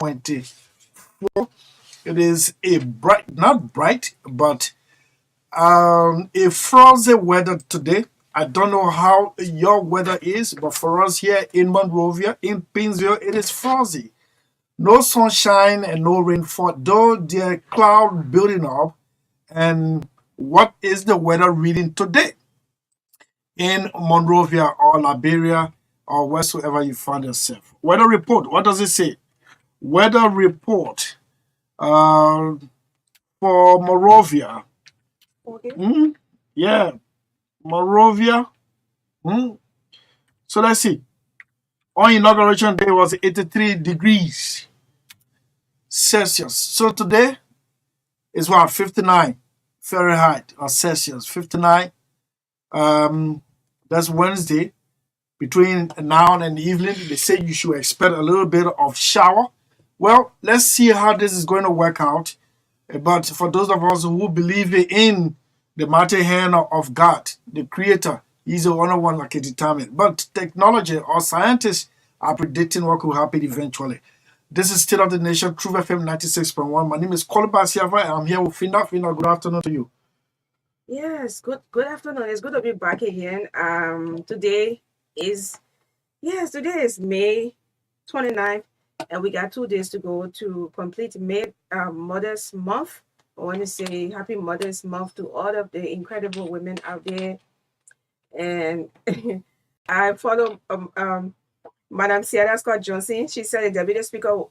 2024. It is a bright, not bright, but a frosty weather today. I don't know how your weather is, but for us here in Monrovia, in Pinsville, it is frosty. No sunshine and no rainfall, though there are cloud building up. And what is the weather reading today in Monrovia or Liberia or wheresoever you find yourself? Weather report, what does it say? Weather report uh, for Monrovia. Okay. Hmm? Yeah, Monrovia. Hmm? So let's see. On inauguration day was 83 degrees Celsius. So today is what, 59 Fahrenheit or Celsius. 59. Um, that's Wednesday. Between now and the evening, they say you should expect a little bit of shower. Well, let's see how this is going to work out. But for those of us who believe in the mighty hand of God, the Creator, He's the only one that can determine. But technology or scientists are predicting what could happen eventually. This is State of the Nation, True FM 96.1. My name is Kolba Siava, and I'm here with Fina. Fina, good afternoon to you. Yes, good afternoon. It's good to be back again. Today is today is May 29th, and we got 2 days to go to complete May Mother's Month. I want to say happy Mother's Month to all of the incredible women out there. And I follow Madam Sierra Scott Johnson. She said the deputy speaker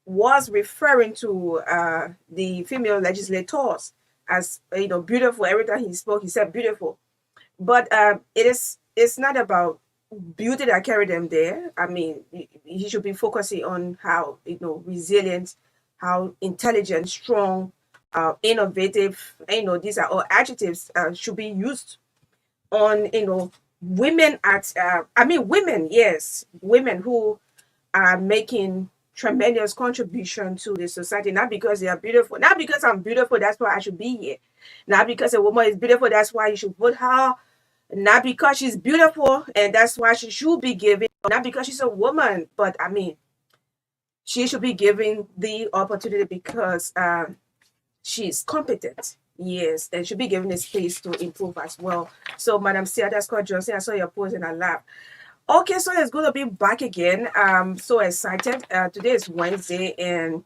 was referring to the female legislators as beautiful. Every time he spoke, he said beautiful. But it's not about beauty that carried them there. I mean, he should be focusing on how resilient, how intelligent, strong, innovative. These are all adjectives should be used on women at women, yes, women who are making tremendous contribution to the society, not because they are beautiful, not because I'm beautiful that's why I should be here, not because a woman is beautiful that's why you should vote her, not because she's beautiful and that's why she should be given, not because she's a woman, but I mean she should be given the opportunity because she's competent. Yes, and should be given a space to improve as well. So, Madam Seada Scott Johnson, I saw your post and I laughed. Okay, so it's good to be back again. I'm so excited. Today is Wednesday and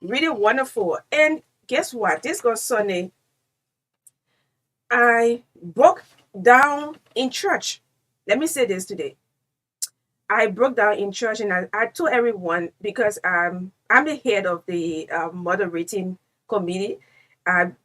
really wonderful. And guess what? This goes Sunday. I broke down in church. Let me say this today. I broke down in church and I told everyone because I'm the head of the moderating committee. I'm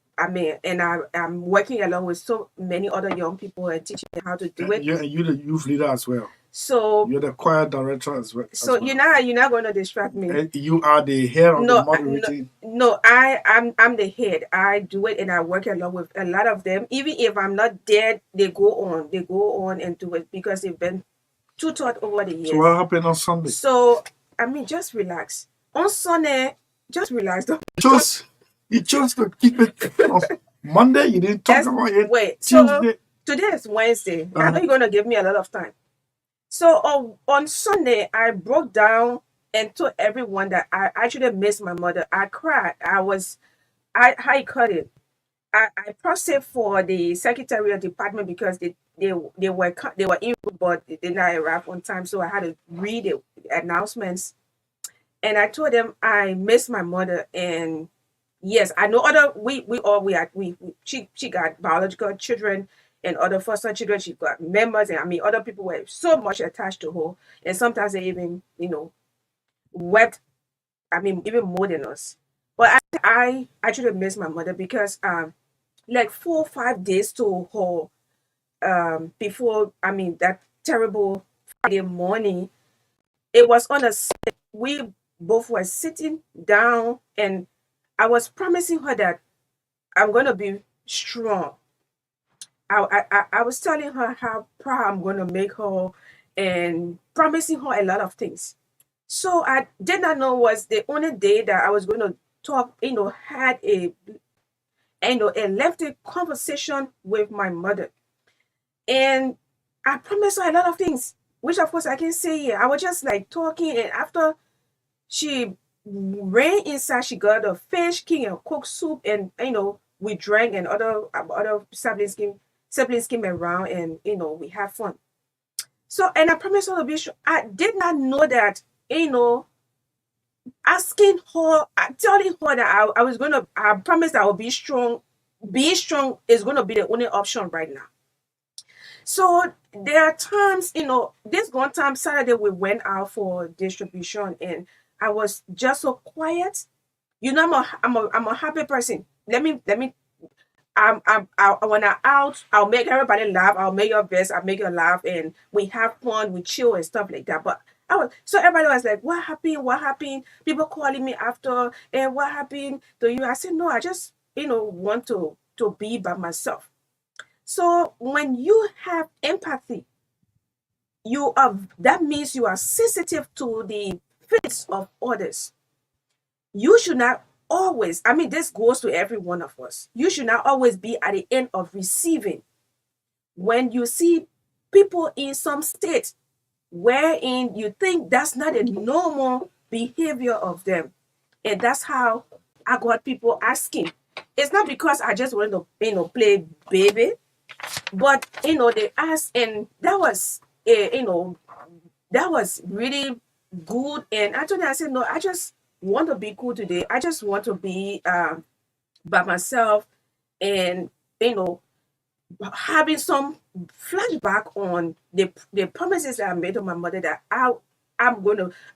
working along with so many other young people and teaching them how to do it. You're the youth leader as well. So You're the choir director as well. so you're not going to distract me. And you are the head of the No, moderating. no, I'm the head. I do it and I work along with a lot of them. Even if I'm not there, they go on and do it because they've been too taught over the So what years. happened on Sunday? So I mean, just relax. On Sunday, just relax. Don't Chose you chose to keep it on Monday. You didn't talk just about it wait. So Tuesday. today is Wednesday. I know Uh-huh. you're gonna give me a lot of time. So on Sunday, I broke down and told everyone that I actually missed my mother. I cried. I cut it. I proceed for the secretariat department because they were in, but they did not arrive on time. So I had to read the announcements, and I told them I miss my mother. And yes, I know other we all we had she got biological children and other foster children. She got members, and I mean other people were so much attached to her, and sometimes they even wept. I mean even more than us. But I actually miss my mother because like 4 or 5 days to her before I mean that terrible Friday morning. It was on a we both were sitting down and I was promising her that I'm gonna be strong. I was telling her how proud I'm gonna make her and promising her a lot of things. So I did not know was the only day that I was gonna talk, had a lengthy conversation with my mother. And I promised her a lot of things, which of course I can say here. I was just like talking, and after She ran inside. She got a fish, king and cook soup, and we drank, and other siblings came around, and we have fun. So, and I promised her to be sure. I did not know that, you know, asking her, telling her that I was gonna, I promised I would be strong. Being strong is gonna be the only option right now. So there are times, this one time Saturday we went out for distribution, and I was just so quiet. I'm a happy person. Let me when I'm out, I'll make everybody laugh. I'll make your best. I'll make you laugh, and we have fun. We chill and stuff like that. But so everybody was like, "What happened? What happened?" People calling me after, and what happened to you? I said, "No, I just want to be by myself." So when you have empathy, that means you are sensitive to the feelings of others. You should not always, I mean, this goes to every one of us. You should not always be at the end of receiving. When you see people in some state wherein you think that's not a normal behavior of them, and that's how I got people asking. It's not because I just wanted to, play baby, but they asked, and that was really good. And actually, I said, no, I just want to be cool today. I just want to be by myself, and you know, having some flashback on the promises that I made to my mother, that I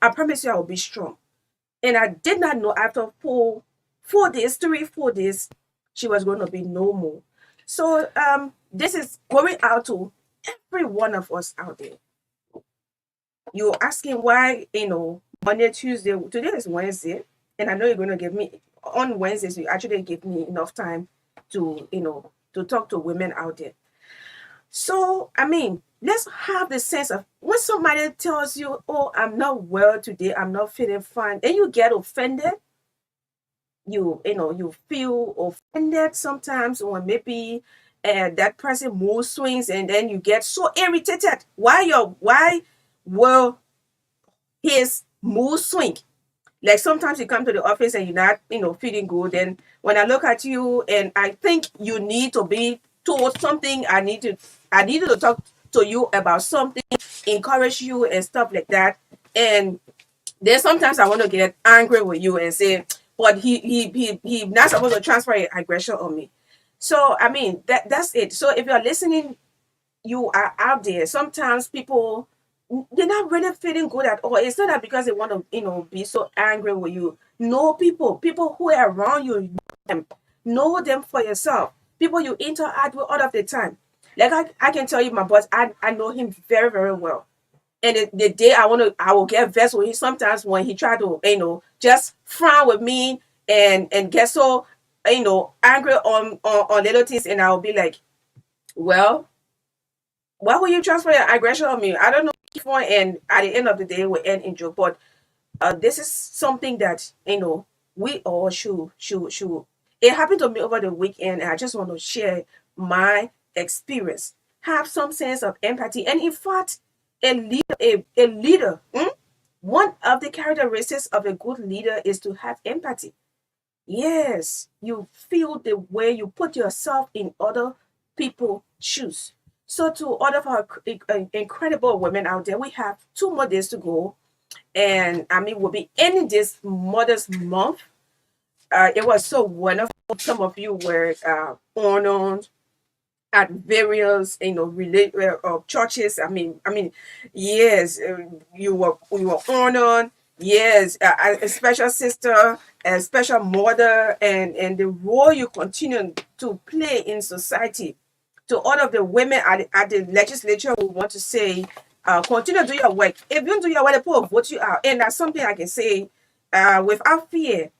promise you I will be strong. And I did not know after 4 days, 3, 4 days, she was going to be normal. So this is going out to every one of us out there. You're asking why, Monday, Tuesday, today is Wednesday, and I know you're going to give me, on Wednesdays, you actually give me enough time to, to talk to women out there. So, I mean, let's have the sense of when somebody tells you, oh, I'm not well today, I'm not feeling fine, and you get offended, you feel offended sometimes, or maybe that person mood swings, and then you get so irritated. Why will his mood swing? Like sometimes you come to the office and you're not, feeling good. And when I look at you and I think you need to be told something, I need to talk to you about something, encourage you and stuff like that. And then sometimes I want to get angry with you and say, but he not supposed to transfer aggression on me. So I mean that's it. So if you're listening, you are out there. Sometimes people, they're not really feeling good at all. It's not that because they want to, be so angry with you. No, people who are around you, know them for yourself. People you interact with all of the time. Like I can tell you, my boss, I know him very, very well. And the day I will get vexed with him sometimes when he try to, just frown with me and get so, angry on little things, and I'll be like, well, why would you transfer your aggression on me? I don't know. And at the end of the day, we end in joke. But this is something that we all should. It happened to me over the weekend, and I just want to share my experience. Have some sense of empathy, and in fact, a leader. One of the characteristics of a good leader is to have empathy. Yes, you feel the way you put yourself in other people's shoes. So, to all of our incredible women out there, we have 2 more days to go, and I mean, we'll be ending this Mother's Month. It was so wonderful. Some of you were honored at various, churches. I mean, yes, you were honored. Yes, a special sister, a special mother, and the role you continue to play in society. To all of the women at the legislature, we want to say, continue to do your work. If you don't do your work, the people will vote you out, and that's something I can say without fear.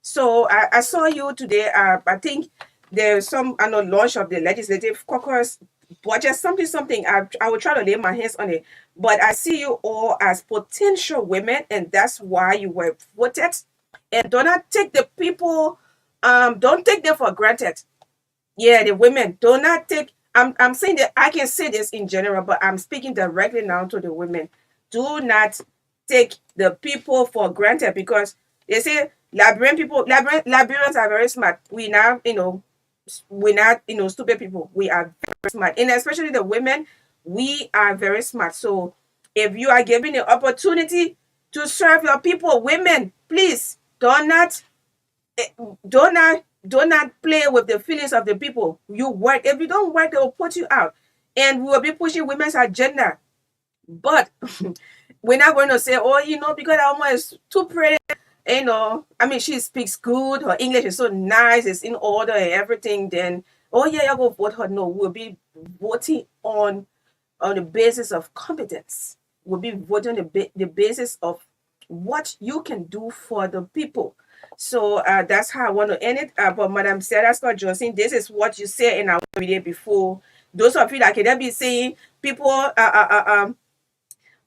So I saw you today. I think there's some, I know, launch of the legislative caucus budget, something. I will try to lay my hands on it. But I see you all as potential women, and that's why you were voted. And do not take the people, don't take them for granted. Yeah, the women do not take. I'm saying that I can say this in general, but I'm speaking directly now to the women. Do not take the people for granted, because they say Liberians are very smart. We now, we're not, stupid people. We are very smart. And especially the women, we are very smart. So if you are given the opportunity to serve your people, women, please do not play with the feelings of the people. You work. If you don't work, they will put you out. And we will be pushing women's agenda. But we're not going to say, oh, because that woman is too pretty. I mean, she speaks good. Her English is so nice. It's in order and everything. Then, oh yeah, you go vote her. No, we'll be voting on the basis of competence. We'll be voting on the basis of what you can do for the people. So that's how I want to end it. But Madam Sarah Scott Johnson, this is what you said in our video before. Those of you that can be saying people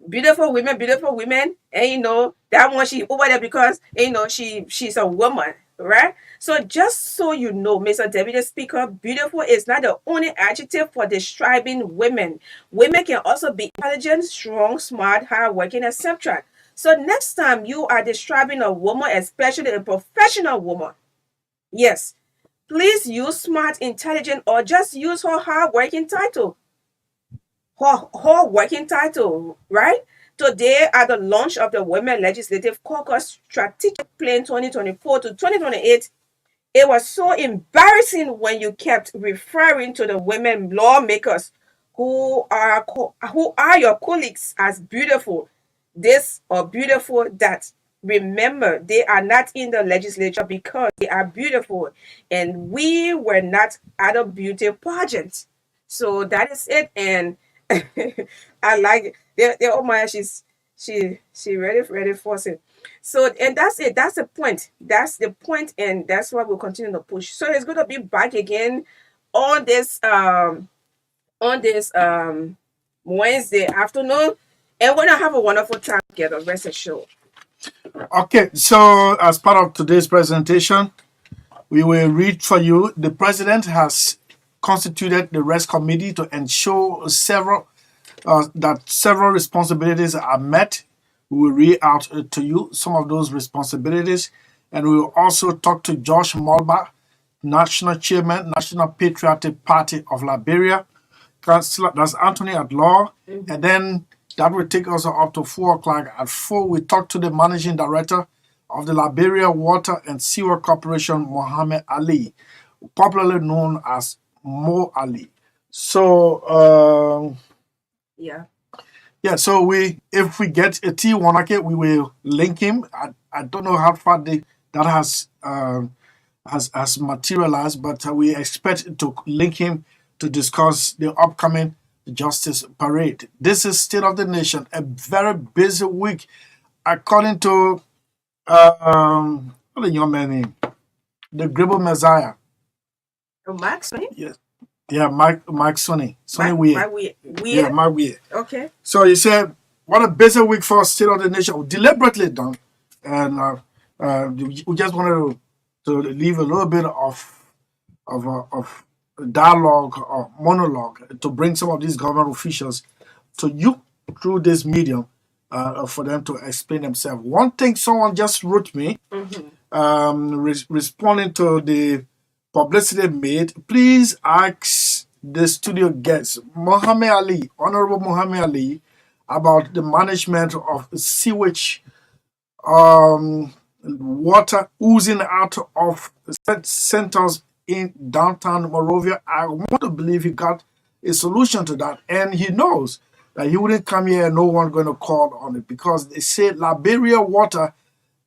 beautiful women, and that one she over there because she's a woman, right? So just so you know, Mr. Deputy Speaker, beautiful is not the only adjective for describing women. Women can also be intelligent, strong, smart, hardworking, etc. So next time you are describing a woman, especially a professional woman, yes, please use smart, intelligent, or just use her hardworking title. Her working title, right? Today, at the launch of the Women Legislative Caucus Strategic Plan 2024 to 2028, it was so embarrassing when you kept referring to the women lawmakers who are your colleagues as beautiful this or beautiful that. Remember, they are not in the legislature because they are beautiful, and we were not at a beauty pageant. So that is it. And I like it. Oh my, she ready for it. So, and that's it. That's the point. That's the point, and that's why we'll continue to push. So it's going to be back again on this Wednesday afternoon, and we're gonna have a wonderful time together. Rest assured. Okay, so as part of today's presentation, we will read for you. The president has constituted the rest committee to ensure that several responsibilities are met. We will read out to you some of those responsibilities, and we will also talk to Josh Mulba, National Chairman, National Patriotic Party of Liberia. That's Anthony at Law, and then that will take us up to 4 o'clock. At 4, we talk to the Managing Director of the Liberia Water and Sewer Corporation, Mohammed Ali, popularly known as Mo Ali. So, Yeah. So if we get a T1, we will link him. I don't know how far that has materialized, but we expect to link him to discuss the upcoming Justice Parade. This is State of the Nation, a very busy week. According to what the young man name? The Gribble Messiah. Oh, Max, right? Yes. Yeah, Mike Sonny. Sonny Weir. Yeah, Mike Weir. Okay. So he said, what a busy week for State of the Nation. Deliberately done. And we just wanted to leave a little bit of dialogue or monologue to bring some of these government officials to you through this medium for them to explain themselves. One thing someone just wrote me, responding to the publicity made, please ask the studio guests, Honorable Muhammad Ali, about the management of sewage water oozing out of centers in downtown Monrovia. I want to believe he got a solution to that, and he knows that he wouldn't come here and no one going to call on it because they say Liberia Water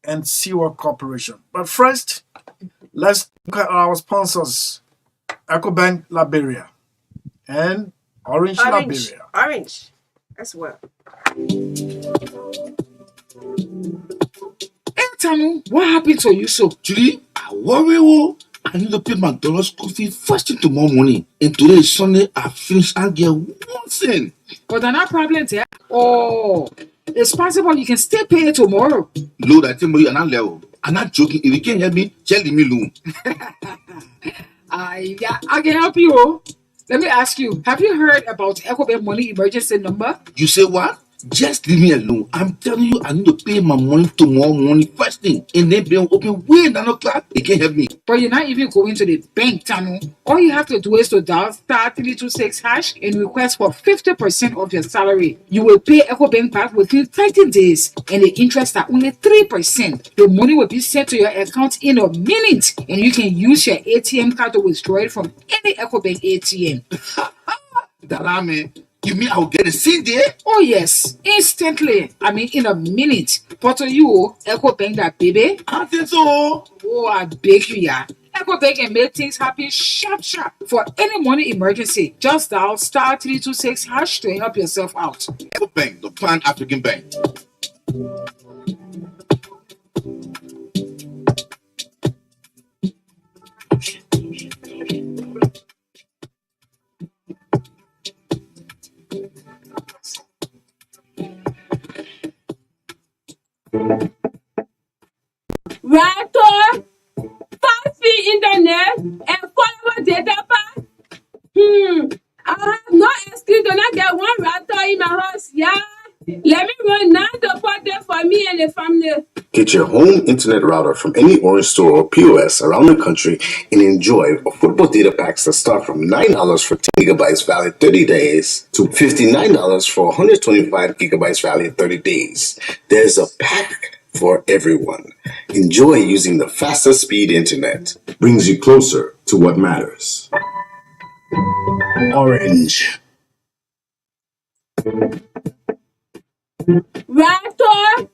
and Sewer Corporation. But first, let's look at our sponsors, EcoBank Liberia and Orange Liberia. Orange as well. Tanu, what happened to you? So, Julie, I worry. I need to pay McDonald's school fee first thing tomorrow morning. And today is Sunday. I finish. I'll get one cent. But there are no problems here. Oh, it's possible you can still pay it tomorrow. Lord, I tell you, I'm not level. I'm not joking. If you can't help me, tell me loan. Yeah, I can help you. Let me ask you, have you heard about EcoBank Money Emergency Number? You say what? Just leave me alone. I'm telling you, I need to pay my money tomorrow morning first thing. And then they'll open way 9 o'clock. They can't help me. But you're not even going to the bank, Tano. All you have to do is to dial star 326 hash and request for 50% of your salary. You will pay EcoBank back within 30 days, and the interest are only 3%. The money will be sent to your account in a minute, and you can use your ATM card to withdraw it from any EcoBank ATM. Dala, man. You mean I'll get a seat there? Oh yes, instantly. I mean, in a minute. But to you, EcoBank that baby. I think so. Oh, I beg you, yeah. EcoBank can make things happen sharp, sharp. For any money emergency, just dial star 326 hash to help yourself out. Bank, the Pan African Bank. Router, fast-speed internet, and followable data pack. I have no excuse to not get one router in my house. Yeah, let me run now to put it for me and the family. Get your home internet router from any Orange store or POS around the country and enjoy affordable data packs that start from $9 for 10 gigabytes valid 30 days to $59 for 125 gigabytes valid 30 days. There's a pack for everyone. Enjoy using the fastest speed internet. Brings you closer to what matters. Orange. Router,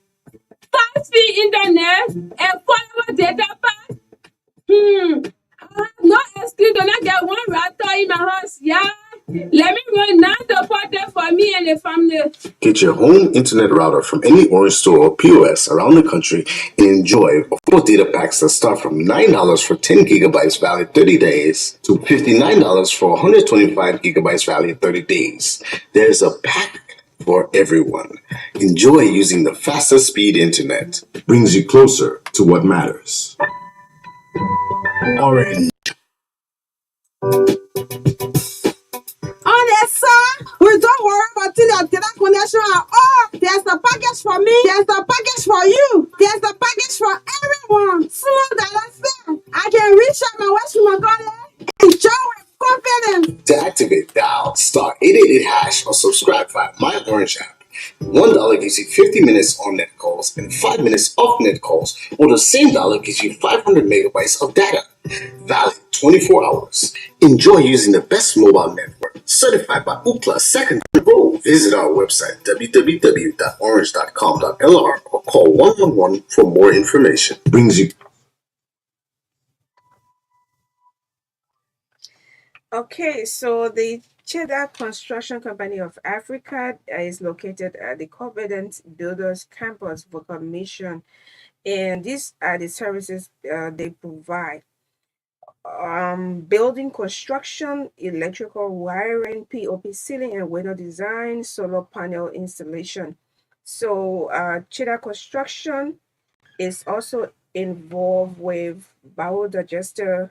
fast-speed internet, and followable data pack. I have no excuse to not get one router in my house. Yeah, let me run now to put it for me and the family. Get your home internet router from any Orange store or POS around the country and enjoy affordable data packs that start from $9 for 10 gigabytes valid 30 days to $59 for 125 gigabytes valid 30 days. There's a pack for everyone. Enjoy using the fastest speed internet. Brings you closer to what matters. Orange. On the Saah, we don't worry about the data connection at all. There's a package for me. There's a package for you. There's a package for everyone. Small dollar fair. I can reach out my West Magdalene. Enjoy with confidence. To activate, dial star 888 hash or subscribe via My Orange app. $1 gives you 50 minutes on net calls and 5 minutes off net calls, or the same dollar gives you 500 megabytes of data. Valid 24 hours. Enjoy using the best mobile network, certified by Ookla Second Row. Visit our website www.orange.com.lr or call 111 for more information. Brings you. Okay, so the Cheddar Construction Company of Africa is located at the Covenant Builders Campus for Commission, and these are the services they provide: building construction, electrical wiring, POP ceiling and window design, solar panel installation. So, Cheddar Construction is also involved with biodigester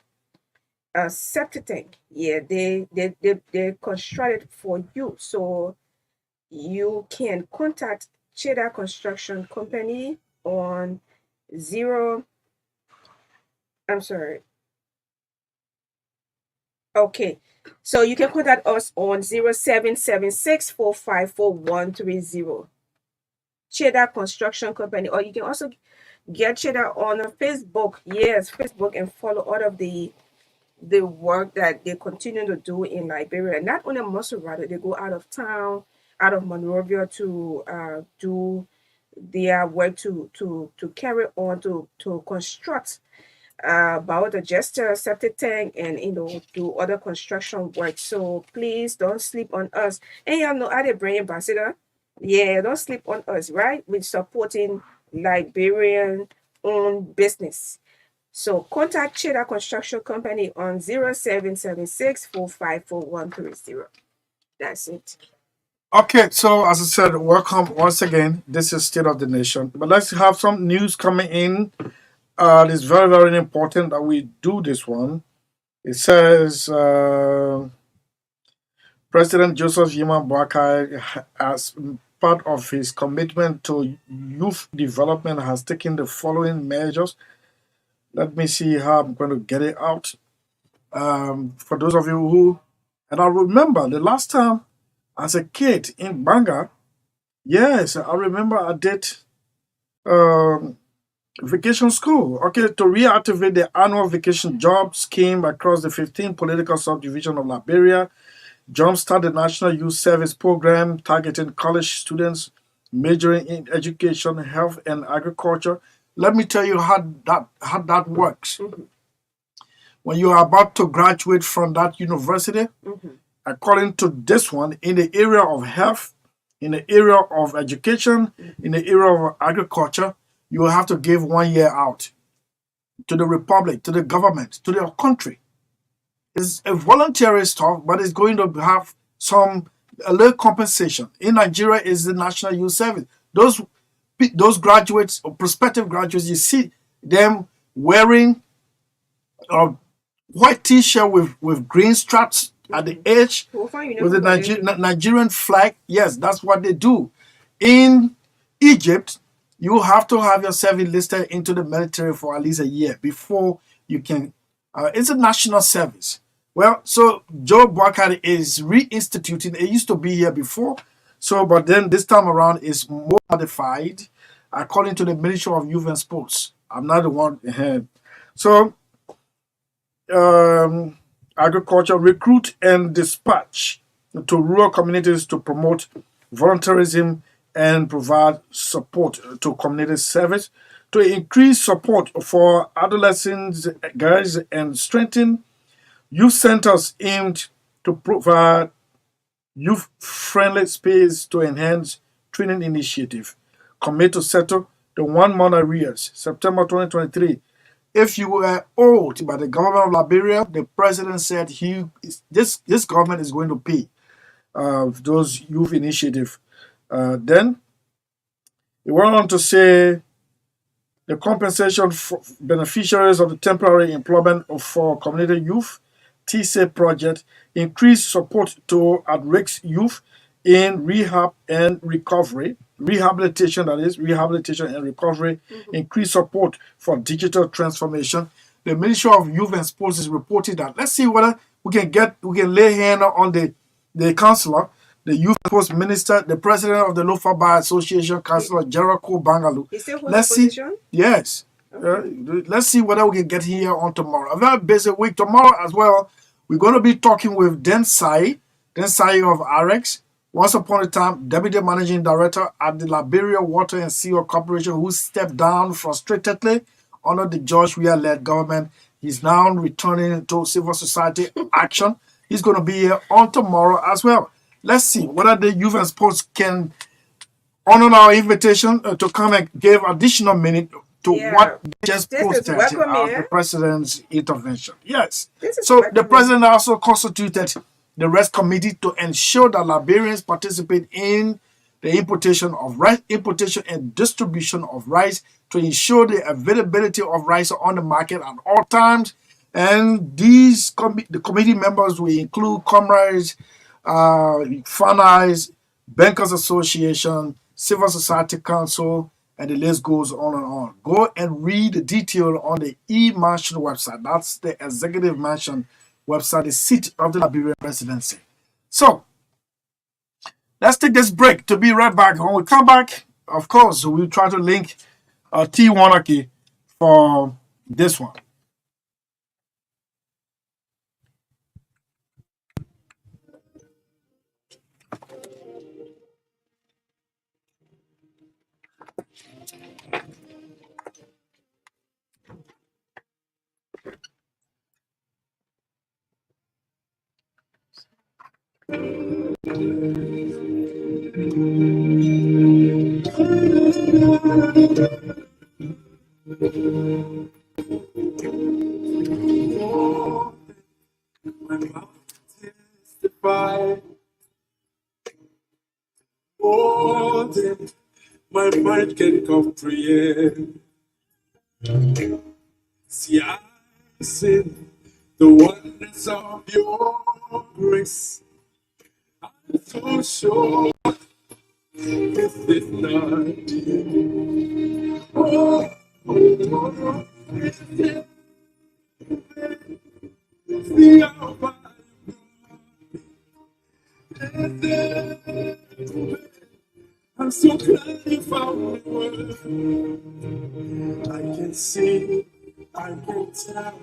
septic tank. Yeah, they construct it for you. So you can contact Cheddar Construction Company on zero. I'm sorry. Okay. So you can contact us on 0776454130. Cheddar Construction Company, or you can also get Cheddar on Facebook. Yes, Facebook, and follow all of the work that they continue to do in Liberia. Not only Maserati, they go out of town, out of Monrovia to do their work to carry on to construct biodigester, septic tank, and do other construction work. So please don't sleep on us. And you know, are the brand ambassador? Yeah, don't sleep on us, right? We're supporting Liberian owned business. So contact Cheddar Construction Company on 0776454130. That's it. Okay, so as I said, welcome once again. This is State of the Nation. But let's have some news coming in. It's very, very important that we do this one. It says President Joseph Yima Boakai has part of his commitment to youth development, has taken the following measures. Let me see how I'm going to get it out. For those of you who, and I remember the last time as a kid in Banga, yes, I remember I did um, vacation school. Okay, to reactivate the annual vacation job scheme across the 15 political subdivision of Liberia, jumpstart the National Youth Service Program targeting college students majoring in education, health, and agriculture. Let me tell you how that works. When you are about to graduate from that university, according to this one, in the area of health, in the area of education, in the area of agriculture, you will have to give 1 year out to the republic, to the government, to the country. It's a voluntary stuff, but it's going to have a little compensation. In Nigeria, is the National Youth Service. Those graduates or prospective graduates, you see them wearing a white T-shirt with green straps at the edge with the Nigerian flag. Yes, that's what they do. In Egypt, you have to have yourself enlisted into the military for at least a year before you can. It's a national service. Well, so Joe Boakari is reinstituting. It used to be here before, but then this time around is more modified according to the Ministry of Youth and Sports. I'm not the one. So, agriculture, recruit and dispatch to rural communities to promote volunteerism and provide support to community service, to increase support for adolescents, guys, and strengthen youth centers aimed to provide youth-friendly space to enhance training initiative. Commit to settle the 1 month arrears, September 2023. If you were owed by the government of Liberia, the president said this government is going to pay those youth initiative. Then he went on to say the compensation for beneficiaries of the temporary employment for community youth TSA project, increase support to at-risk youth in rehab and recovery, rehabilitation and recovery, increase support for digital transformation. The Ministry of Youth and Sports is reporting that. Let's see whether we can lay hand on the councillor, the youth sports minister, the president of the Lofa Bar Association, Councillor Jericho Bangalu. Let's see. Yes. Let's see whether we can get here on tomorrow. A very busy week tomorrow as well. We're going to be talking with Saah of RX, once upon a time Deputy Managing Director at the Liberia Water and Sewer Corporation, who stepped down frustratedly under the George Weah-led government. He's now returning to civil society action. He's going to be here on tomorrow as well. Let's see whether the youth and sports can honor our invitation to come and give additional minute to what they just posted as the president's intervention. Yes. So the president also constituted the rest committee to ensure that Liberians participate in the importation and distribution of rice, to ensure the availability of rice on the market at all times. And the committee members will include comrades, FANAIs, Bankers Association, Civil Society Council, and the list goes on and on. Go and read the detail on the E-Mansion website. That's the Executive Mansion website, the seat of the Liberian presidency. So, let's take this break to be right back. When we come back, of course, we'll try to link T. Wanaki for this one. My mind can comprehend. See, I sing the wonders of your grace. I'm so sure Is it not you? Oh, oh, is it the hour? Is it? I'm so glad you found me. I can see, I can tell,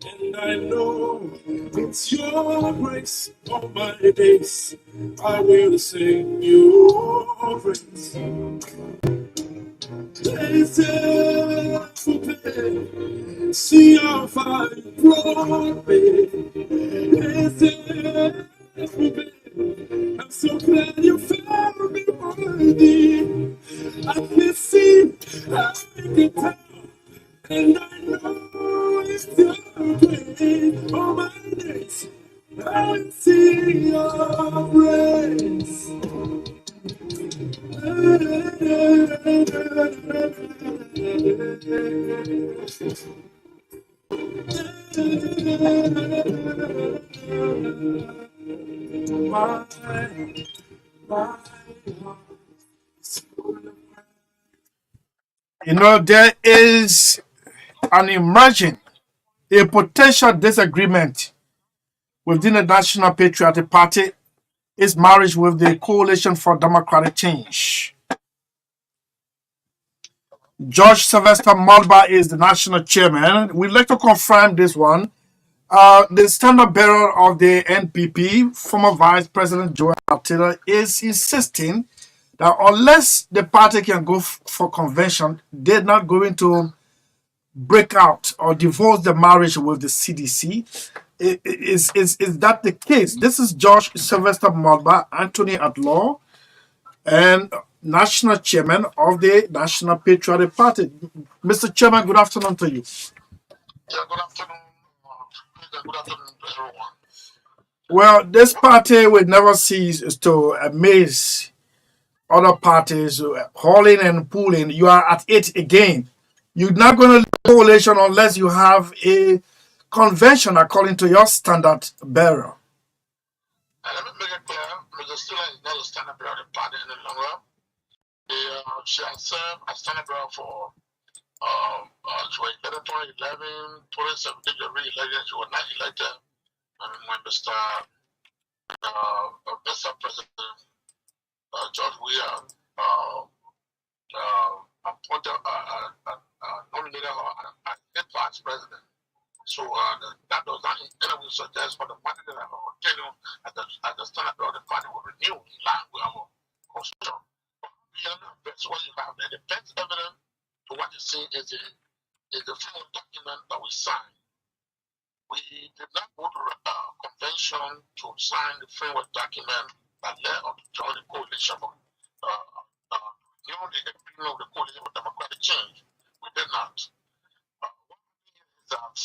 and I know it's your grace all my days. I will sing your praise. See how far you brought me. I'm so glad you found me worthy. I can see, I can tell, and I know it's your grace all my days. I will sing your praise. You know, there is an emerging, a potential disagreement within the National Patriotic Party, its marriage with the Coalition for Democratic Change. George Sylvester Mulba is the national chairman. We'd like to confirm this one. The standard bearer of the NPP, former Vice President Joel Taylor, is insisting that unless the party can go for convention, they're not going to break out or divorce the marriage with the CDC. Is that the case? This is George Sylvester Mulba, Anthony at Law, and national chairman of the National Patriotic Party. Mr. Chairman, good afternoon to you. Yeah, good afternoon. Good afternoon to everyone. Well, this party will never cease to amaze other parties hauling and pulling. You are at it again. You're not going to leave the coalition unless you have a convention according to your standard bearer. Let me make it clear, Mr. Sellee is not a standard bearer of the party any longer. She has served as standard bearer for 2011, 2017, she was re-elected. She was not elected. And when Mr. President George Weah appointed, nominated her as state vice president. So that does not in any way suggest for the party that I will continue as the standard of the party will renew in line with our constitution. That's what you have there. The best evidence to what you see is the framework document that we signed. We did not go to a convention to sign the framework document that led us to join the coalition for renew the agreement of the coalition for democratic change. We did not. One thing is that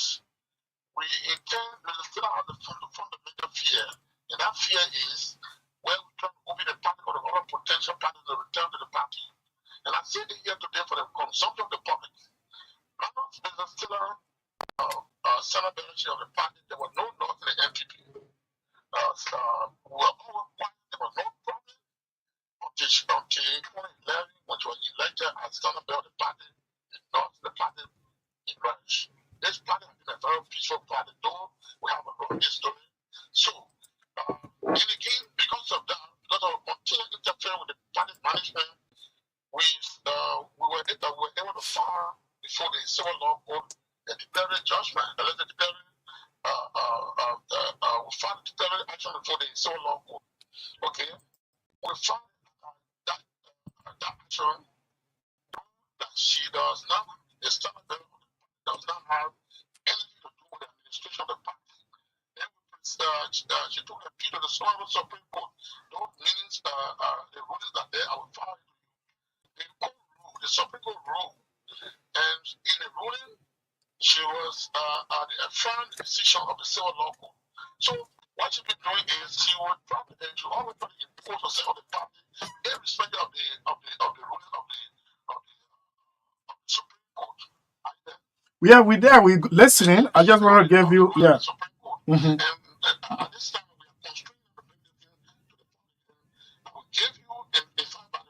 we intend to still have the fundamental fear, and that fear is where we try to open the party or the other potential parties to return to the party. And I say it here today for the consumption of the public. None of Mr. Stiller, Senate membership of the party, there was no loss in the NPP. We were all quiet, there was no problem until 2011, when she was elected as Senate member of the party. The party emerged. This party has been a very peaceful party, though we have a long history. So, and again, because of that, because of continuing interfering with the party management, we were able to file before the civil law court a declaratory judgment, we filed a declaratory action before the civil law court. Okay, we filed that action that she does not, the standard does not have anything to do with the administration of the party. She took a appeal to the Supreme Court. Those means the rulings that there, I will file it. The Supreme Court ruled, and in the ruling, she was affirmed the decision of the civil law court. So what she's been doing is she will always try to impose herself on the party, irrespective of the ruling of the Supreme Court. Yeah, we there. We listening. I just want to give you, yeah. Supreme Court. And at this time, we are constraining everything to the public. I will give you a 5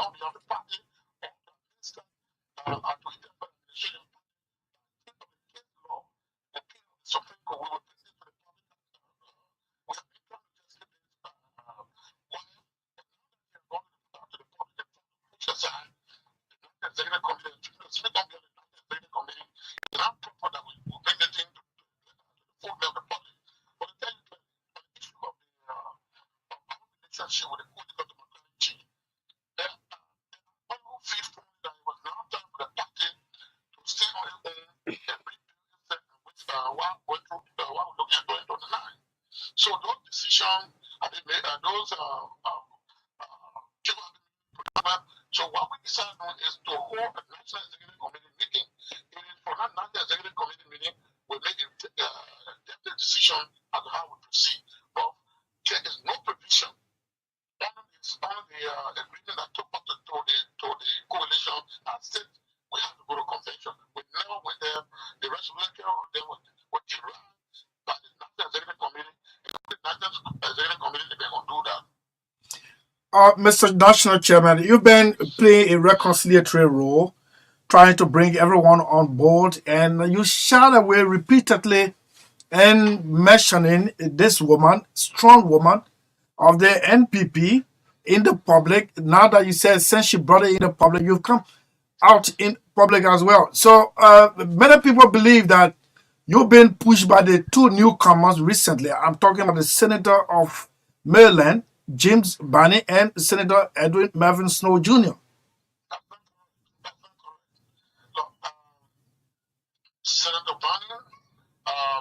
on behalf of the party or the minister to interpret the administration case law, the opinion of the Supreme Court, we will present to the public. We have been trying to just keep it quiet, but now that we have gone to the public and push aside the executive committee, the Smith on behalf of the executive committee, it's not proper that we will bring it into the full level of the public. But to tell you the issue of the relationship with the political democracy, there are people who feel strongly that it was now time for the party to stay on its own and rebuild itself, which while we're looking at going to the line. So those decisions have been made, those so what we decided on is to hold a national executive committee meeting. It is for that national executive committee meeting, we make a definite decision as to how we proceed. But there is no provision on the agreement that took us to the coalition and said we have to go to convention. We never went there. The resolution of them was derived by the national executive committee. The national executive committee, they can undo that. Mr. National Chairman, you've been playing a reconciliatory role, trying to bring everyone on board, and you shied away repeatedly in mentioning this woman, strong woman of the NPP in the public. Now that you said since she brought it in the public, you've come out in public as well. So many people believe that you've been pushed by the two newcomers recently. I'm talking about the Senator of Maryland, James Barney, and Senator Edwin Melvin Snow Jr. Senator Barney,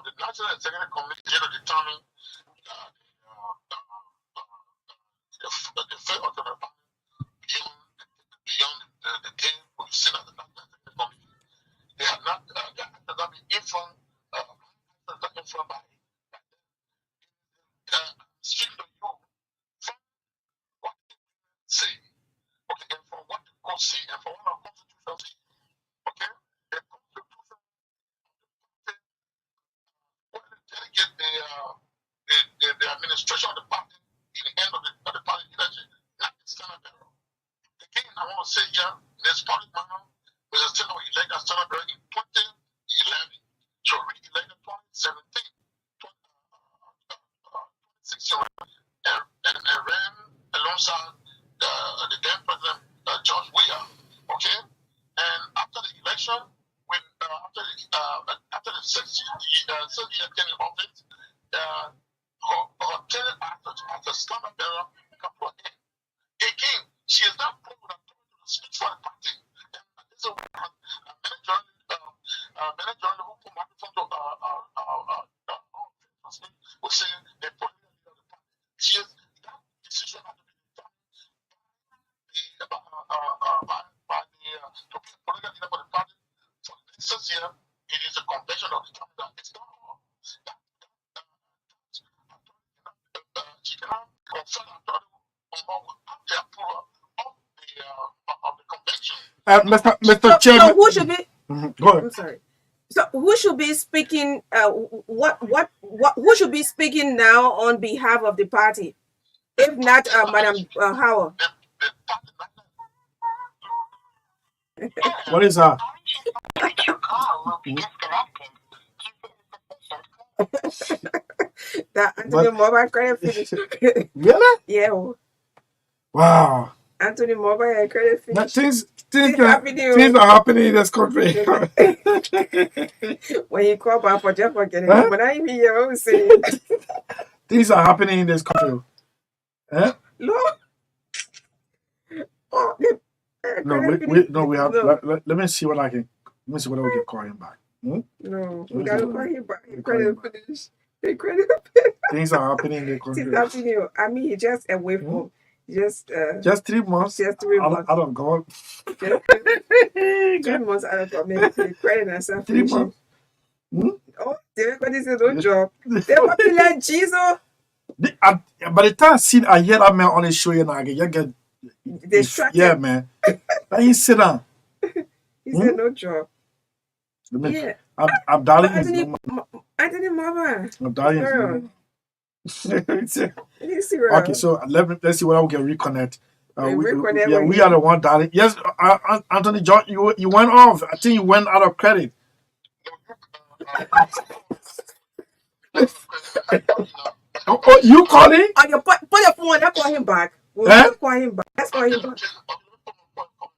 the National Executive Committee here to determine the fate of the beyond the day we sit at the National Executive Committee. They have not been informed by speak to you from what they say, okay, and from what the court say, and from what our constitution says, okay? The constitution will delegate the administration of the party in the end of the party election, not the standard bearer. Again, I want to say here, this public manner, Mr. Taylor was elected as standard bearer in 2011. So re-elected 2017, 2016, and ran alongside the then president George Weah. Okay, and after the election, when after the 6 year getting in office, her tenure as a standard bearer come to an end. Again, she is not proven that to speak for the party. And this is what many journalists who put microphone to will say the political leader of the party. She is that decision has to be determined by to be a political leader for the party. For this year, it is a convention of determining that it's not her. She cannot confer authority on her without the approval of the convention. Mr. Chairman. So who should be? Go ahead. I'm sorry. So who should be speaking? Who should be speaking now on behalf of the party, if not Madam Howard? What is that? That Anthony Mobile credit finish. Really? Yeah. Wow. Anthony Mobile credit finish. Things are happening in this country. When you call back for Jeff again, but I even hear what say. Things are happening in this country. Eh? Look. Oh, we have. Let me see what I can. Let me see whether we can call him back. No, we gotta call him back. He credit finish. Things are happening in the country. Things happening. I mean, he just away from. Just 3 months. Just 3 months. I don't go. 3 months out of community credit and stuff. 3 months. Oh, everybody says no job. They want to like Jesus. By the time I hear that man on the show, you get distracted. Yeah, man. Now you sit down. He said no job. Yeah. I'm dialing Anthony Mama. I'm dialing Okay, so let's see whether we can reconnect. We We, recorded yeah, with we are him. the one that. Yes, Anthony John, you went off. I think you went out of credit. Oh, you calling? Oh, you put your phone. Let's call him back. We'll Eh? call him back. Let's call him back.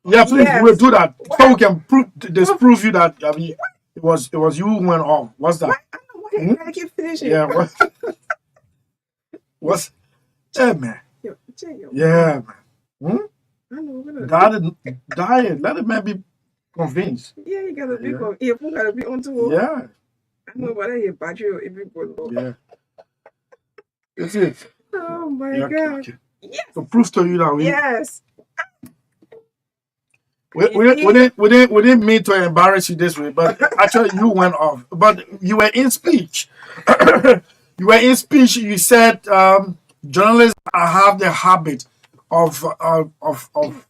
Yeah, please, we'll Yes. do that so Why? we can disprove you that I mean it was you who went off. What's Why? that? I don't know why you gotta keep finishing. Yeah, what's yeah, man. Yo, check your Yeah, man. I know we're gonna. Diet. Let the man be convinced. Yeah, you gotta be. Yeah. Your phone gotta be on too. Yeah. I don't know whether your battery or if it go low. Yeah. That's it. Oh my Yeah, god. okay. Yes. To prove to you that Yes. we didn't mean to embarrass you this way, but actually you went off. But you were in speech. You were in speech. You said journalists have the habit of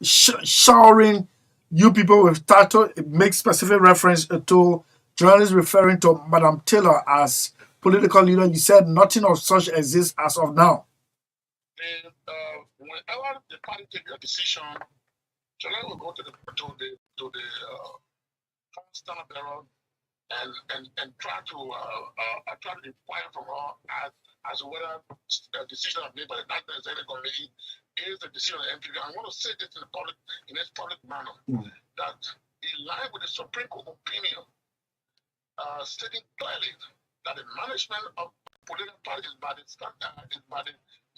showering you people with title. It makes specific reference to journalists referring to Madam Taylor as political leader. You said nothing of such exists as of now. Whenever the party take a decision, journalists will go to the standard bearer and try to inquire from her as to whether the decision made by the National Executive Committee is the decision of the MPP. I want to say this in this public manner that in line with the Supreme Court opinion stating clearly that the management of political parties is by the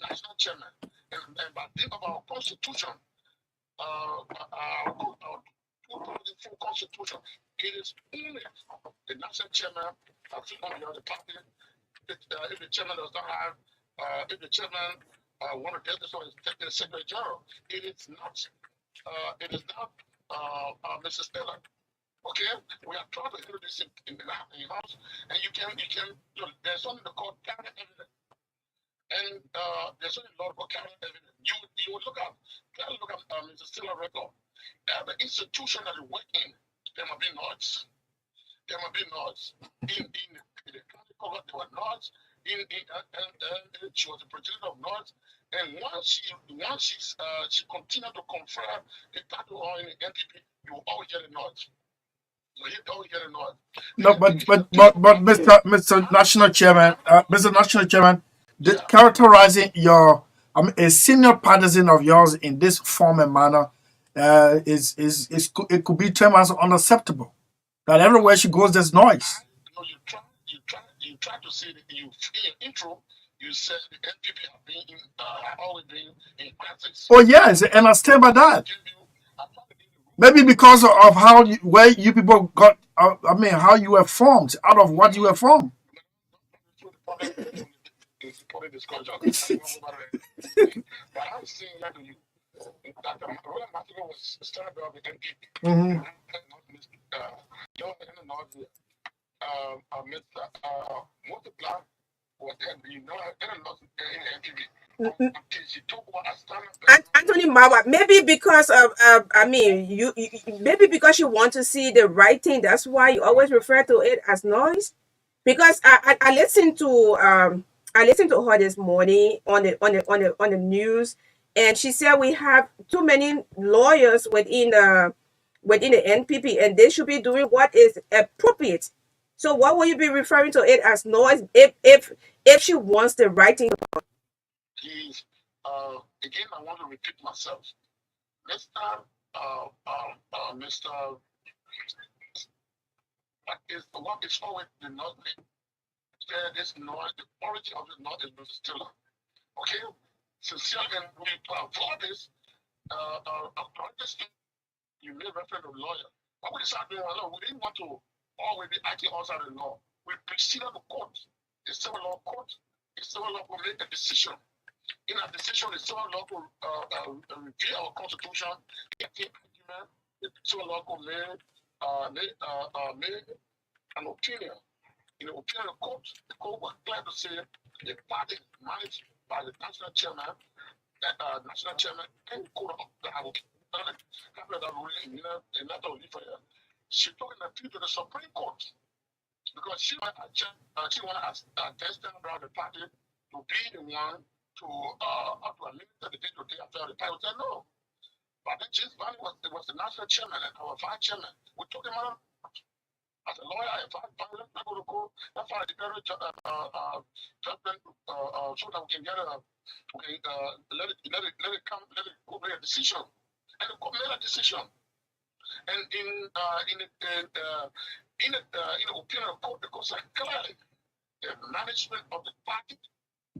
national chairman and by the of our constitution, our full constitution, it is only the national chairman of the party. If the chairman does not have, if the chairman want to get this one, the secretary general, it is not Mrs. Taylor. Okay, we are trying to do this in the house, and you can there's something called carrying evidence, and there's something called carrying evidence. You would look at Mrs. Taylor record. Every institution that you work in, there might be noise. There might be noise. In the county cover, there were noise. And she was the president of North. And once she continued to confer the title on the NPP, you always get a noise. So you always get a noise. No, but Mr. National Chairman, characterizing your a senior partisan of yours in this form and manner it could be termed as unacceptable. That everywhere she goes, there's noise. You try to say that in your intro, you said the NPP have always been in crisis. Oh yes, and I stand by that. Maybe because of where you people got, how you were formed, out of what you were formed. But I'm saying that to you, that Roland Martin was started off with NPP. Multiply was there, Anthony Mawa, maybe because of maybe because you want to see the right thing. That's why you always refer to it as noise. Because I listened to her this morning on the news, and she said we have too many lawyers within the NPP, and they should be doing what is appropriate. So what will you be referring to it as noise if she wants the right thing? Again, I want to repeat myself. Mr. What is always the North? This North, the origin of the North is Mr. Taylor. Okay? Sincerely, and we for this, you made reference to lawyer. What we decided doing, we didn't want to always be acting outside the law. We proceeded to court. The civil law court, the civil law will make a decision. In a decision, the civil law will review our constitution, the civil law will make an opinion. In the opinion of the court was clear to say the party managed by the national chairman, and court of the she took an appeal to the Supreme Court because she wanted to attest around the party to be the one to administer the day-to-day affairs of the party. Said no. But then James Valley was the national chairman and our vice chairman. We took him out as a lawyer. If I let me go to court, that's why I declared judgment so that we can get let it come, let it go make a decision. And the court made a decision. And in the opinion of court, the court said clearly the management of the party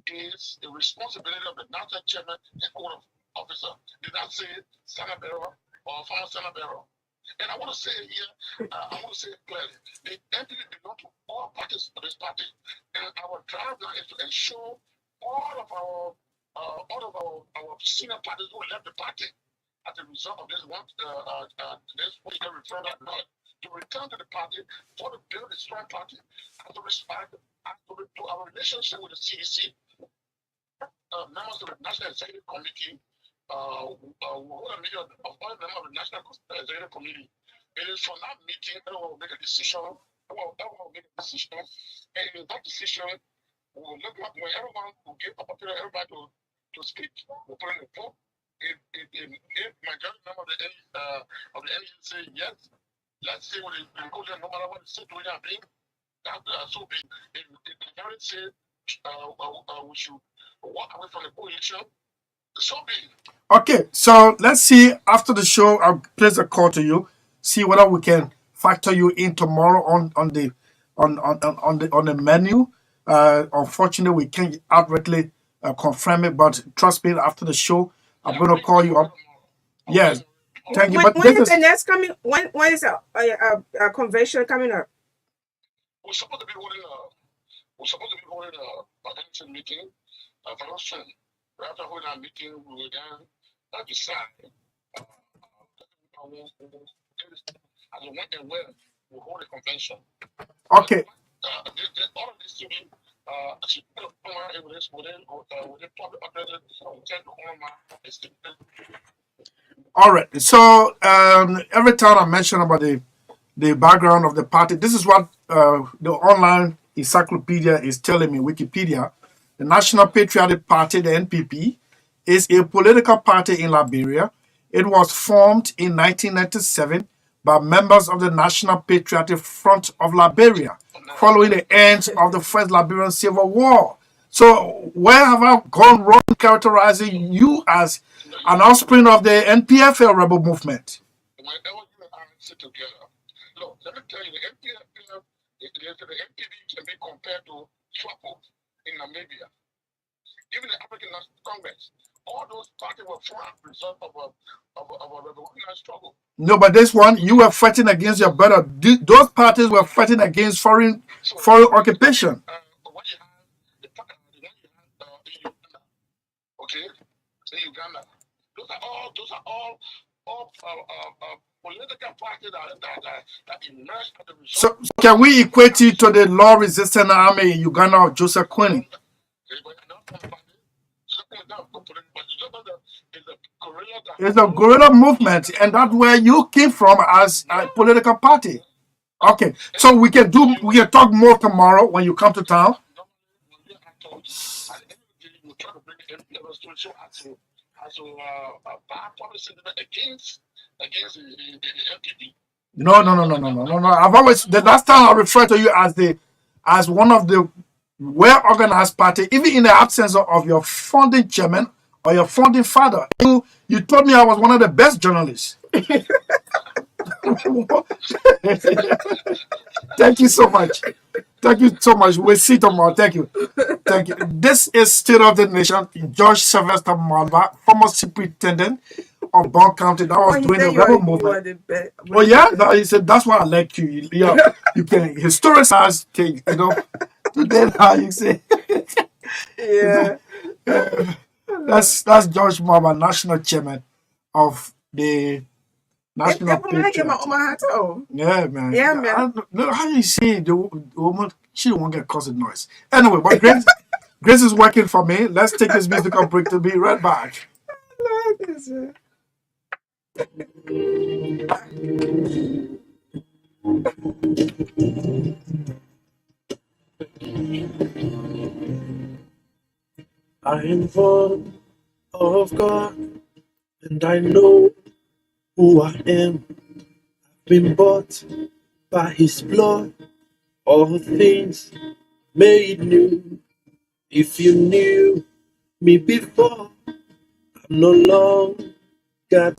is the responsibility of the national chairman and court officer. Did not say Senate Barrow or former Senate Barrow. And I want to say here, I want to say it clearly, the entity belongs to all parties of this party. And our drive now is to ensure all of our senior parties who left the party as a result of this one, this what you can refer that now, to return to the party for to build a strong party, and to respect to our relationship with the CDC, members of the National Executive Committee, who hold a meeting of all members of the National Executive Committee. It is from that meeting that we'll make a decision. And in that decision, we'll look at when everyone will give opportunity everybody to speak. We'll put in the vote. If majority member of the NEC say yes, let's say what no matter what the situation being, that so be. If the majority say we should walk away from the coalition, so be. Okay, so let's see after the show. I'll place a call to you, see whether we can factor you in tomorrow on the menu. Unfortunately, we can't outrightly confirm it, but trust me, after the show, I'm going to call you up. Yes, thank you. But when is the next coming? When is a convention coming up? We're supposed to be holding a convention meeting very soon. After holding our meeting, we will then decide as a when and where we hold a convention. Okay. All of this to be all right. So every time I mention about the background of the party, this is what the online encyclopedia is telling me, Wikipedia. The National Patriotic Party, the NPP, is a political party in Liberia. It was formed in 1997 by members of the National Patriotic Front of Liberia, following the end of the First Liberian Civil War. So where have I gone wrong characterizing you as an offspring of the NPFL rebel movement? Whenever you and I sit together, look, let me tell you, the NPP can be compared to SWAPO in Namibia. Even the African National Congress, all those parties were formed as a result of a revolutionary struggle. No, but this one, you were fighting against your brother. Those parties were fighting against foreign occupation. What you have, the one you have in Uganda, okay, in Uganda, those are all political parties that emerged as a result. So can we equate it to the law resistant army in Uganda of Joseph Kony? It's a guerrilla movement, and that's where you came from as a political party. Okay, so we can talk more tomorrow when you come to town. No. I've always, the last time I referred to you as one of the well-organized party, even in the absence of your founding chairman or your founding father. You told me I was one of the best journalists. Thank you so much. Thank you so much. We'll see tomorrow. Thank you. Thank you. This is State of the Nation. George Sylvester Malva, former superintendent of Bond County, that was doing the rebel movement. Oh yeah, he said that's why I like you. You can historicize things, Then how you say? Yeah. That's George Malva, national chairman of the National Patriot. Yeah, man. Yeah, man. How do you say the woman? She don't want to get causing noise. Anyway, but Grace is working for me. Let's take this musical break to be right back. I am born of God, and I know who I am, been bought by his blood, all things made new. If you knew me before, I'm no longer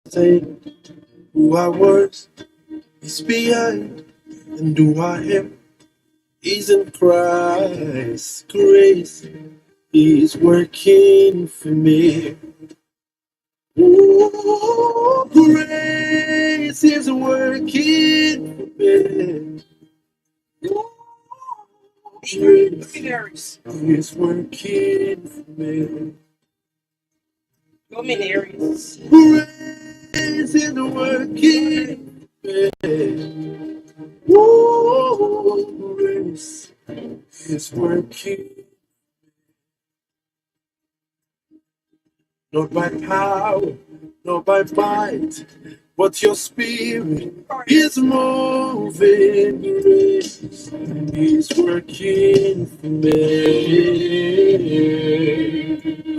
saying who I was is behind, and who I am is in Christ. Grace is working for me. Ooh, grace is working for me. Luminaries. It's working for me. Luminaries. Grace is working for me. Ooh, grace is working. Not by power, not by might, but your spirit is moving. Grace is working for me.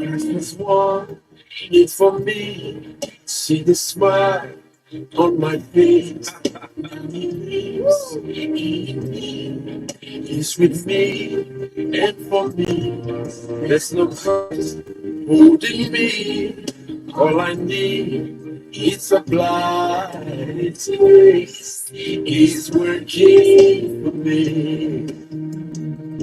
Christmas one is for me. See the smile on my face. He's with me and for me. There's no Christ holding me. All I need is a blind grace. He's working for me.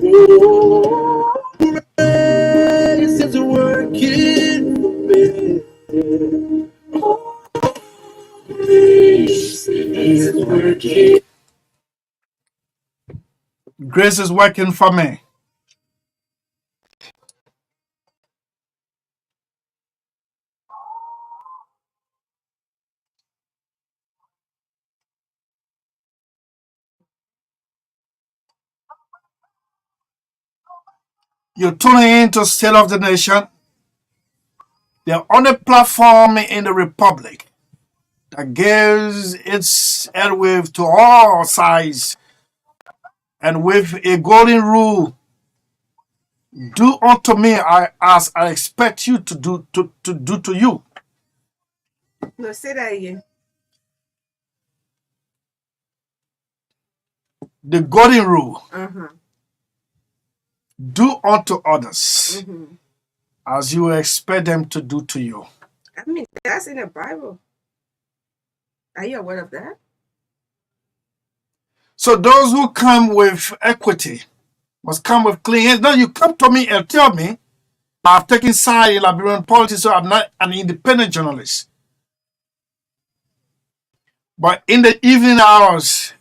Oh, grace is working for me. Oh, grace is working. Grace is working for me. You're tuning in to State of the Nation. The only platform in the Republic that gives its airwave to all sides and with a golden rule: do unto me as I expect you to do to you. No, say that again. The golden rule: Uh-huh. do unto others Mm-hmm. as you expect them to do to you. I mean, that's in the Bible. Are you aware of that? So those who come with equity must come with clean hands. Now you come to me and tell me I've taken side in Liberian politics, so I'm not an independent journalist. But in the evening hours,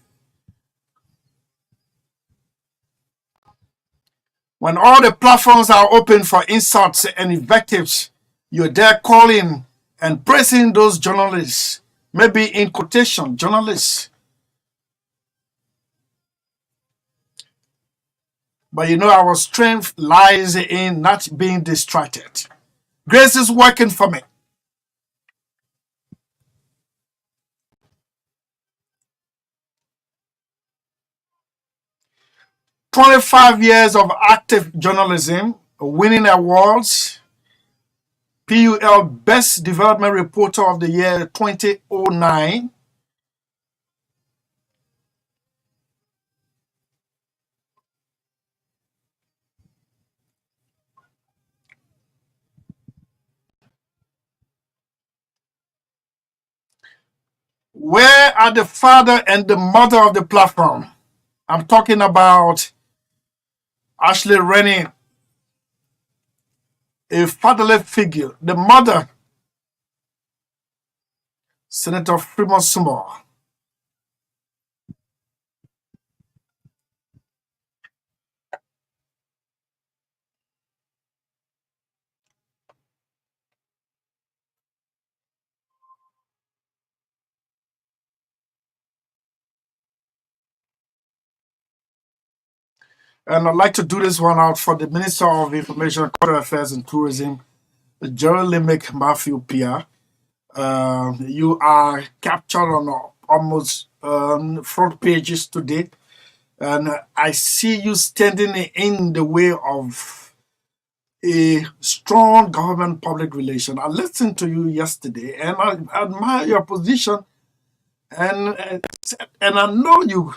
when all the platforms are open for insults and invectives, you're there calling and praising those journalists, maybe in quotation, journalists. But you know, our strength lies in not being distracted. Grace is working for me. 25 years of active journalism, winning awards, PUL Best Development Reporter of the Year 2009. Where are the father and the mother of the platform? I'm talking about Ashley Rennie, a fatherly figure. The mother, Senator Freeman Sumo. And I'd like to do this one out for the Minister of Information, Cultural Affairs and Tourism, Gerald Limick Matthew Pia. You are captured on almost front pages today. And I see you standing in the way of a strong government public relation. I listened to you yesterday, and I admire your position, and and I know you.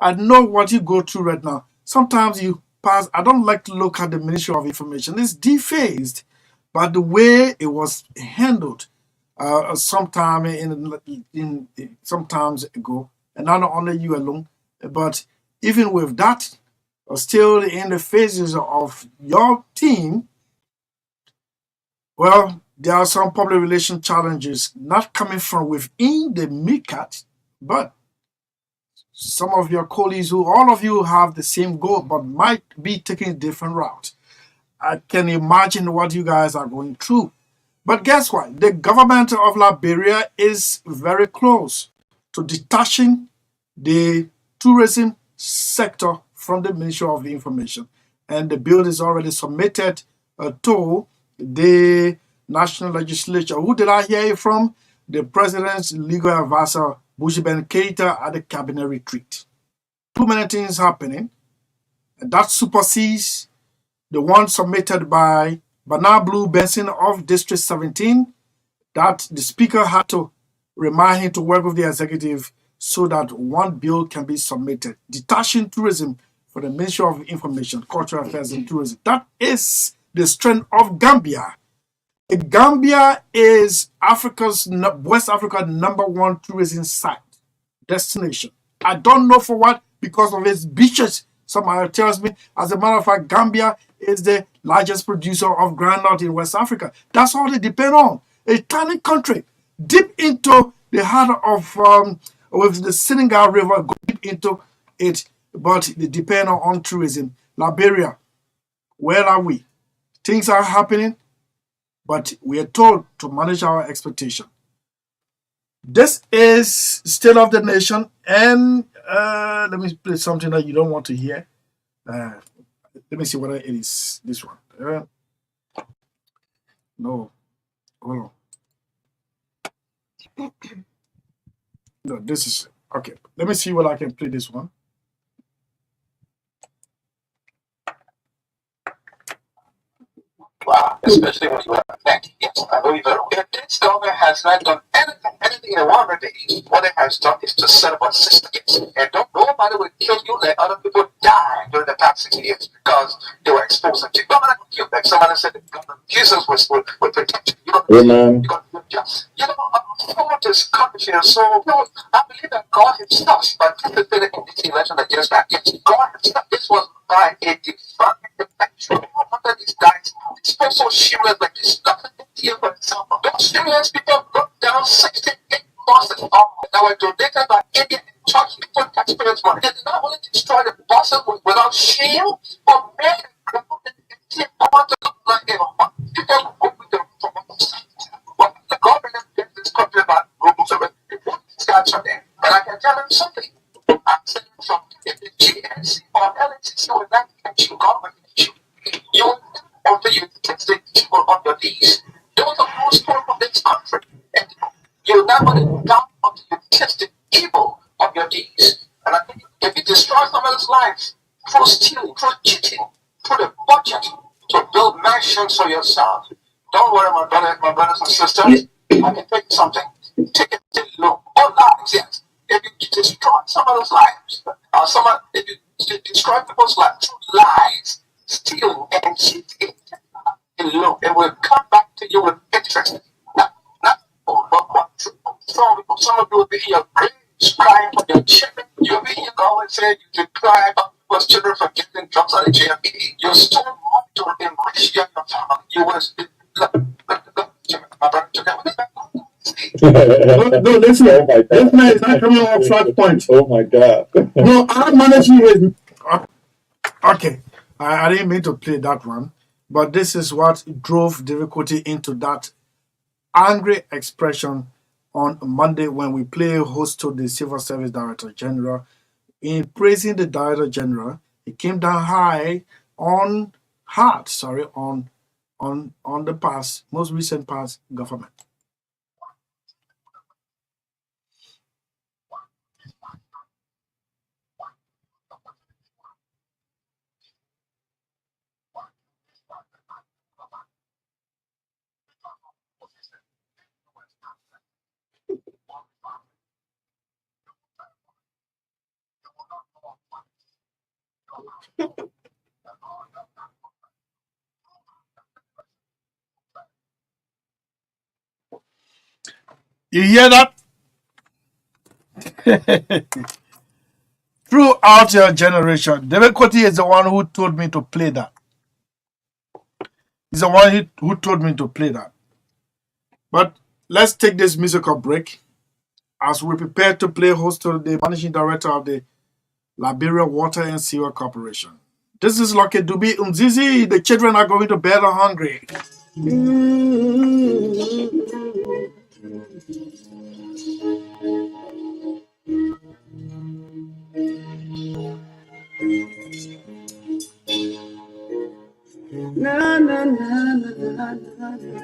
I know what you go through right now. Sometimes you pass. I don't like to look at the Ministry of Information. It's defaced, but the way it was handled, sometime in sometimes ago, and not only you alone, but even with that, still in the phases of your team, well, there are some public relation challenges not coming from within the MICAT, but some of your colleagues who all of you have the same goal but might be taking a different route. I can imagine what you guys are going through. But guess what? The government of Liberia is very close to detaching the tourism sector from the Ministry of Information. And the bill is already submitted to the national legislature. Who did I hear it from? The president's legal advisor, Bushiben Keita, at the cabinet retreat. Too many things happening, and that supersedes the one submitted by Bernard Blue Benson of District 17, that the speaker had to remind him to work with the executive so that one bill can be submitted, detaching tourism for the Ministry of Information, Cultural Affairs and Tourism. That is the strength of Gambia. Gambia is West Africa's #1 tourism site destination. I don't know for what, because of its beaches. Somebody tells me, as a matter of fact, Gambia is the largest producer of groundnut in West Africa. That's all they depend on. A tiny country, deep into the heart of, with the Senegal River, go deep into it, but they depend on tourism. Liberia, where are we? Things are happening, but we are told to manage our expectation. This is State of the Nation, and let me play something that you don't want to hear. Let me see whether it is this one. No, hold on. No, this is okay. Let me see whether I can play this one. Wow, especially when you have a neck. Yes, I believe that. If this government has not done anything in 100 days, what it has done is to set up a system. Yes. And don't nobody will kill you, let other people die during the past 6 years because they were exposed to government kill. Like somebody said, the government Jesus will protect you. You're going to be just. You know, for this country, so I believe that God himself, but this is the election that just back. Yes, God himself, this was by a divine effectual under these guys. It's so serious like this. Nothing here, for example. Those serious people broke down 68 buses. That were donated by Indian church people, taxpayers' money. They did not only destroy the buses without shame, but made it grounded in want to look like they were people go with them from but the government gets this country about rules of it. These guys are there. But I can tell them something. I'm saying something. If the GNC or LNCC will not get you, government get you. You will after you test the people on your knees. Those are most poor of this country. And you're not going to down until you test the evil on your knees. And I think if you destroy somebody's life through stealing, through cheating, through the budget to build mansions for yourself, don't worry, my brothers and sisters. I can tell you something. Take it to look. All lives, yes. If you destroy somebody's lives, if you destroy people's lives through lies, stealing, and cheating, look, it will come back to you with interest. Not but some of you will be in your graves crying for your children. You'll be in your God and say you should cry about people's children for getting drugs out of jail. You're still want to enrich you and your family. You will my brother took out no, listen. Oh my God. This man is not coming off track point. Oh my God. No, I'm managing his. Okay, I didn't mean to play that one, but this is what drove difficulty into that angry expression on Monday when we play host to the Civil Service Director General. In praising the Director General, he came down hard, on the most recent past government. You hear that? Throughout your generation, David Koti is the one who told me to play that. He's the one who told me to play that. But let's take this musical break as we prepare to play host to the managing director of the Liberia Water and Sewer Corporation. This is Lucky Dubi Umzizi. The children are going to bed hungry. Na na na na na na.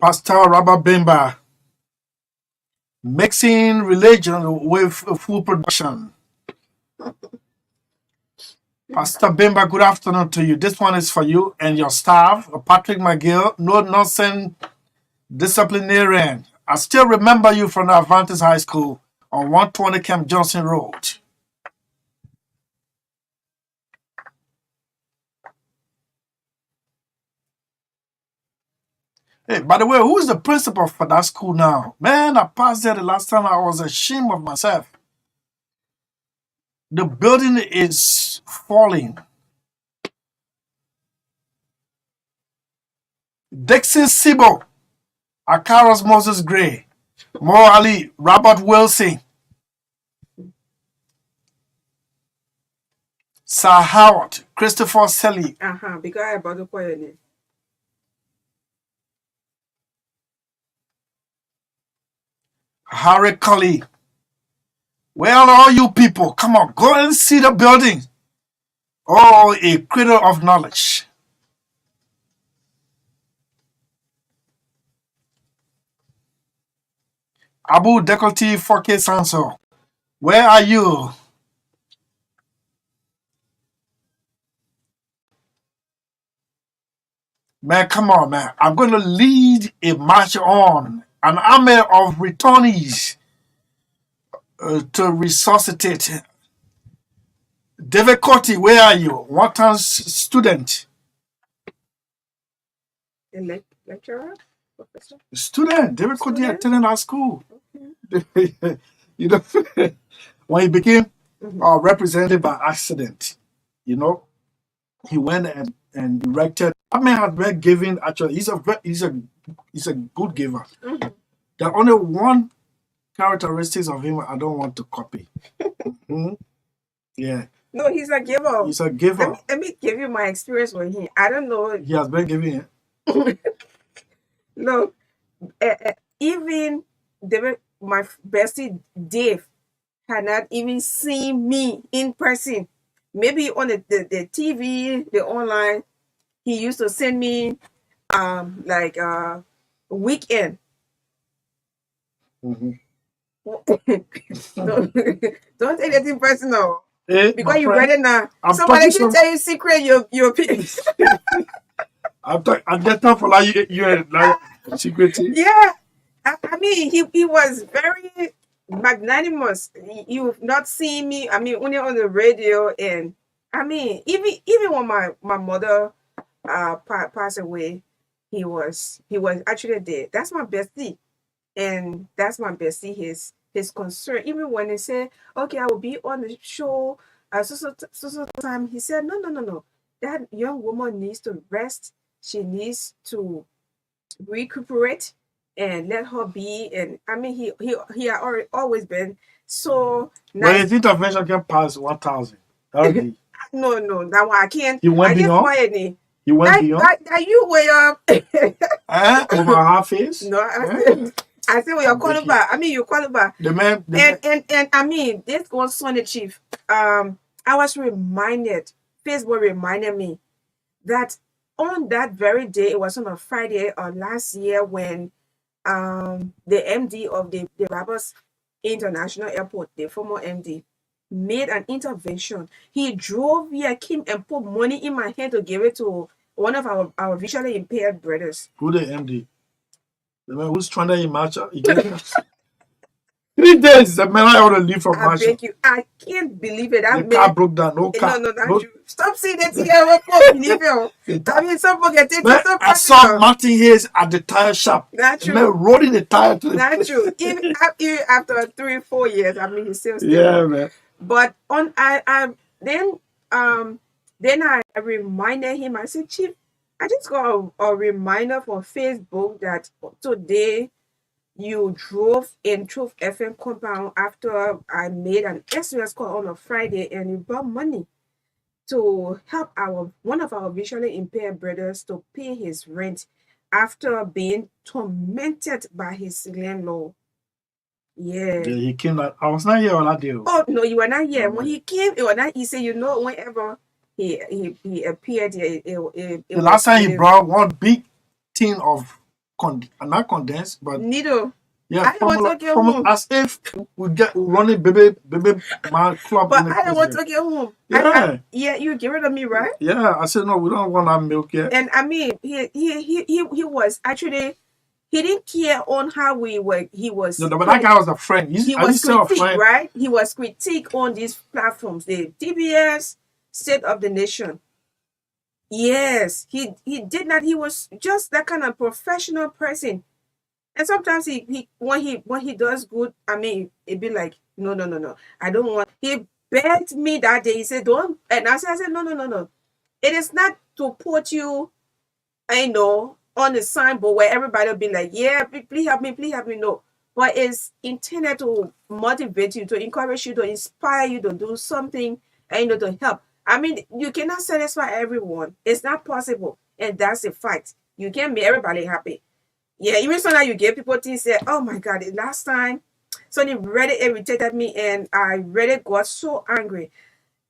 Pastor Rabba Bemba, mixing religion with food production. Pastor Bemba, good afternoon to you. This one is for you and your staff, Patrick McGill, no nonsense disciplinarian. I still remember you from the Adventist High School on 120 Camp Johnson Road. Hey, by the way, who is the principal for that school now? Man, I passed there the last time. I was ashamed of myself. The building is falling. Dixon Sibo, Akaros Moses Gray, Mo Ali, Robert Wilson, Sir Howard, Christopher Sellee, Because I bought the point. Harry Cully. Where are all you people? Come on, go and see the building. Oh, a cradle of knowledge. Abu Dekolti Foke Sanso. Where are you? Man, come on, man. I'm going to lead a march on an army of returnees to resuscitate. David Coty, where are you? One time student. A lecturer? Professor? Student. David Coty Student? attended our school. Okay. You know, when he became Mhm. represented by accident, you know, he went and directed. That man has been giving. Actually, he's a good giver. Mhm. There are only one characteristics of him I don't want to copy. Mhm. Yeah, No, he's a giver. he's a giver. Let me give you my experience with him. I don't know. He has been giving. Look, even my bestie Dave had not even seen me in person. Maybe on the TV, the online, he used to send me like weekend. Mhm. don't, don't take anything personal. Hey, Because my you read friend, it now. I'm Somebody talking can some. tell you secret your peace. I'm talking. I'm just talking for like you like security. Yeah. I mean, he was very magnanimous. You've not seen me. I mean, only on the radio, and I mean, even when my mother passed away, he was actually there. That's my bestie, and that's my bestie. His concern. Even when they say, "Okay, I will be on the show," so time, he said, "No. That young woman needs to rest. She needs to recuperate and let her be." And I mean, he had always been so When nice. his intervention can pass 1,000, that would be. No, that one I can't. He went I just beyond. quiet me. He went beyond. That you way up. Over her face. No, I say, well, you're calling Becky. back. I mean, you're calling back. The man. And I mean, this goes Sunday Chief. I was reminded. Facebook reminded me that on that very day, it was on a Friday last year when the MD of the Rabbits International Airport, the former MD, made an intervention. He drove here, came and put money in my hand to give it to one of our visually impaired brothers. Who the MD? The man who's trying to match. He gave us 3 days. The man I ought to leave from I Marshall. beg you, I can't believe it. The car broke down. No No, car. not you. Stop saying that here. I can't believe it. I mean, some people get it. Man, So I saw Martin Hayes at the tire shop. Not The man true. rolling the tire to the. Not true. Even after 3 or 4 years, I mean, he's still. Yeah, man. But on then I reminded him. I said, Chief, I just got a reminder from Facebook that today you drove in Truth FM compound after I made an SOS call on a Friday, and you brought money to help one of our visually impaired brothers to pay his rent after being tormented by his landlord. Yeah. Yeah, he came like I was not here on that day. Oh no, you were not here. When he came, it was not. He said, whenever he appeared here, it The last time he brought one big tin of not condensed, but needle. yeah, I don't want to get home. as if we get running baby man club. But in the I don't want president. to get home. Yeah. Yeah, you get rid of me, right? Yeah, I said no, we don't want that milk yet. And I mean, he was actually, he didn't care on how we were. He was. No, but that guy was a friend. He I was used to say a critique, friend. right? He was critique on these platforms, the TBS, State of the Nation. Yes, he did not. He was just that kind of professional person. And sometimes he when he does good, I mean, it'd be like, no. I don't want. He begged me that day. He said, don't. And I said, no. It is not to put you, I know, on the signboard where everybody will be like, yeah, please help me, please help me. No. But it's intended to motivate you, to encourage you, to inspire you to do something, and to help. I mean, you cannot satisfy everyone. It's not possible. And that's a fact. You can't make everybody happy. Yeah, even sometimes you give people things, say, oh my God, the last time somebody really irritated me, and I really got so angry.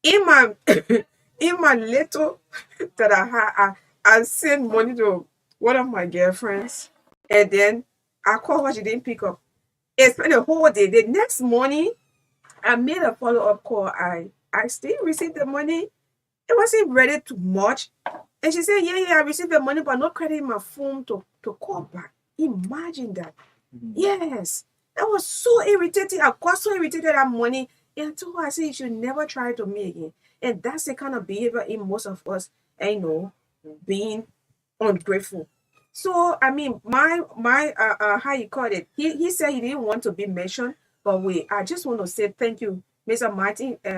In my in my little that I had, I sent money to one of my girlfriends, and then I called her, she didn't pick up. It spent a whole day. The next morning, I made a follow-up call. I still received the money. It wasn't ready too much. And she said, yeah, I received the money, but not credit my phone to call back. Imagine that. Yes. That was so irritating. I got so irritated that morning. And I told her, I said, you should never try to me again. And that's the kind of behavior in most of us, being ungrateful. So I mean, my how you call it? He said he didn't want to be mentioned, but I just want to say thank you, Mr.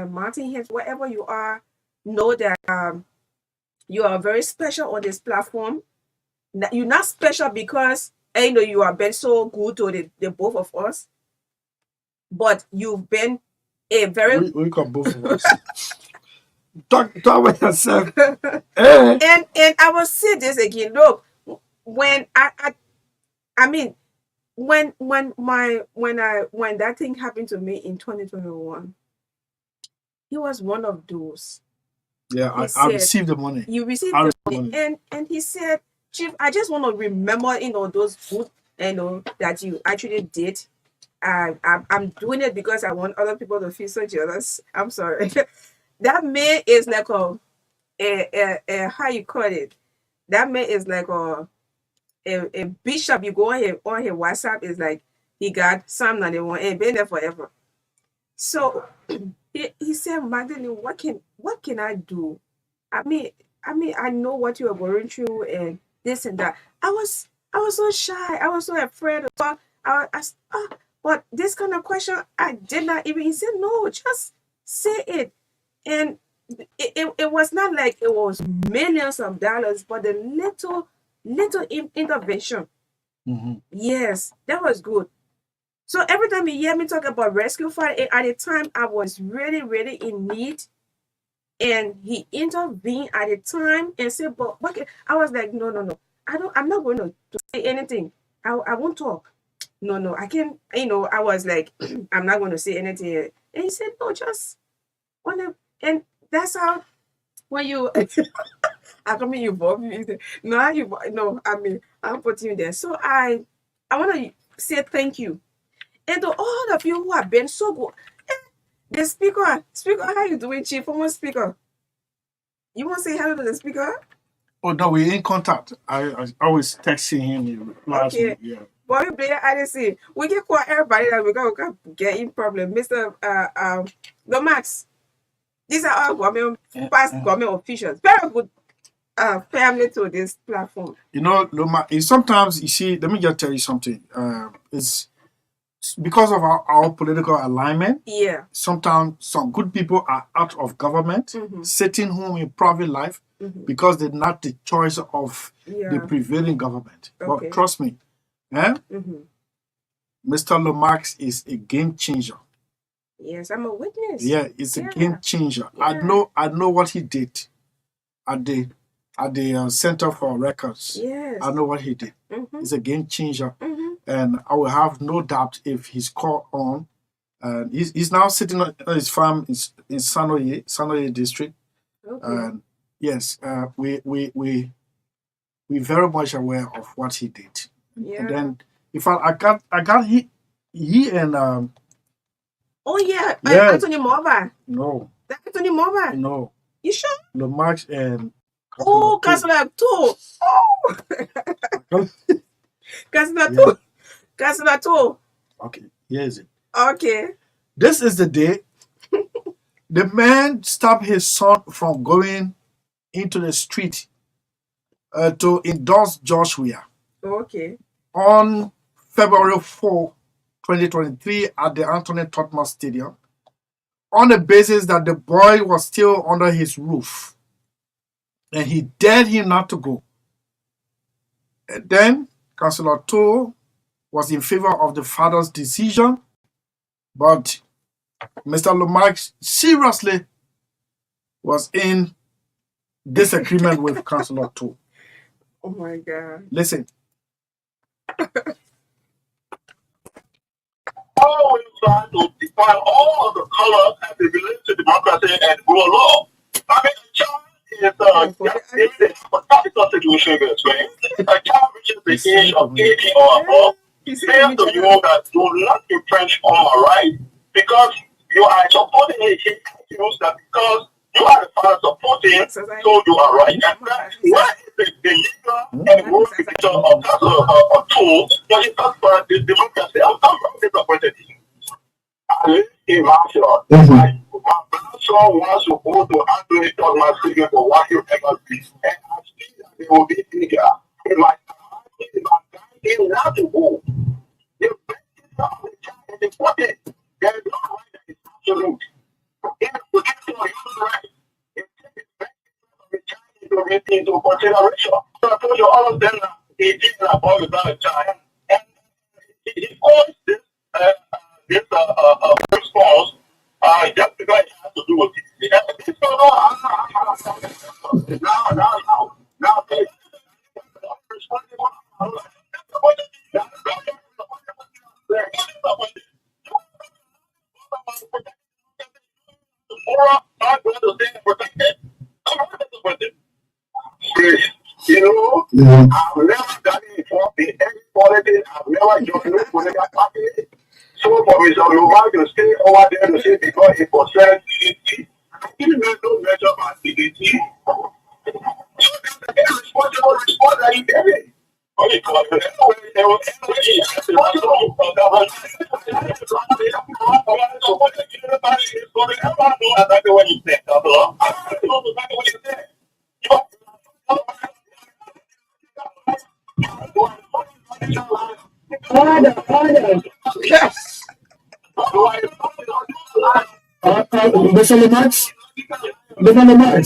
Martin Hicks, wherever you are. Know that you are very special on this platform. You're not special because you have been so good to the both of us, but you've been a very We got both of us. Talk about yourself. Eh? and I will say this again. Look, when I mean when that thing happened to me in 2021, he was one of those. Yeah, He I said, received the money. You received I the received money, and he said, Chief, I just want to remember, those good, that you actually did. I'm doing it because I want other people to feel so jealous. I'm sorry. That man is like a how you call it? That man is like a bishop. You go on his WhatsApp, is like he got Psalm 91 and been there forever. So he said, Magdalene, what can I do? I mean, I know what you are going through and this and that. I was so shy. I was so afraid to talk. But this kind of question, I did not even. He said, no, just say it. And it was not like it was millions of dollars, but a little intervention. Yes, that was good. So every time you hear me talk about rescue fund, at the time I was really, really in need, and he intervened at the time and said, "But okay." I was like, "No, no, no. I'm not going to say anything. I won't talk. No, I can't." I was like, "I'm not going to say anything." And he said, "No, just on the." And that's how when you. I come in, you involve me. No, no. I mean, I'm putting you there. So I want to say thank you. And to all of you who have been so good. The speaker, how you doing, Chief? Former speaker. You want to say hello to the speaker? Oh no, we're in contact. I always texting him last Okay. week. Yeah. Bobby Blair, I didn't see. We can call everybody that we can get in problem. Mr. Lomax. These are all past government officials. Very good family to this platform. Loma, sometimes you see. Let me just tell you something. It's because of our political alignment. Yeah. Sometimes some good people are out of government, sitting home in private life because they're not the choice of the prevailing government. Okay. But trust me, Mr. Lomax is a game changer. Yes, I'm a witness. Yeah, it's a game changer. Yeah. I know what he did at the Center for Records. Yes. I know what he did. It's a game changer. And I will have no doubt if he's called on. He's now sitting on his farm in Sanoye district. Okay. And yes, we very much aware of what he did. Yeah. And then in fact I got he and oh yeah, Anthony Mova. No. That Anthony Mova. No. You sure? Lomax and Councillor 2. Oh. Councillor 2. Okay, here's it. Okay. This is the day the man stopped his son from going into the street to endorse Joshua. Okay. On February 4, 2023 at the Anthony Tottenham Stadium, on the basis that the boy was still under his roof and he dared him not to go. And then Councillor 2 was in favor of the father's decision, but Mr. Lomax seriously was in disagreement with Councillor 2. Oh my God. Listen. Always try to define all of the color as it relates to democracy and rule of law. I mean, a child is a practical situation here, right? A child reaches the age of 18 or above. It says to you that do not infringe on my right because you are supporting a use that because you are the father support him, so you are right. And that why is the leader and the picture of that tool, but it's not for the democracy. I'm disappointed. I live in Marshall. My son wants to go to Anthony Thomas Stadium for what you ever see. And I see that they will be bigger. In my time, not to go. The best is on the child is important. There is no right that is absolute. If you get to a human right, it takes the best of the child into consideration. So I told you all of them, he did about the child. And he calls this response just because it has to do with it. Now, you know, I've never done it for in any politics. I've never joined no political party. So for Mr. Lomar to stay over there to say because it was said, I didn't no measure my dignity. So that's the responsible response that he gave. Yes. Mr. Lamarx? Mr. Lamarx?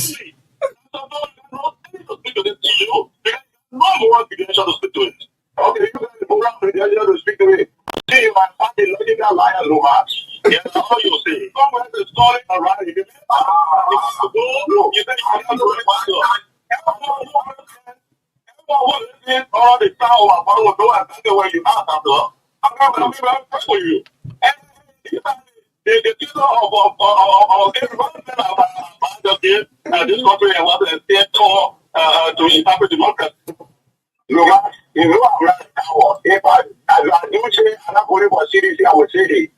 No more credential to speak to it. Okay, you guys the program credential to speak to it. See, my party logical liar, Lomar. Yeah, that's all you say. Somewhere the story around it. No, you think I don't know everyone all the time about what do I think where you are after. I'm going to pray for you. And the people of everyone about the kid, this country and what they say to interpret democracy. You know, I'm not a coward. If I do say, I'm not going to CDC, I would say it.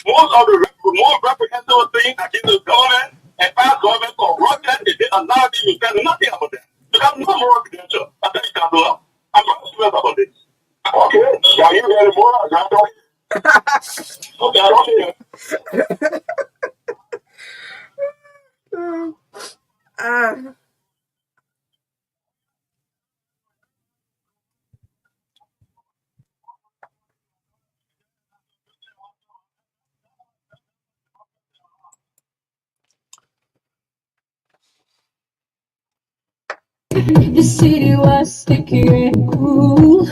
Most of the more representative things that in the government and past government corrupted, they did allow you to tell nothing about that. You have no more credential. I think I'm not serious about this. Okay, are you ready more? Okay, I don't hear. The city was sticky and cool.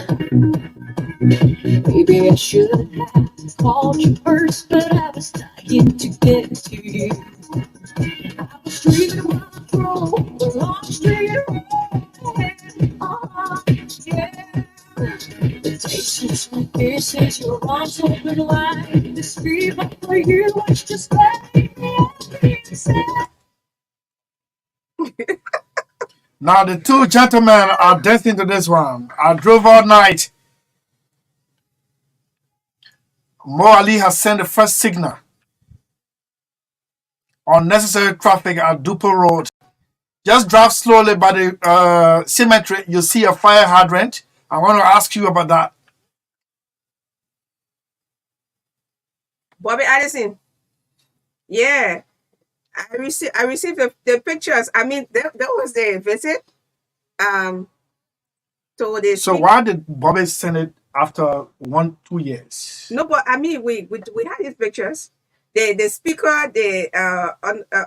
Maybe I should have called you first, but I was dying to get to you. I was dreaming about the long street road. Yeah. The taste like this is your arms open wide. The street for you was just like Now the two gentlemen are destined to this one. I drove all night. Mo Ali has sent the first signal. Unnecessary traffic at Dupo Road. Just drive slowly by the cemetery. You see a fire hydrant. I want to ask you about that. Bobby Addison. Yeah. I received the pictures. I mean, that was the visit. So they So why did Bobby send it after 1-2 years? No, but I mean, we had these pictures. The speaker, the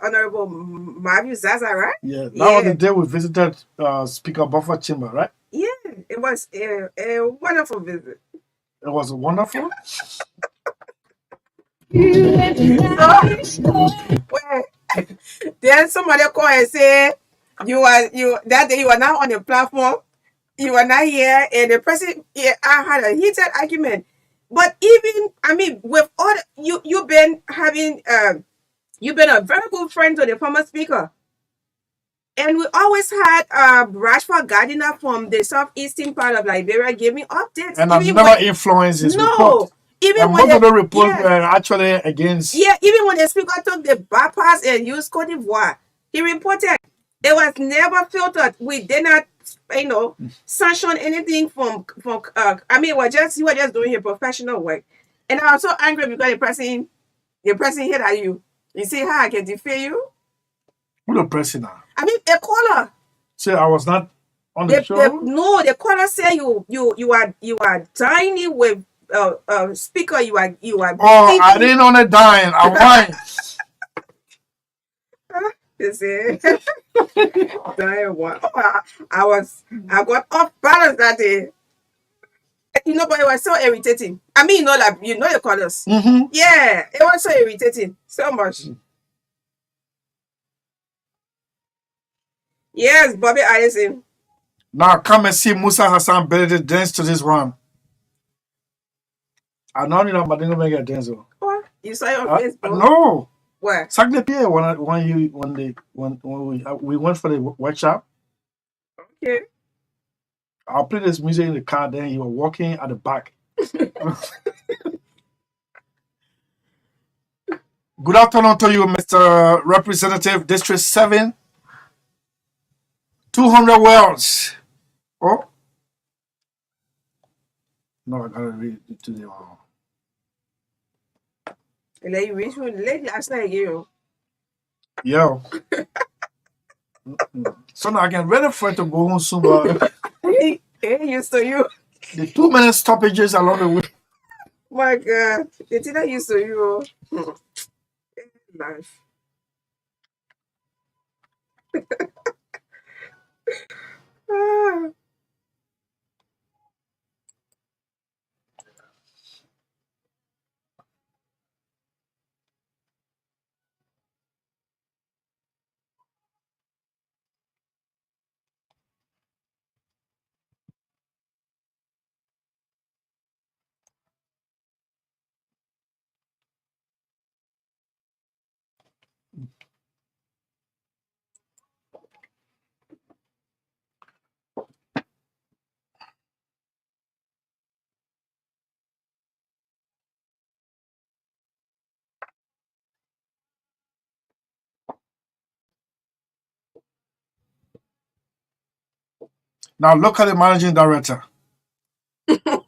Honorable Mavi Zaza, right? Yeah, that was the day we visited Speaker Buffer Chamber, right? Yeah, it was a wonderful visit. It was wonderful. So, then somebody call and say that day you are now on the platform, you are not here, and the person I had a heated argument. But even I mean, with all you've been having you've been a very good friend to the former speaker. And we always had Rashford Gardiner from the southeastern part of Liberia give me updates. And I've never influenced his report. Even And when most of the reports yeah, were actually against. yeah, even when the speaker took the bypass and used Cote d'Ivoire, he reported it was never filtered. We did not, sanction anything from. I mean, he was just doing his professional work. And I was so angry because the person hit at you. You see how I can defend you? Who the president? I mean, a caller. Say I was not on the show. The caller said you are dining with speaker. You are. Oh, I didn't on a dine. I wine. You see, dying one. Oh, I got off balance that day. But it was so irritating. I mean, like the colors. Mm-hmm. Yeah, it was so irritating. So much. Yes, Bobby Allison. Now come and see Musa Hassan Benedict dance to this one. I know you know, but didn't make a dance. What? You saw it on Facebook? No. Where? Exactly, Pierre. When we went for the workshop. Okay. I'll play this music in the car. Then you were walking at the back. Good afternoon to you, Mr. Representative, District 7. 200 words. Oh. No, I gotta read it to the Like you reached late last night, Yo. So now I get ready for it to go home soon, but Hey, used to you. the 2-minute stoppages along the way. My God, it's not used to you. Life. Ah. Now look at the managing director.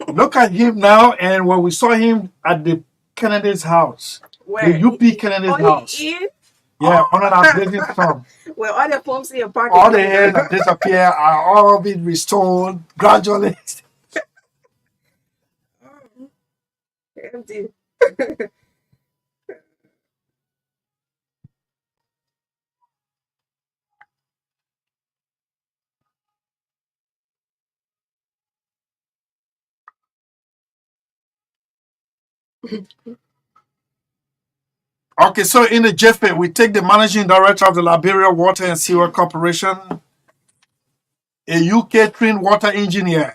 Look at him now, and when we saw him at the Kennedy's house, Where? the UP Kennedy's house. Yeah, on our business farm. Where all the pumps in your pocket. All the hairs that disappear are all being restored gradually. Empty. Okay, so in the JFP, we take the managing director of the Liberia Water and Sewer Corporation, a UK trained water engineer,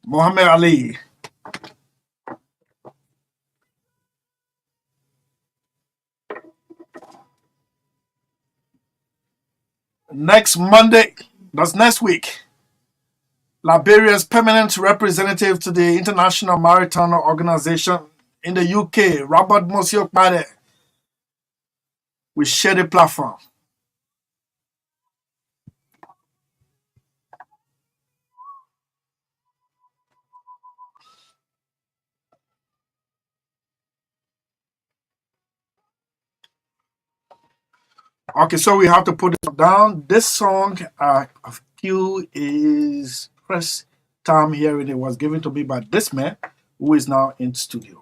Mohammed Ali. Next Monday, that's next week, Liberia's permanent representative to the International Maritime Organization in the UK, Robert Mosiokpade, will share the platform. Okay, so we have to put it down. This song, of Q, is first time hearing it was given to me by this man who is now in studio.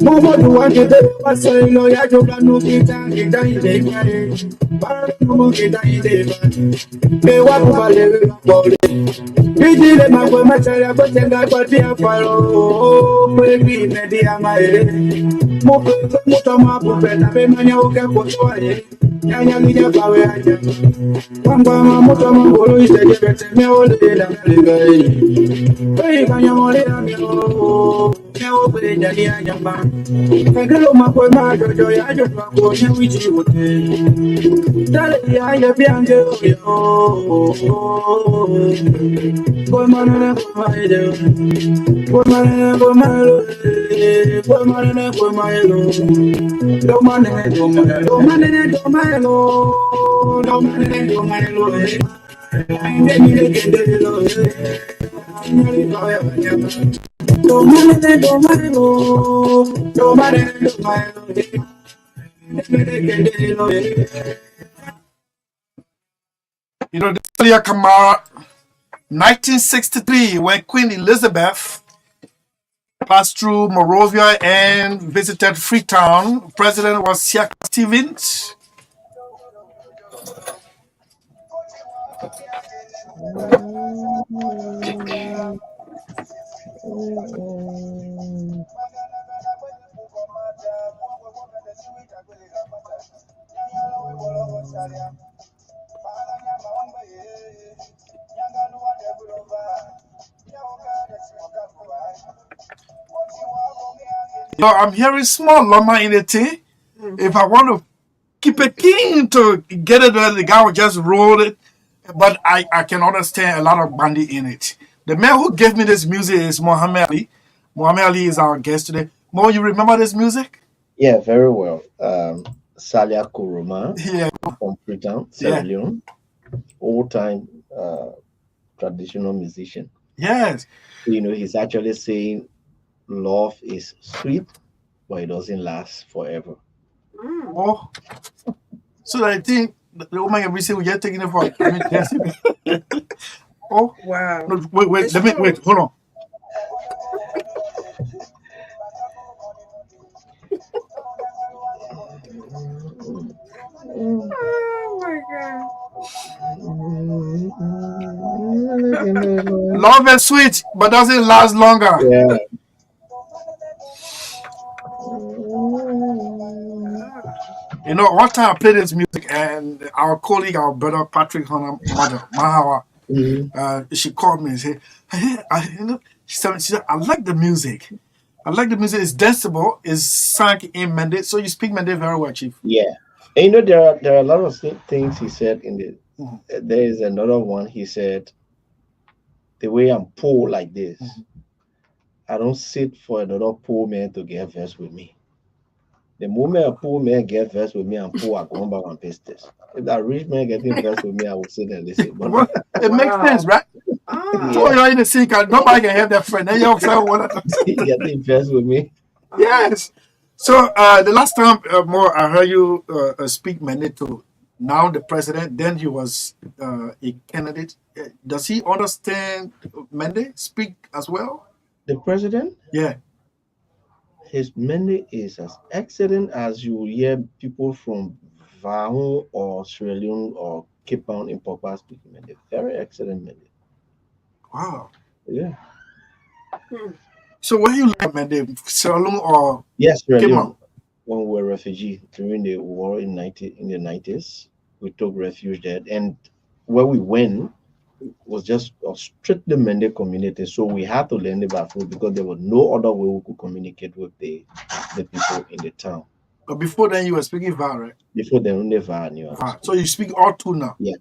Momo duwa kete wasa ilo ya joga no kita ide kare. Para no kita ide ba. Be wa ba le bole. Ijile magwe machara kwa tenga kwa tia faro. Kwe bi medi amae. Mo toma po peta be manya oke po soe. Nyanya lije pawe aja. Kwamba mo toma bolo ite bete me ole la le. Hey kanya mo le amio. Me o be jani anyamba. Kagalo makwe ma jojo ya jojo ko ne wichi wote. Dale ya biange yo. Boy man, boy man, boy man, boy man, boy man, do man, do man, do man, do man, do man, do man, I need to get it low. Do man, do man, do man, You know, Earlier Kamara, 1963, when Queen Elizabeth passed through Monrovia and visited Freetown, President was Saah Stevens. So I'm hearing small llama in the thing. If I want to keep it keen to get it there, the guy will just roll it. But I can understand a lot of bandy in it. The man who gave me this music is Muhammad Ali. Muhammad Ali is our guest today. Mo, you remember this music? Yeah, very well. Salia Kuruma Yeah, from Freetown, Sierra yeah, Leone, old-time traditional musician. yes. You know, he's actually saying love is sweet, but it doesn't last forever. Oh, so I think the woman every say we just taking it for. I mean, yes. Oh, Wow. no, wait, It's let me true. wait, hold on. Oh my God. Love is sweet, but doesn't last longer. Yeah. You know, one time I played this music, and our colleague, our brother Patrick Hunter, mother Mahawa, Mhm. she called me and said, "Hey, she said, I like the music. I like the music. It's danceable. It's sung in Mende. So you speak Mende very well, Chief." Yeah. And you know, there are a lot of things he said in the. Mhm. There is another one. He said, "The way I'm poor like this, I don't sit for another poor man to get versed with me. The moment a poor man get versed with me, I'm poor. I go on back and paste this. If that rich man getting versed with me, I will sit and listen. But Well, it makes sense, Wow. right? So yeah, Ah. you're in the sink, and nobody can have that friend. Then you say, "What?" getting versed with me. Yes. So the last time, more I heard you speak Mende to now the president. Then he was a candidate. Does he understand Mende? Speak as well? The president, Yeah. his menu is as excellent as you hear people from Vahu or Sierra Leone or Cape Town in Papa speaking menu. Very excellent menu. Wow. Yeah. Hmm. So where you live, Mende? Sierra or Yes, Sierra Kema? Leone. When we were refugee during the war in the 90s, we took refuge there, and where we went was just a strictly Mende community. So we had to learn the Bafu because there was no other way we could communicate with the people in the town. But before then, you were speaking VAR, right? Before they never knew how to VAR. So speak. you speak all two now. Yeah.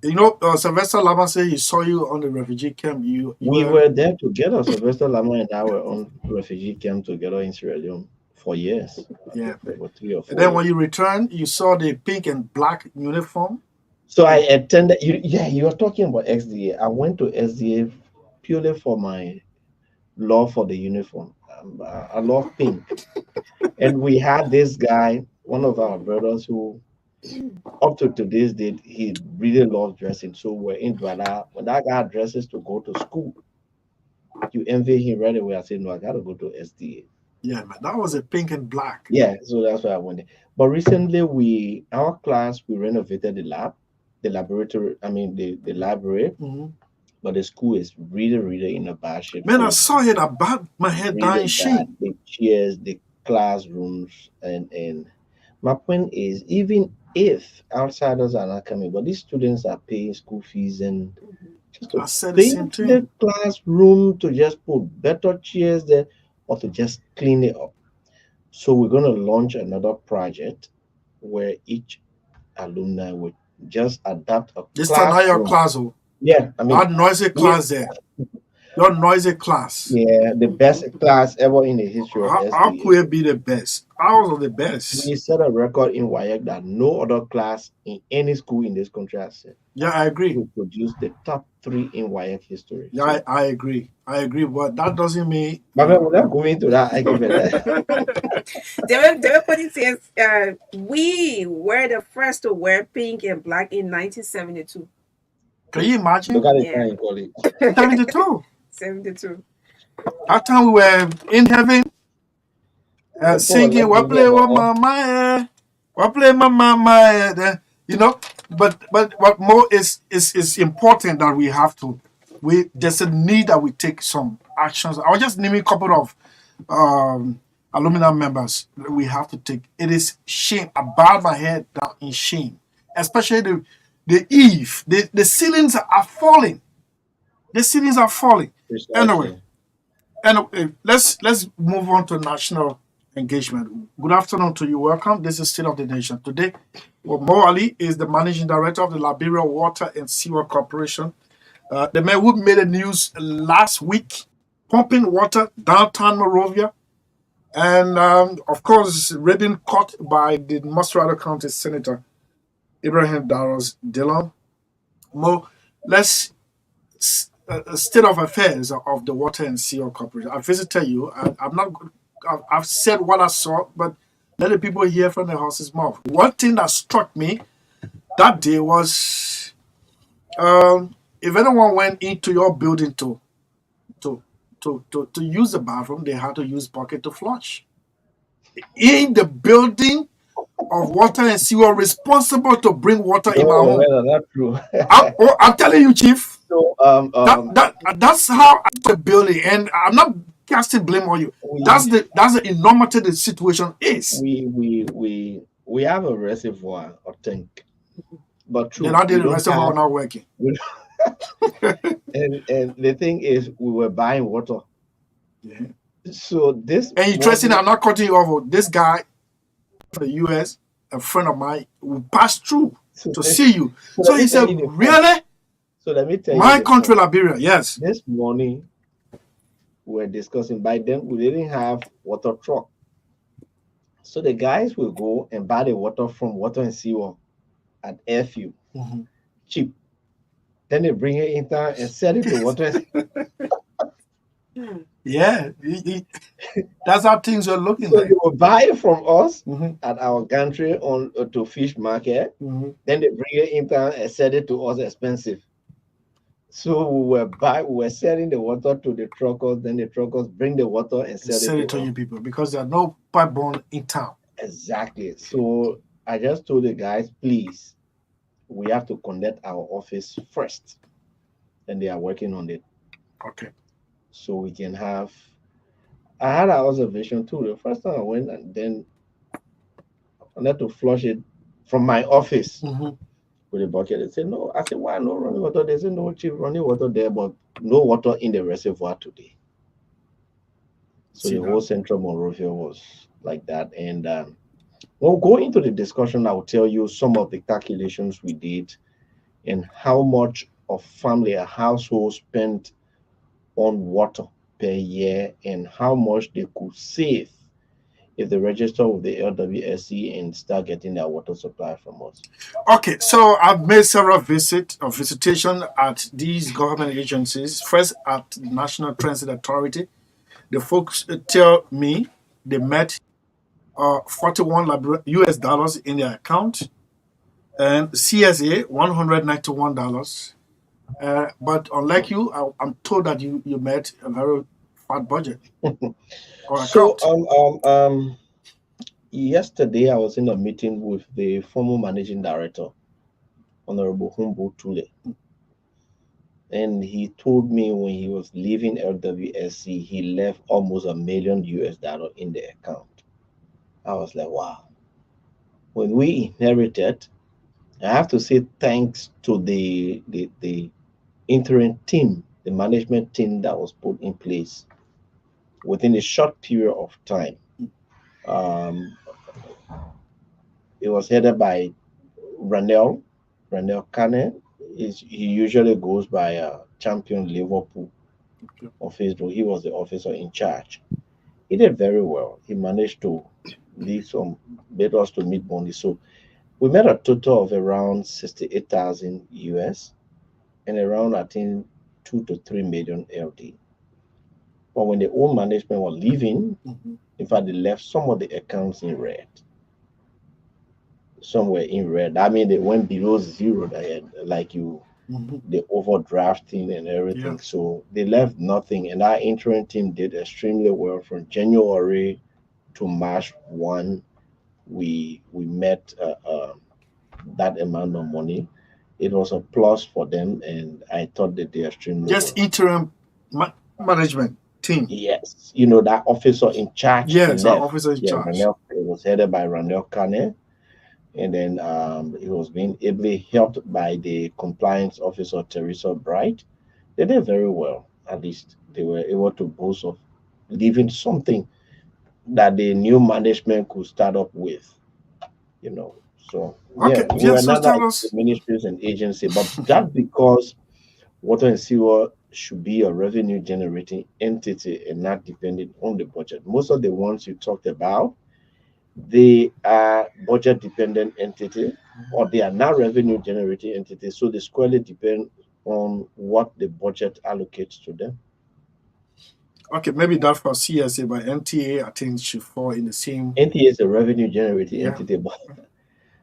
You know, Sylvester Lama said he saw you on the refugee camp. You We were, were there together. Sylvester Lama and I were on refugee camp together in Sierra Leone for years, yeah. for 3 or 4 And then when years. you returned, you saw the pink and black uniform. So I attended. Yeah, you were talking about XDA. I went to XDA purely for my love for the uniform. I love pink, and we had this guy, one of our brothers, who up to today's date he really loves dressing. So we're in Douala. When that guy dresses to go to school, You envy him right away. I said, no, I gotta go to SDA. Yeah, man. That was a pink and black. Yeah, so that's why I went there. But recently, our class, we renovated the lab, the laboratory. I mean, the library. Mhm. But the school is really, really in a bad shape. Man, I So saw it. I bowed my head down really in bad. shame. The chairs, the classrooms, and my point is, even if outsiders are not coming, but these students are paying school fees and just I to said the same paint the thing. classroom, to just put better chairs there, or to just clean it up. So we're gonna launch another project where each alumni would just adapt a This time, not your classroom. class. Oh. Yeah, I mean, That noisy we class there. Your noisy class. yeah, the best class ever in the history of How SDA. could it be the best? Ours are the We best. set a record in WIAC that no other class in any school in this country has set. Yeah, I agree. We produced the top three in WIAC history. Yeah, So, I agree. I agree. But that doesn't mean. but we're not going into that argument. They were putting things. We were the first to wear pink and black in 1972. Can you Look imagine? at the Yeah, time in college. 72. 72. That time we were in heaven singing, Let's "What go here, play what Mama. mama, what play my mama." You know, but what more is important that we have to. There's a need that we take some actions. I was just naming a couple of alumni members that we have to take. It is shame. I bowed my head down in shame, especially the eve. The ceilings are falling. The ceilings are falling. Anyway, Precisely. let's move on to national engagement. Good afternoon to you. Welcome. This is State of the Nation. Today, Mo Ali is the managing director of the Liberia Water and Sewer Corporation. The man who made the news last week, pumping water downtown Monrovia, and of course, ribbon cut by the Masrada County Senator Ibrahim Daros Dillon. Mo, let's state of affairs of the Water and Sewer Corporation. I visited you. I'm not. I've said what I saw, but let the people hear from the horse's mouth. One thing that struck me that day was if anyone went into your building to to use the bathroom, they had to use bucket to flush. In the building of Water and Sewer, responsible to bring water in my No, home. well, not true. I'm telling you, Chief. So, That's how I saw the building, and I'm not casting blame on you. That's we the enormity the situation is. we have a reservoir or tank, but Then true, I we did the don't rest of it have. not working. We, and the thing is, we were buying water. Yeah. So this And interesting, morning, I'm not cutting you off. This guy from the US, a friend of mine, will pass through so to let, see you. so So let he me tell said, you the point. "Really? So let me tell you My the country, point. Liberia? Yes." This morning we were discussing. By then, we didn't have water truck. So the guys will go and buy the water from Water and Sewer at airfield, Mhm. cheap. Then they bring it in town and sell it to Water and Hmm. Yeah, that's how things are looking So like. they will buy it from us Mhm, at our gantry on to fish market. mhm. Then they bring it in town and sell it to us expensive. So we were selling the water to the truckers. Then the truckers bring the water and sell it Sell to it to us. you people because there are no pipe born in town. Exactly. So I just told the guys, please, we have to connect our office first, and they are working on it Okay. so we can have. I had an observation too. The first time I went, and then I had to flush it from my office Mhm. with a bucket. They said no. I said why no running water? They said no, chief, running water there, but no water in the reservoir today. So See the whole that? central Monrovia was like that. And we'll go into the discussion. I'll tell you some of the calculations we did and how much a family, a household spent on water per year and how much they could save if they register with the LWSC and start getting their water supply from us. Okay, so I've made several visitation at these government agencies. First at the National Transit Authority, the folks tell me they met 41 US dollars in their account, and CSA $191, But unlike you, I'm told that you met a very fat budget or So account. yesterday I was in a meeting with the former managing director, Honorable Humbo Tule, and he told me when he was leaving LWSC, he left almost $1 million in the account. I was like, wow. When we inherited, I have to say thanks to the interim team, the management team that was put in place within a short period of time. Um, it was headed by Ranel Kane. He usually goes by Champion Liverpool Okay. on Facebook. He was the officer in charge. He did very well. He managed to lead some made us to meet money. So we made a total of around 68,000 US and around I think 2 to 3 million LD. But when the old management were leaving, Mhm. in fact they left some of the accounts in red. Somewhere in red. I mean they went below zero like you Mhm. the overdrafting and Yeah. everything. So they left nothing, and our interim team did extremely well from January to March 1. We met that amount of money. It was a plus for them, and I thought they did extremely Just well. interim management team. Yes, that officer in charge Yes, our left. officer in Yeah, charge. It was headed by Ranel Kane, and then it was being ably helped by the compliance officer Teresa Bright. They did very well. At least they were able to boast of leaving something that the new management could start up with. You know, so yeah, Okay. we Yeah. were So not like tell the us. ministries and agency, but that's because water and sewer should be a revenue generating entity and not dependent on the budget. Most of the ones you talked about, they are budget dependent entity or they are not revenue generating entities. So they squarely depend on what the budget allocates to them. Okay, maybe that for CSA, but NTA, I think should fall in the same. NTA is a revenue generating Yeah. entity, but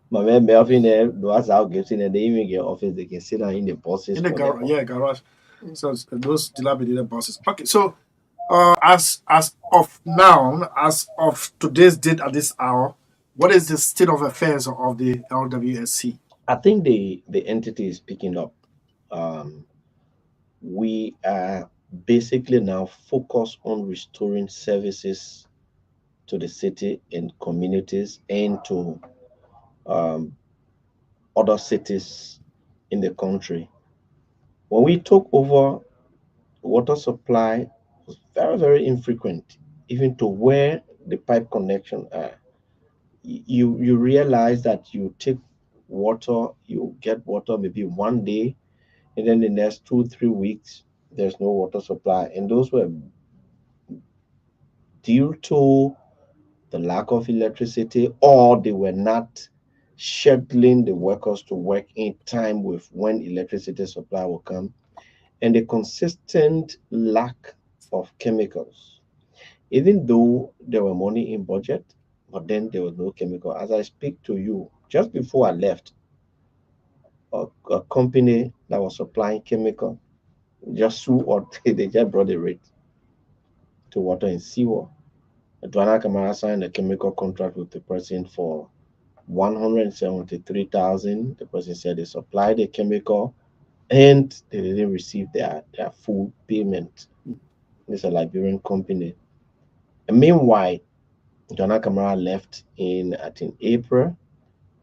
my man Melvin there, was out getting and they even get office, they can sit down in the buses In the for their garage. office. Yeah, garage. So those dilapidated buses. Okay. So as of now, as of today's date at this hour, what is the state of affairs of the LWSC? I think the entity is picking up. Um, we are basically now focused on restoring services to the city and communities and to um, other cities in the country. When we took over, water supply was very, very infrequent, even to where the pipe connection are. You realize that you take water, you get water maybe one day, and then the next 2 3 weeks there's no water supply, and those were due to the lack of electricity, or they were not scheduling the workers to work in time with when electricity supply will come, and the consistent lack of chemicals. Even though there were money in budget, but then there was no chemical. As I speak to you, just before I left, a company that was supplying chemical just sue or they just brought the rate to water and sewer. Dwana Kamara signed a chemical contract with the person for 173,000. The person said they supplied the chemical and they didn't receive their full payment. It's a Liberian company. And meanwhile, Dwana Kamara left in I think April,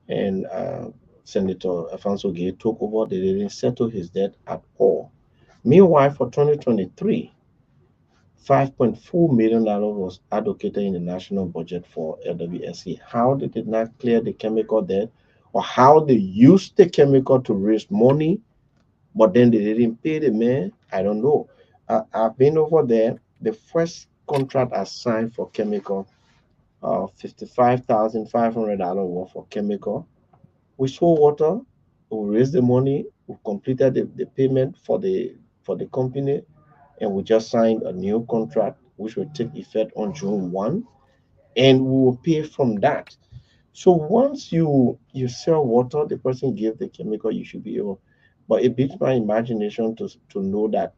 and Senator Afonso Gay took over. They didn't settle his debt at all. Meanwhile, for 2023, $5.4 million was allocated in the national budget for LWSC. How they did not clear the chemical debt, or how they used the chemical to raise money, but then they didn't pay the man, I don't know. I've been over there. The first contract I signed for chemical, $55,500 worth for chemical. We sold water, we raised the money, we completed the payment for the company, and we just signed a new contract which will take effect on June 1, and we will pay from that. So once you sell water, the person gave the chemical, you should be able. But it beats my imagination to know that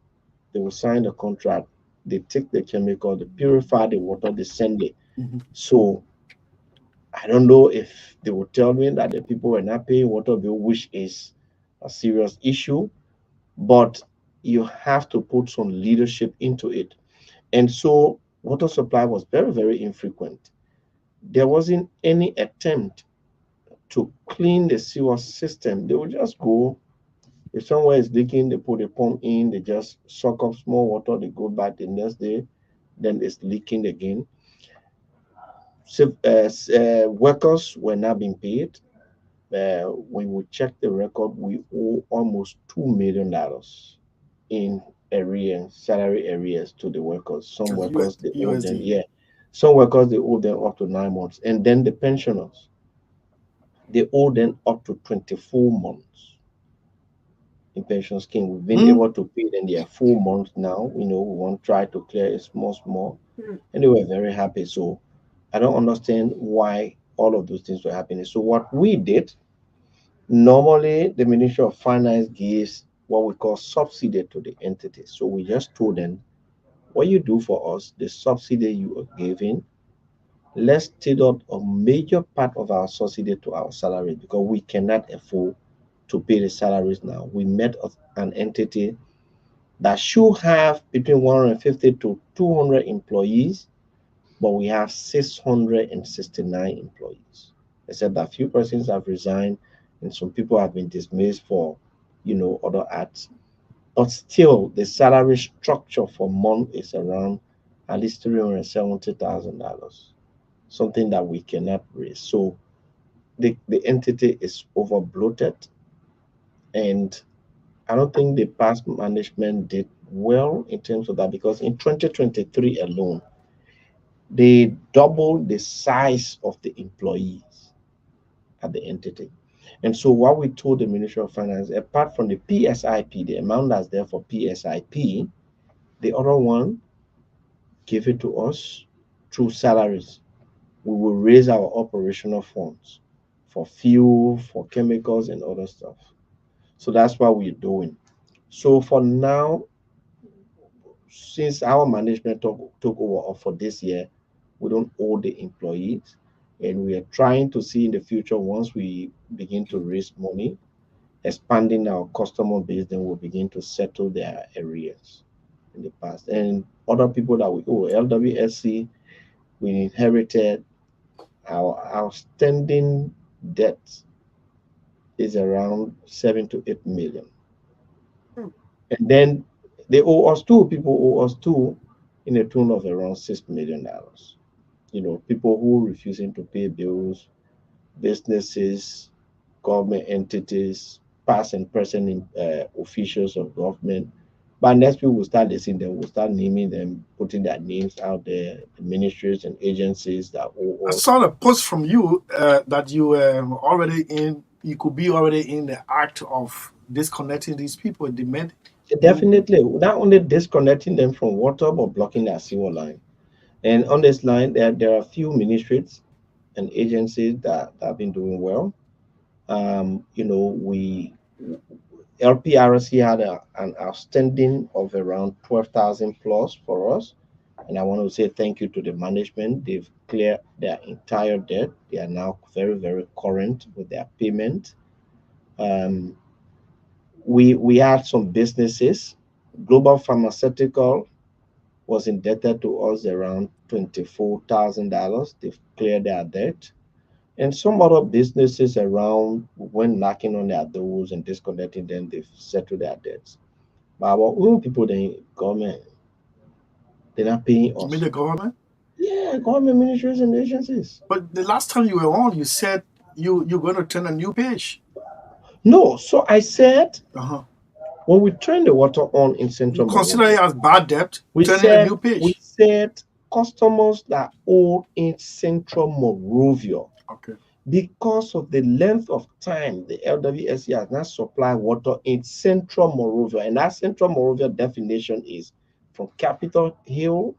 they will sign the contract, they take the chemical, they purify the water, they send it. Mhm. So I don't know if they will tell me that the people were not paying water bill, which is a serious issue, but you have to put some leadership into it. And so water supply was very, very infrequent. There wasn't any attempt to clean the sewer system. They would just go, if somewhere is leaking, they put a pump in, they just suck up small water, they go back the next day, then it's leaking again. So, workers were not being paid. When we check the record, we owe almost $2 million in arrears, salary arrears to the workers. Some That's workers they owe them, USD. yeah. Some workers they owe them up to 9 months, and then the pensioners they owe them up to 24 months in pension scheme. We've been Hmm. able to pay them their full month now. We want to try to clear it small, Hmm. and they were very happy. So I don't understand why all of those things were happening. So what we did, normally the Ministry of Finance gives what we call subsidy to the entities. So we just told them, what you do for us, the subsidy you are giving, let's take out a major part of our subsidy to our salary because we cannot afford to pay the salaries now. We met an entity that should have between 150 to 200 employees, but we have 669 employees. Except that few persons have resigned and some people have been dismissed for, other acts. But still, the salary structure for month is around at least $370,000, something that we cannot raise. So the entity is over bloated, and I don't think the past management did well in terms of that because in 2023 alone, they doubled the size of the employees at the entity. And so what we told the Ministry of Finance, apart from the PSIP, the amount that's there for PSIP, the other one, give it to us through salaries. We will raise our operational funds for fuel, for chemicals, and other stuff. So that's what we're doing. So for now, since our management took over for this year, we don't owe the employees. And we are trying to see in the future, once we begin to raise money, expanding our customer base, then we'll begin to settle their arrears in the past. And other people that we owe, LWSC, we inherited our outstanding debt is around 7 to 8 million. Hmm. And then they owe us too, people owe us too in a tune of around $6 million. People who refusing to pay bills, businesses, government entities, past and present officials of government. But next week we'll start listening them, we'll start naming them, putting their names out there, the ministries and agencies that I owe us. saw a post from you that you could be already in the act of disconnecting these people. Demand. Definitely, not only disconnecting them from water, but blocking their sewer line. And on this line, there are a few ministries and agencies that have been doing well. We LPRC had an outstanding of around 12,000 plus for us. And I want to say thank you to the management. They've cleared their entire debt. They are now very, very current with their payment. Um, we had some businesses. Global Pharmaceutical was indebted to us around $24,000. They've cleared their debt. And some other businesses around went knocking on their doors and disconnecting them, they've settled their debts. But our own people, the government, they're not paying You mean us. the government? Yeah, government ministries and agencies. But the last time you were on, you said you're going to turn a new page. No, so I said Uh-huh. when we turned the water on in You Central consider it Monrovia, as bad debt, we turning a said new we page. said customers that owe in Central Monrovia, Okay. because of the length of time the LWSC has not supplied water in Central Monrovia, and that Central Monrovia definition is from Capitol Hill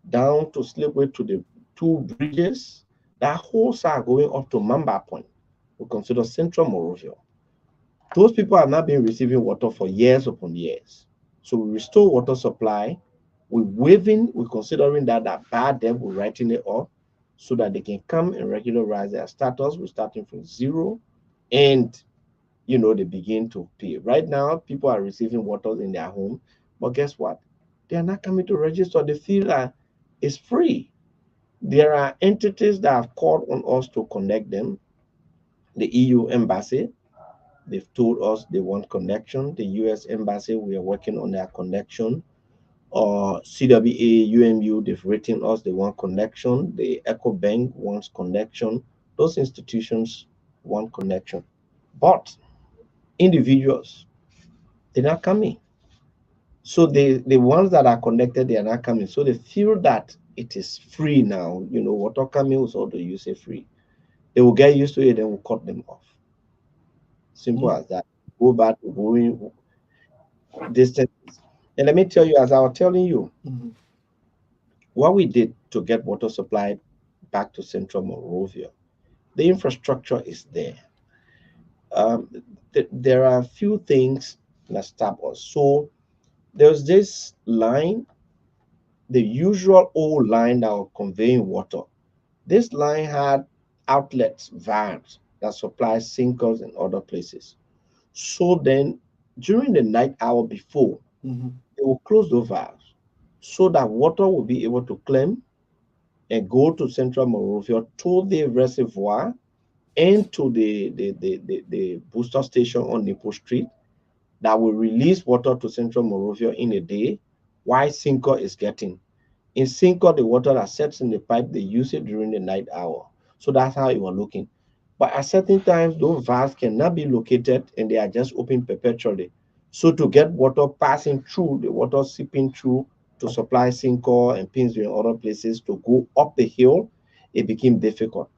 down to Slipway to the two bridges, that whole side going up to Mamba Point. We consider Central Monrovia. Those people have not been receiving water for years upon years. So we restore water supply. We're considering that bad debt, we're writing it off so that they can come and regularize their status. We're starting from zero, and they begin to pay. Right now, people are receiving water in their home, but guess what? They are not coming to register. They feel that it's free. There are entities that have called on us to connect them. The EU embassy, they've told us they want connection. The US embassy, we are working on their connection. Or CWA, UMU, they've written us, they want connection. The Eco Bank wants connection. Those institutions want connection. But individuals, they're not coming. So the ones that are connected, they are not coming. So they feel that it is free now. Water coming was all the use it free. They will get used to it, then we'll cut them off. Simple as that. Go back to going distances. And let me tell you, as I was telling you, what we did to get water supply back to Central Monrovia, the infrastructure is there. There are a few things that stop us. So there's this line, the usual old line that was conveying water. This line had outlets, valves that supply sinkers and other places. So then, during the night hour before, they will close those valves so that water will be able to claim and go to Central Monrovia to the reservoir and to the booster station on Nipple Street that will release water to Central Monrovia in a day, while Sinker is getting. In Sinker, the water that sets in the pipe, they use it during the night hour. So that's how it was looking. But at certain times, those valves cannot be located and they are just open perpetually. So to get water passing through, the water seeping through to supply Sinker and Pinsville and other places to go up the hill, it became difficult.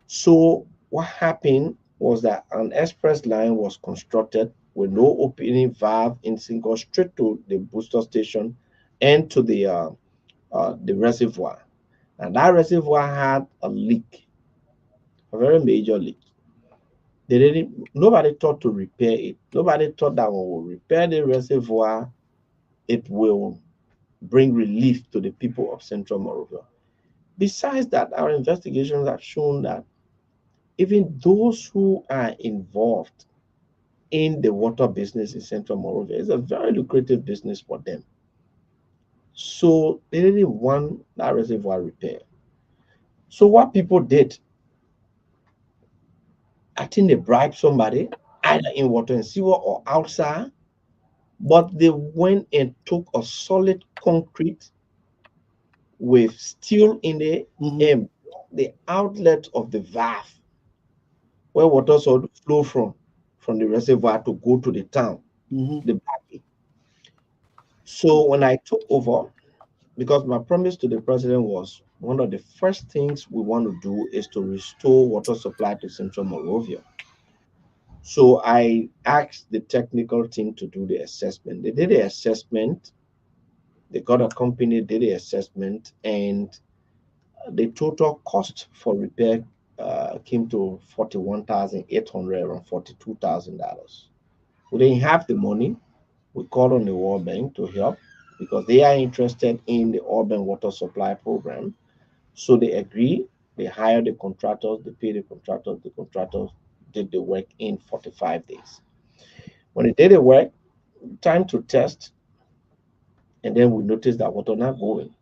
So what happened was that an express line was constructed with no opening valve in Sinker straight to the booster station and to the reservoir. And that reservoir had a leak, a very major leak. Nobody thought to repair it. Nobody thought that when we repair the reservoir, it will bring relief to the people of Central Monrovia. Besides that, our investigations have shown that even those who are involved in the water business in Central Monrovia is a very lucrative business for them. So they didn't want that reservoir repair. So what people did, I think they bribed somebody, either in water and sewer or outside, but they went and took a solid concrete with steel in it and the outlet of the valve where water should flow from the reservoir to go to the town, the back. So when I took over, because my promise to the president was one of the first things we want to do is to restore water supply to Central Monrovia. So I asked the technical team to do the assessment. They did the assessment. They got a company, did the assessment, and the total cost for repair came to $41,800 and $42,000. We didn't have the money. We called on the World Bank to help because they are interested in the urban water supply program. So they agreed. They hired the contractors. They paid the contractors. The contractors did the work in 45 days. When they did the work, time to test, and then we noticed that water not going.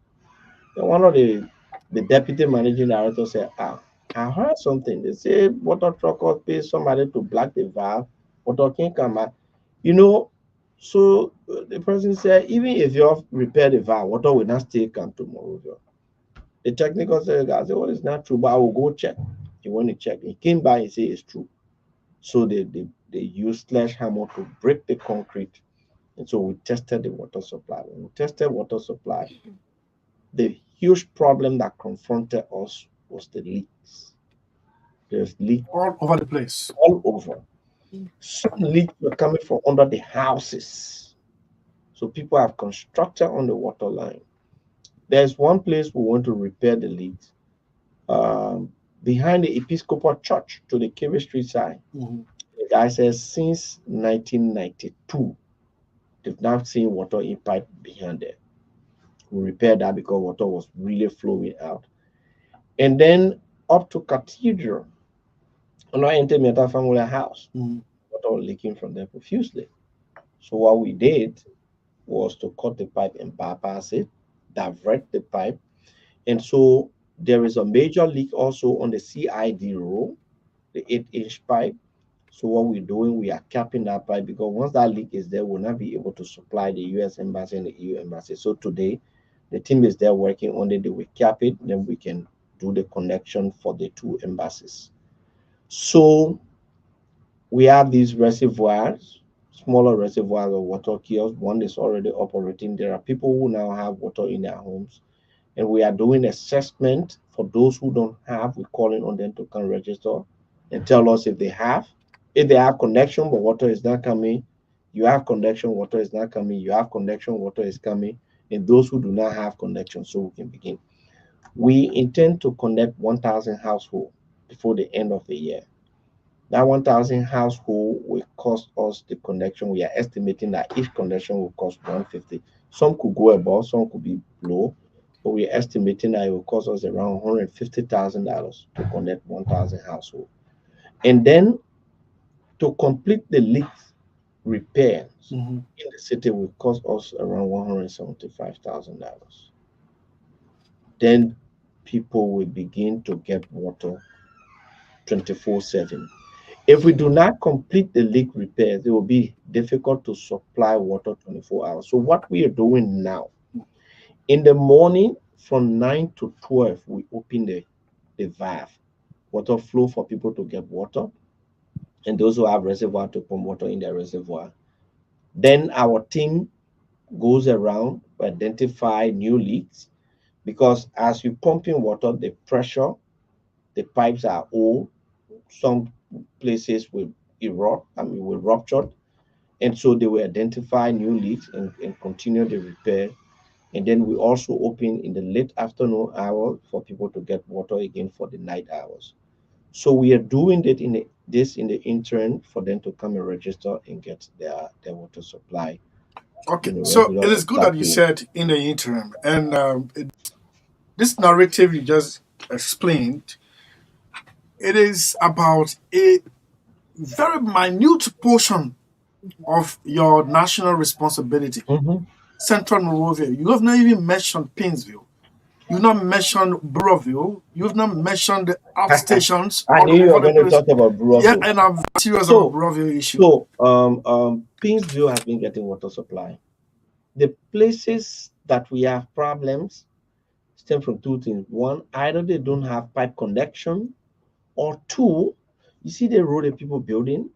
Then one of the deputy managing director said, I heard something. They say water truckers pay somebody to black the valve, water can't come out. You know, so the person said, even if you have repaired the valve, water will not still come to Monrovia. The technical said, I said, well, it's not true, but I will go check. He went to check. He came by and said it's true. So they used sledgehammer to break the concrete. And so we tested the water supply. When we tested water supply, the huge problem that confronted us was the leaks. There's leaks all over the place. all over. Some leaks were coming from under the houses. So people have constructed on the water line. There's one place we want to repair the leaks. Behind the Episcopal Church to the Cave Street side, guy says since 1992, they've not seen water in pipe behind there. We repaired that because water was really flowing out. And then up to Cathedral, and I entered Meta family house, water leaking from there profusely. So what we did was to cut the pipe and bypass it, divert the pipe. And so there is a major leak also on the CID row, the 8-inch pipe. So what we're doing, we are capping that pipe because once that leak is there, we'll not be able to supply the US embassy and the EU embassy. So today, the team is there working on it. They will cap it, then we can do the connection for the two embassies. So we have these reservoirs, smaller reservoirs of water kiosks. One is already operating. There are people who now have water in their homes, and we are doing assessment for those who don't have. We're calling on them to come register and tell us if they have. If they have connection but water is not coming, you have connection, water is not coming, you have connection, water is coming, and those who do not have connection, so we can begin. We intend to connect 1,000 households before the end of the year. That 1,000 household will cost us the connection. We are estimating that each connection will cost 150. Some could go above, some could be low, but we're estimating that it will cost us around $150,000 to connect 1,000 households. And then to complete the leak repairs in the city will cost us around $175,000. Then people will begin to get water 24/7. If we do not complete the leak repairs, it will be difficult to supply water 24 hours. So what we are doing now, in the morning from 9 to 12, we open the valve, water flow for people to get water, and those who have reservoir to pump water in their reservoir. Then our team goes around to identify new leaks because as you pump in water, the pressure, the pipes are old. Some places will will rupture. And so they will identify new leaks and continue the repair. And then we also open in the late afternoon hour for people to get water again for the night hours. So we are doing that this in the interim for them to come and register and get their water supply Okay, in a so regular it is good start that you period. said in the interim, and this narrative you just explained, it is about a very minute portion of your national responsibility. Mhm. Central Monrovia, you have not even mentioned Painesville. You've not mentioned Burrowville. You've not mentioned the outstations I all knew you over were the going to place. talk about Yeah, Brewerville. and I'm very serious about So, Burrowville issue. Painesville has been getting water supply. The places that we have problems stem from two things. One, either they don't have pipe connection, or two, you see the road that people building.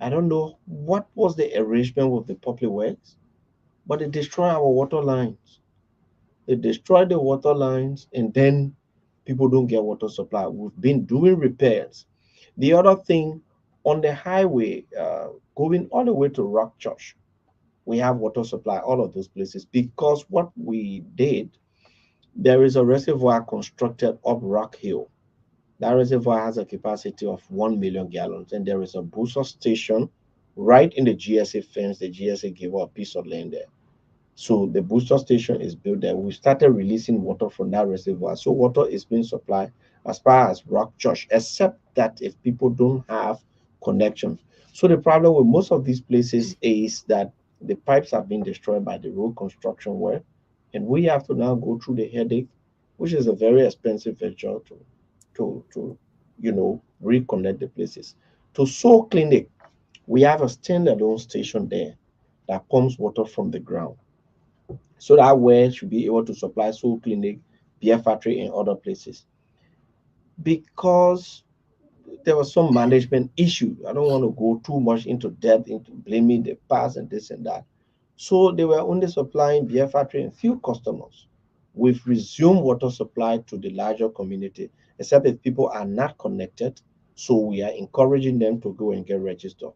I don't know what was the arrangement with the public works, but they destroy our water lines. They destroy the water lines, and then people don't get water supply. We've been doing repairs. The other thing on the highway, going all the way to Rock Church, we have water supply, all of those places, because what we did, there is a reservoir constructed up Rock Hill. That reservoir has a capacity of 1 million gallons, and there is a booster station right in the GSA fence. The GSA gave us a piece of land there. So the booster station is built there. We started releasing water from that reservoir. So water is being supplied as far as Rock Church, except that if people don't have connections. So the problem with most of these places is that the pipes have been destroyed by the road construction work, and we have to now go through the headache, which is a very expensive venture to reconnect the places. To Soul Clinic, we have a standalone station there that pumps water from the ground. So that way should be able to supply Soul Clinic, Beer Factory, and other places. Because there was some management issue. I don't want to go too much into depth into blaming the past and this and that. So they were only supplying Beer Factory and few customers. We've resumed water supply to the larger community, except if people are not connected. So we are encouraging them to go and get registered.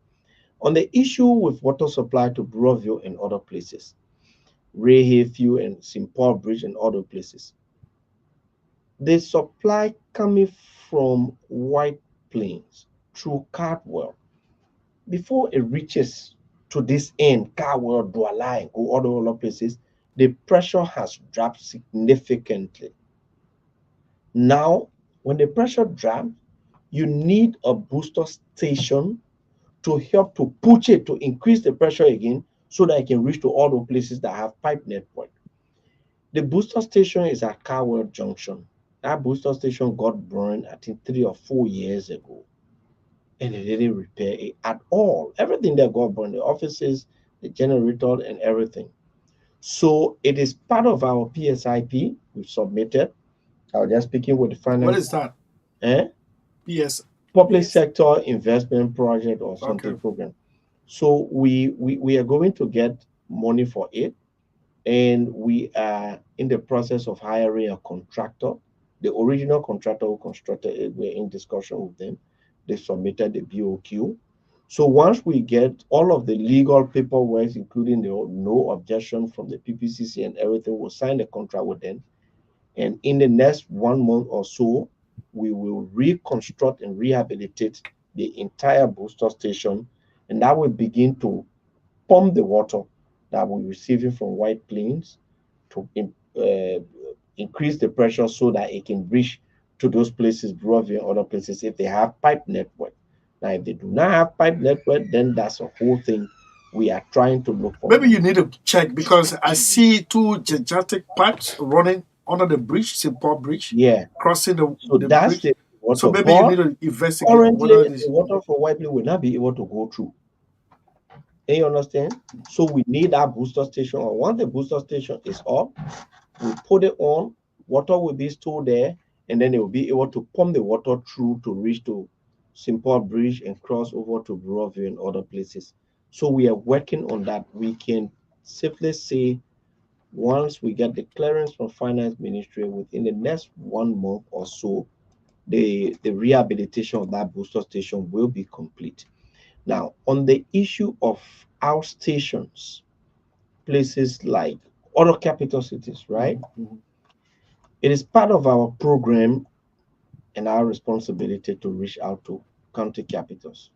On the issue with water supply to Brewerville and other places, Ray Hayfield and St. Paul Bridge and other places, the supply coming from White Plains through Cardwell before it reaches to this end, Kawa, Douala, and go other places, the pressure has dropped significantly. Now, when the pressure drops, you need a booster station to help to push it to increase the pressure again so that it can reach to all the places that have pipe network. The booster station is at Cowell Junction. That booster station got burned, I think, 3 or 4 years ago. And they didn't repair it at all. Everything that got burned, the offices, the generator, and everything. So it is part of our PSIP we submitted. I was just speaking with the What finance. is that? Eh? PS. Public Yes. sector investment project or something Okay. program. So we are going to get money for it, and we are in the process of hiring a contractor. The original contractor who constructed it, we're in discussion with them. They submitted the BOQ. So once we get all of the legal paperwork, including the no objection from the PPCC and everything, we'll sign the contract with them. And in the next 1 month or so, we will reconstruct and rehabilitate the entire booster station, and that will begin to pump the water that we're receiving from White Plains to increase the pressure so that it can reach to those places, Brovia and other places, if they have pipe network. Now, if they do not have pipe network, then that's a whole thing we are trying to look for. Maybe you need to check because I see two gigantic pipes running under the bridge, St. Paul Bridge, Yeah. crossing So the that's bridge. the water. So maybe you But need to investigate currently, whether it is. the water from White Plains will not be able to go through. And you understand? So we need that booster station. Or once the booster station is up, we put it on, water will be stored there, and then it will be able to pump the water through to reach to St. Paul Bridge and cross over to Brovia and other places. So we are working on that. We can safely say once we get the clearance from Finance Ministry within the next 1 month or so, the rehabilitation of that booster station will be complete. Now, on the issue of outstations, places like other capital cities, right? Mhm. It is part of our program and our responsibility to reach out to county capitals.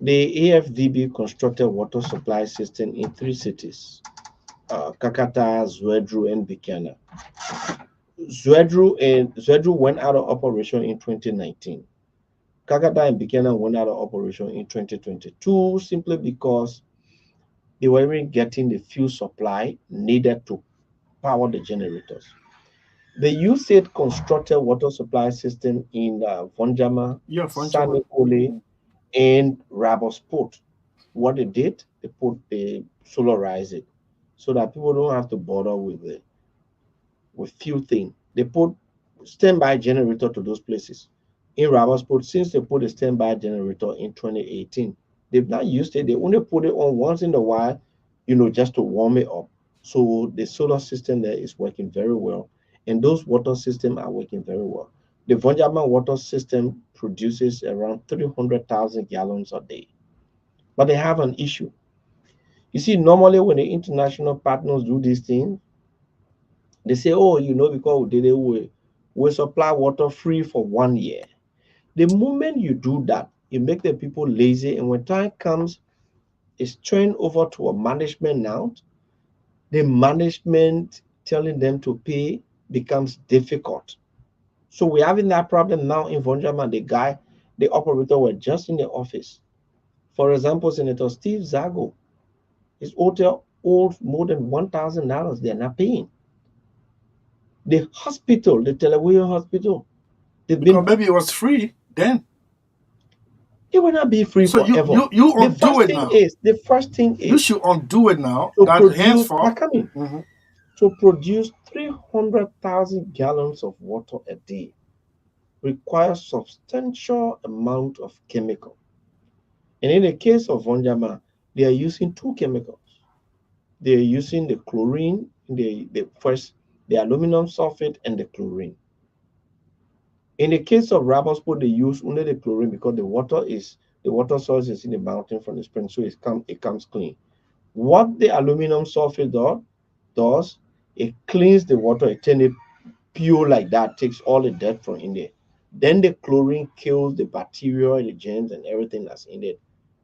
The AFDB constructed water supply system in 3 cities, Kakata, Zwedru, and Bikana. Zwedru went out of operation in 2019. Kakata and Bikana went out of operation in 2022 simply because they weren't getting the fuel supply needed to power the generators. The USAID constructed water supply system in Vonjama, Yeah, Frenchman. Sanikole, and Rabosport. What they did, they solarize it so that people don't have to bother with few things. They put standby generator to those places. In Rabosport, since they put a standby generator in 2018, they've not used it. They only put it on once in a while, just to warm it up. So the solar system there is working very well, and those water systems are working very well. The Vonjama water system produces around 300,000 gallons a day, but they have an issue. You see, normally when the international partners do these things, they say, "Oh, because we did it, we supply water free for 1 year." The moment you do that, you make the people lazy, and when time comes, it's turned over to a management now. The management telling them to pay becomes difficult. So we're having that problem now in Vonjama. The operator were just in the office. For example, Senator Steve Zago, his hotel owes more than $1,000. They're not paying. The hospital, the Telewiyo hospital, they've Because been. maybe it was free then. It will not be free So forever. you The undo first it thing now. is, the first thing You is should undo it now. to That produce. henceforth. Coming. Mhm. To produce 300,000 gallons of water a day requires substantial amount of chemical. And in the case of Vonjama, they are using two chemicals. They are using the chlorine, the aluminum sulfate and the chlorine. In the case of Rabosport, they use only the chlorine because the water source is in the mountain from the spring, so it comes clean. What the aluminum sulfate does, it cleans the water, it turns it pure like that, takes all the dirt from in there. Then the chlorine kills the bacteria, the germs, and everything that's in it.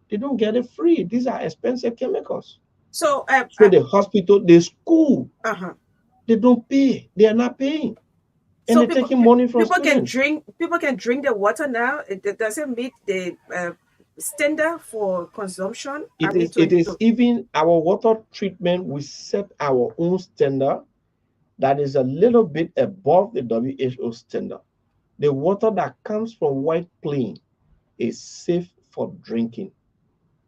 They don't get it free. These are expensive chemicals. So So the hospital, the school, uh-huh. they don't pay. They are not paying. And So they're taking money from people can students. drink the water now. It doesn't meet the standard for consumption. It is even our water treatment, we set our own standard that is a little bit above the WHO standard. The water that comes from White Plain is safe for drinking.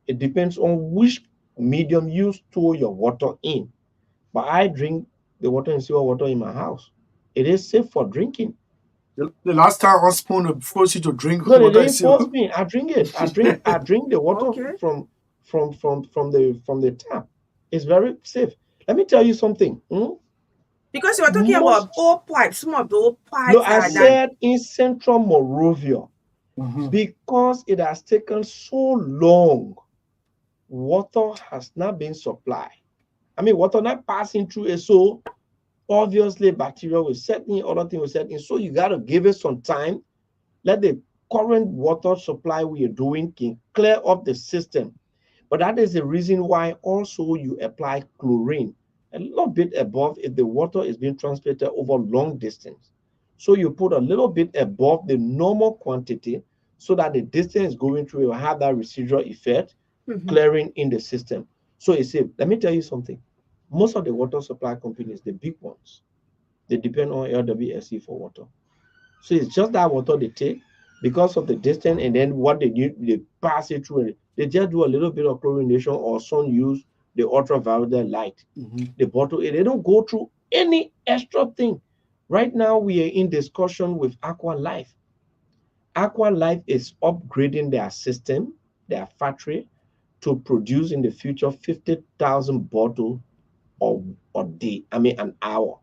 It depends on which medium you store your water in. But I drink the water and sewer water in my house. It is safe for drinking. The last time one spoon forced you to drink No, they water didn't is force me. I drink it. I drink the water Okay. from the tap. It's very safe. Let me tell you something. Because you were talking Most about old pipes, some of the old pipes No, I are that. said in Central Morovia, Mhm. because it has taken so long, water has not been supplied. I mean, water not passing through it, so obviously bacteria will set in, other things will set in. So you got to give it some time. Let the current water supply we are doing can clear up the system. But that is the reason why also you apply chlorine a little bit above if the water is being transported over long distance. So you put a little bit above the normal quantity so that the distance going through will have that residual effect, clearing in the system. So it's safe. Let me tell you something. Most of the water supply companies, the big ones, they depend on LWSC for water. So it's just that water they take because of the distance, and then what they do, they pass it through. And they just do a little bit of chlorination, or some use the ultraviolet light. The bottle, they don't go through any extra thing. Right now, we are in discussion with Aqua Life. Aqua Life is upgrading their system, their factory, to produce in the future 50,000 bottles a day. I mean, an hour.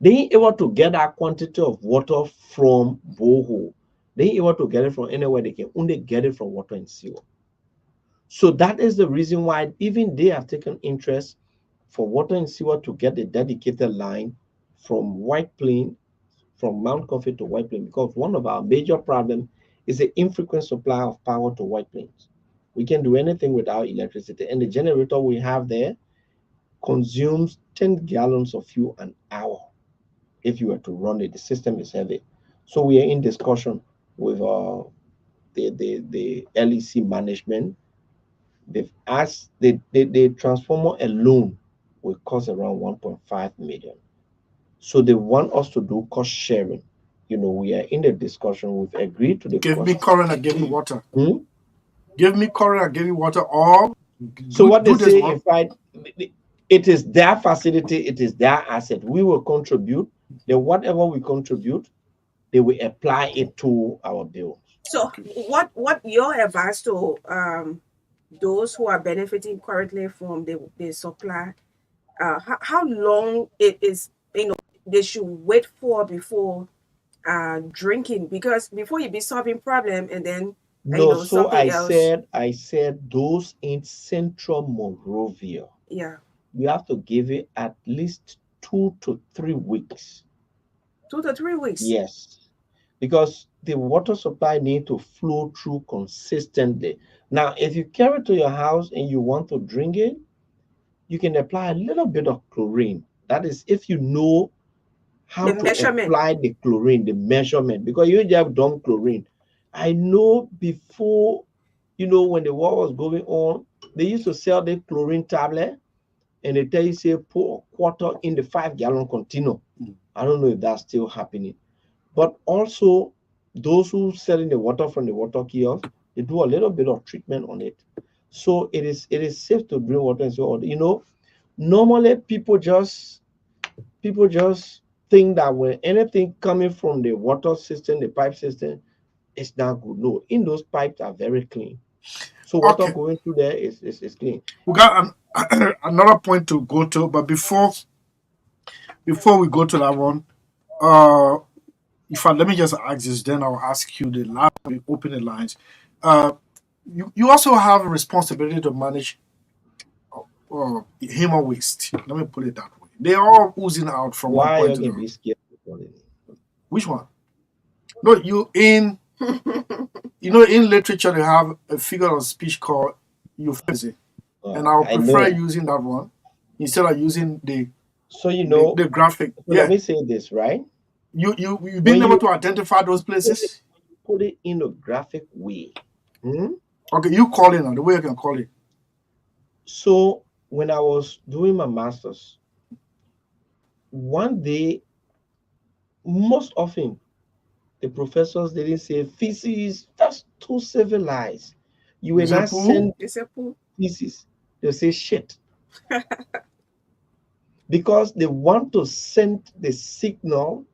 They ain't able to get that quantity of water from borehole. They ain't able to get it from anywhere. They can only get it from water and sewer. So that is the reason why even they have taken interest for water and sewer to get a dedicated line from White Plain, from Mount Coffee to White Plain, because one of our major problems is the infrequent supply of power to White Plains. We can do anything without electricity, and the generator we have there consumes 10 gallons of fuel an hour. If you were to run it, the system is heavy. So we are in discussion with the LEC management. They've asked the transformer alone will cost around 1.5 million. So they want us to do cost sharing. We are in the discussion. We've agreed to the Give cost. me current and give me water. Give me current and give me water. Or So what they do this say, one. in fact, it is their facility, it is their asset. We will contribute. Then whatever we contribute, they will apply it to our bills. So what your advice to those who are benefiting currently from the supply? How long it is they should wait for before drinking, because before you be solving problem and then No, so something else. I said those in Central Morovia, Yeah, you have to give it at least 2 to 3 weeks. 2 to 3 weeks. Yes, because the water supply need to flow through consistently. Now, if you carry it to your house and you want to drink it, you can apply a little bit of chlorine. That is, if you know how The to measurement. apply the chlorine, the measurement, because you just dump chlorine. I know before, when the war was going on, they used to sell the chlorine tablet, and they tell you, say, pour a quarter in the 5-gallon container. I don't know if that's still happening. But also, those who selling the water from the water kiosk, they do a little bit of treatment on it. So it is safe to drink water and so on. Normally people just think that when anything coming from the water system, the pipe system, it's not good. No, in those pipes are very clean. So water going through there is clean. We got another point to go to, but before we go to that one, let me just ask this, then I'll ask you the last. We open the lines. You also have a responsibility to manage human waste. Let me put it that way. They are all oozing out from one Why point you to the can other. be scared? Which one? No, in literature they have a figure of speech called euphemism, and I would I prefer know. using that one instead of using So the graphic. so let Yeah, me say this, right? you When being able you to identify those put it, places. put it in a graphic way. hmm, Okay, you call it now the way you can call it. So when I was doing my masters, one day, most often the professors didn't say feces, that's too civilized. You will Is it not pool? send It's a pool. feces, they'll say shit. Because they want to send the signal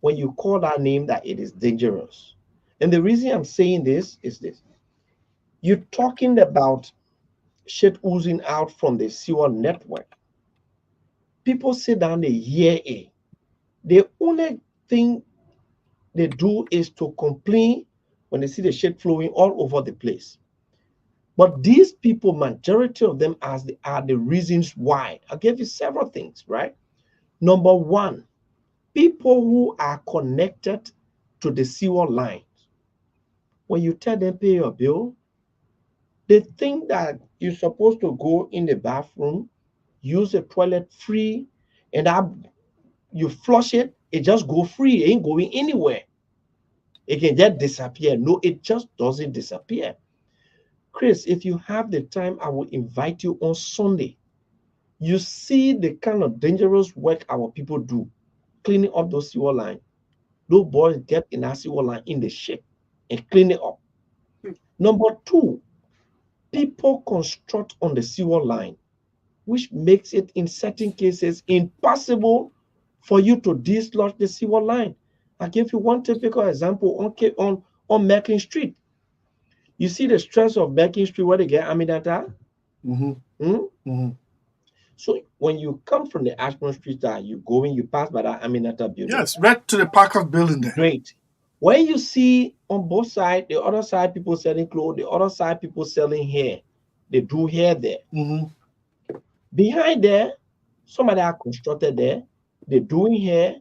when you call that name that it is dangerous. And the reason I'm saying this is this. You're talking about shit oozing out from the sewer network. People sit down, they hear it. The only thing they do is to complain when they see the shit flowing all over the place. But these people, majority of them are the reasons why. I'll give you several things, right? Number one, people who are connected to the sewer lines. When you tell them pay your bill, they think that you're supposed to go in the bathroom, use the toilet free, and you flush it, it just go free, it ain't going anywhere. It can just disappear. No, it just doesn't disappear. Chris, if you have the time, I will invite you on Sunday. You see the kind of dangerous work our people do, cleaning up those sewer lines. Those boys get in that sewer line in the ship and clean it up. Number two, people construct on the sewer line, which makes it in certain cases impossible for you to dislodge the sewer line. I give you one typical example on Macklin Street. You see the stress of Macklin Street where they get Aminata? Mm-hmm. Hmm? Mm-hmm. So when you come from the Ashburn Street, you go in, you pass by that Aminata building. Yes, right to the Parkers building there. Great. When you see on both sides, the other side people selling clothes, the other side people selling hair, they do hair there. Mm-hmm. Behind there, somebody are constructed there, they're doing hair,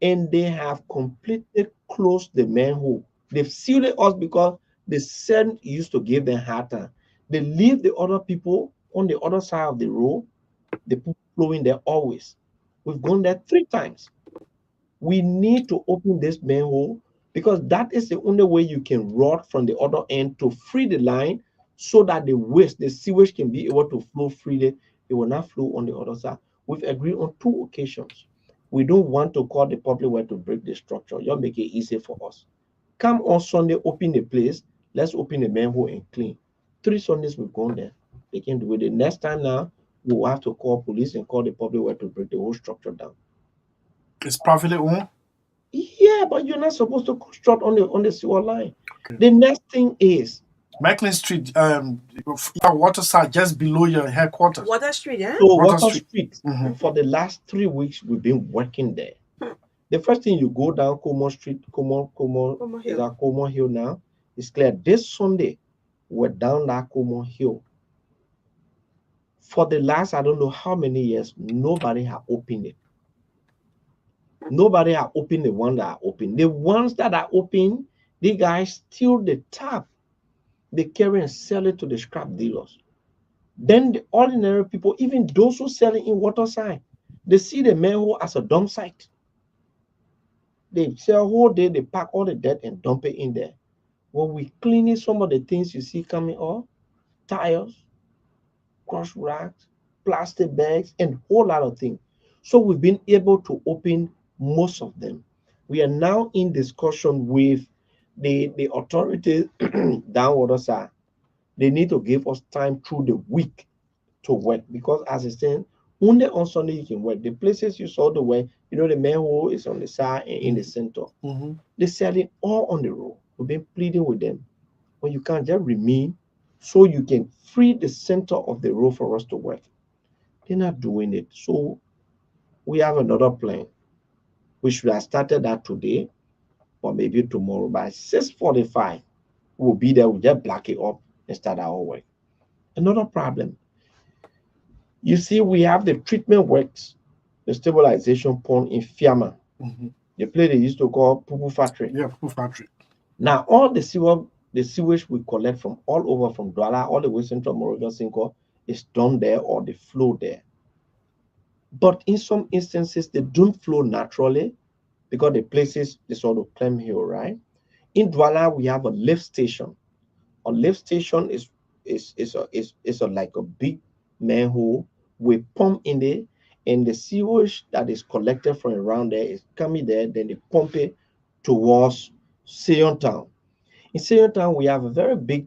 and they have completely closed the manhole. They've sealed it up because the sun used to give them hard time. They leave the other people on the other side of the road, the people flowing there always. We've gone there 3 times. We need to open this manhole because that is the only way you can rot from the other end to free the line so that the waste, the sewage can be able to flow freely. It will not flow on the other side. We've agreed on 2 occasions. We don't want to call the public way to break the structure. You'll make it easy for us. Come on Sunday, open the place. Let's open the manhole and clean. 3 Sundays we've gone there. They can do it. The next time now, we'll have to call police and call the public way to break the whole structure down. It's privately owned. Yeah, but you're not supposed to construct on the sewer line. The next thing is Macklin Street, Waterside, just below your headquarters. Water Street, yeah? so Water Water Street. Street. Mhm. For the last 3 weeks, we've been working there. The first thing you go down Como Street, Como Como is Hill. that Como Hill now. It's clear. This Sunday, we're down that Como Hill. For the last I don't know how many years, nobody has opened it. Nobody has opened the one that are open. The ones that are open, the guys steal the tap. They carry and sell it to the scrap dealers. Then the ordinary people, even those who sell it in Waterside, they see the manhole as a dump site. They sell whole day, they pack all the dirt and dump it in there. When we clean it, some of the things you see coming off, tires, crush racks, plastic bags, and a whole lot of things. So we've been able to open most of them. We are now in discussion with the authorities down Waterside. They need to give us time through the week to work because as I said, only on Sunday you can work. The places you saw the way, the manhole is on the side and in the center. Mm-hmm. They sell it all on the road. We've been pleading with them. When you can't just remain so you can free the center of the road for us to work. They're not doing it. So we have another plan. We should have started that today or maybe tomorrow by 6:45. We'll be there, we'll just black it up and start our work. Another problem. You see, we have the treatment works, the stabilization pond in Fiamma. Mm-hmm. the place they used to call Pupu Factory. Yeah, Poo factory. Now, all the sewage we collect from all over from Douala, all the way central Morovia Cinco, is done there or they flow there. But in some instances, they don't flow naturally because the places they sort of climb hill, right? In Douala, we have a lift station. A lift station is like a big manhole. We pump in there, and the sewage that is collected from around there is coming there. Then they pump it towards Sion Town. In Sion Town, we have a very big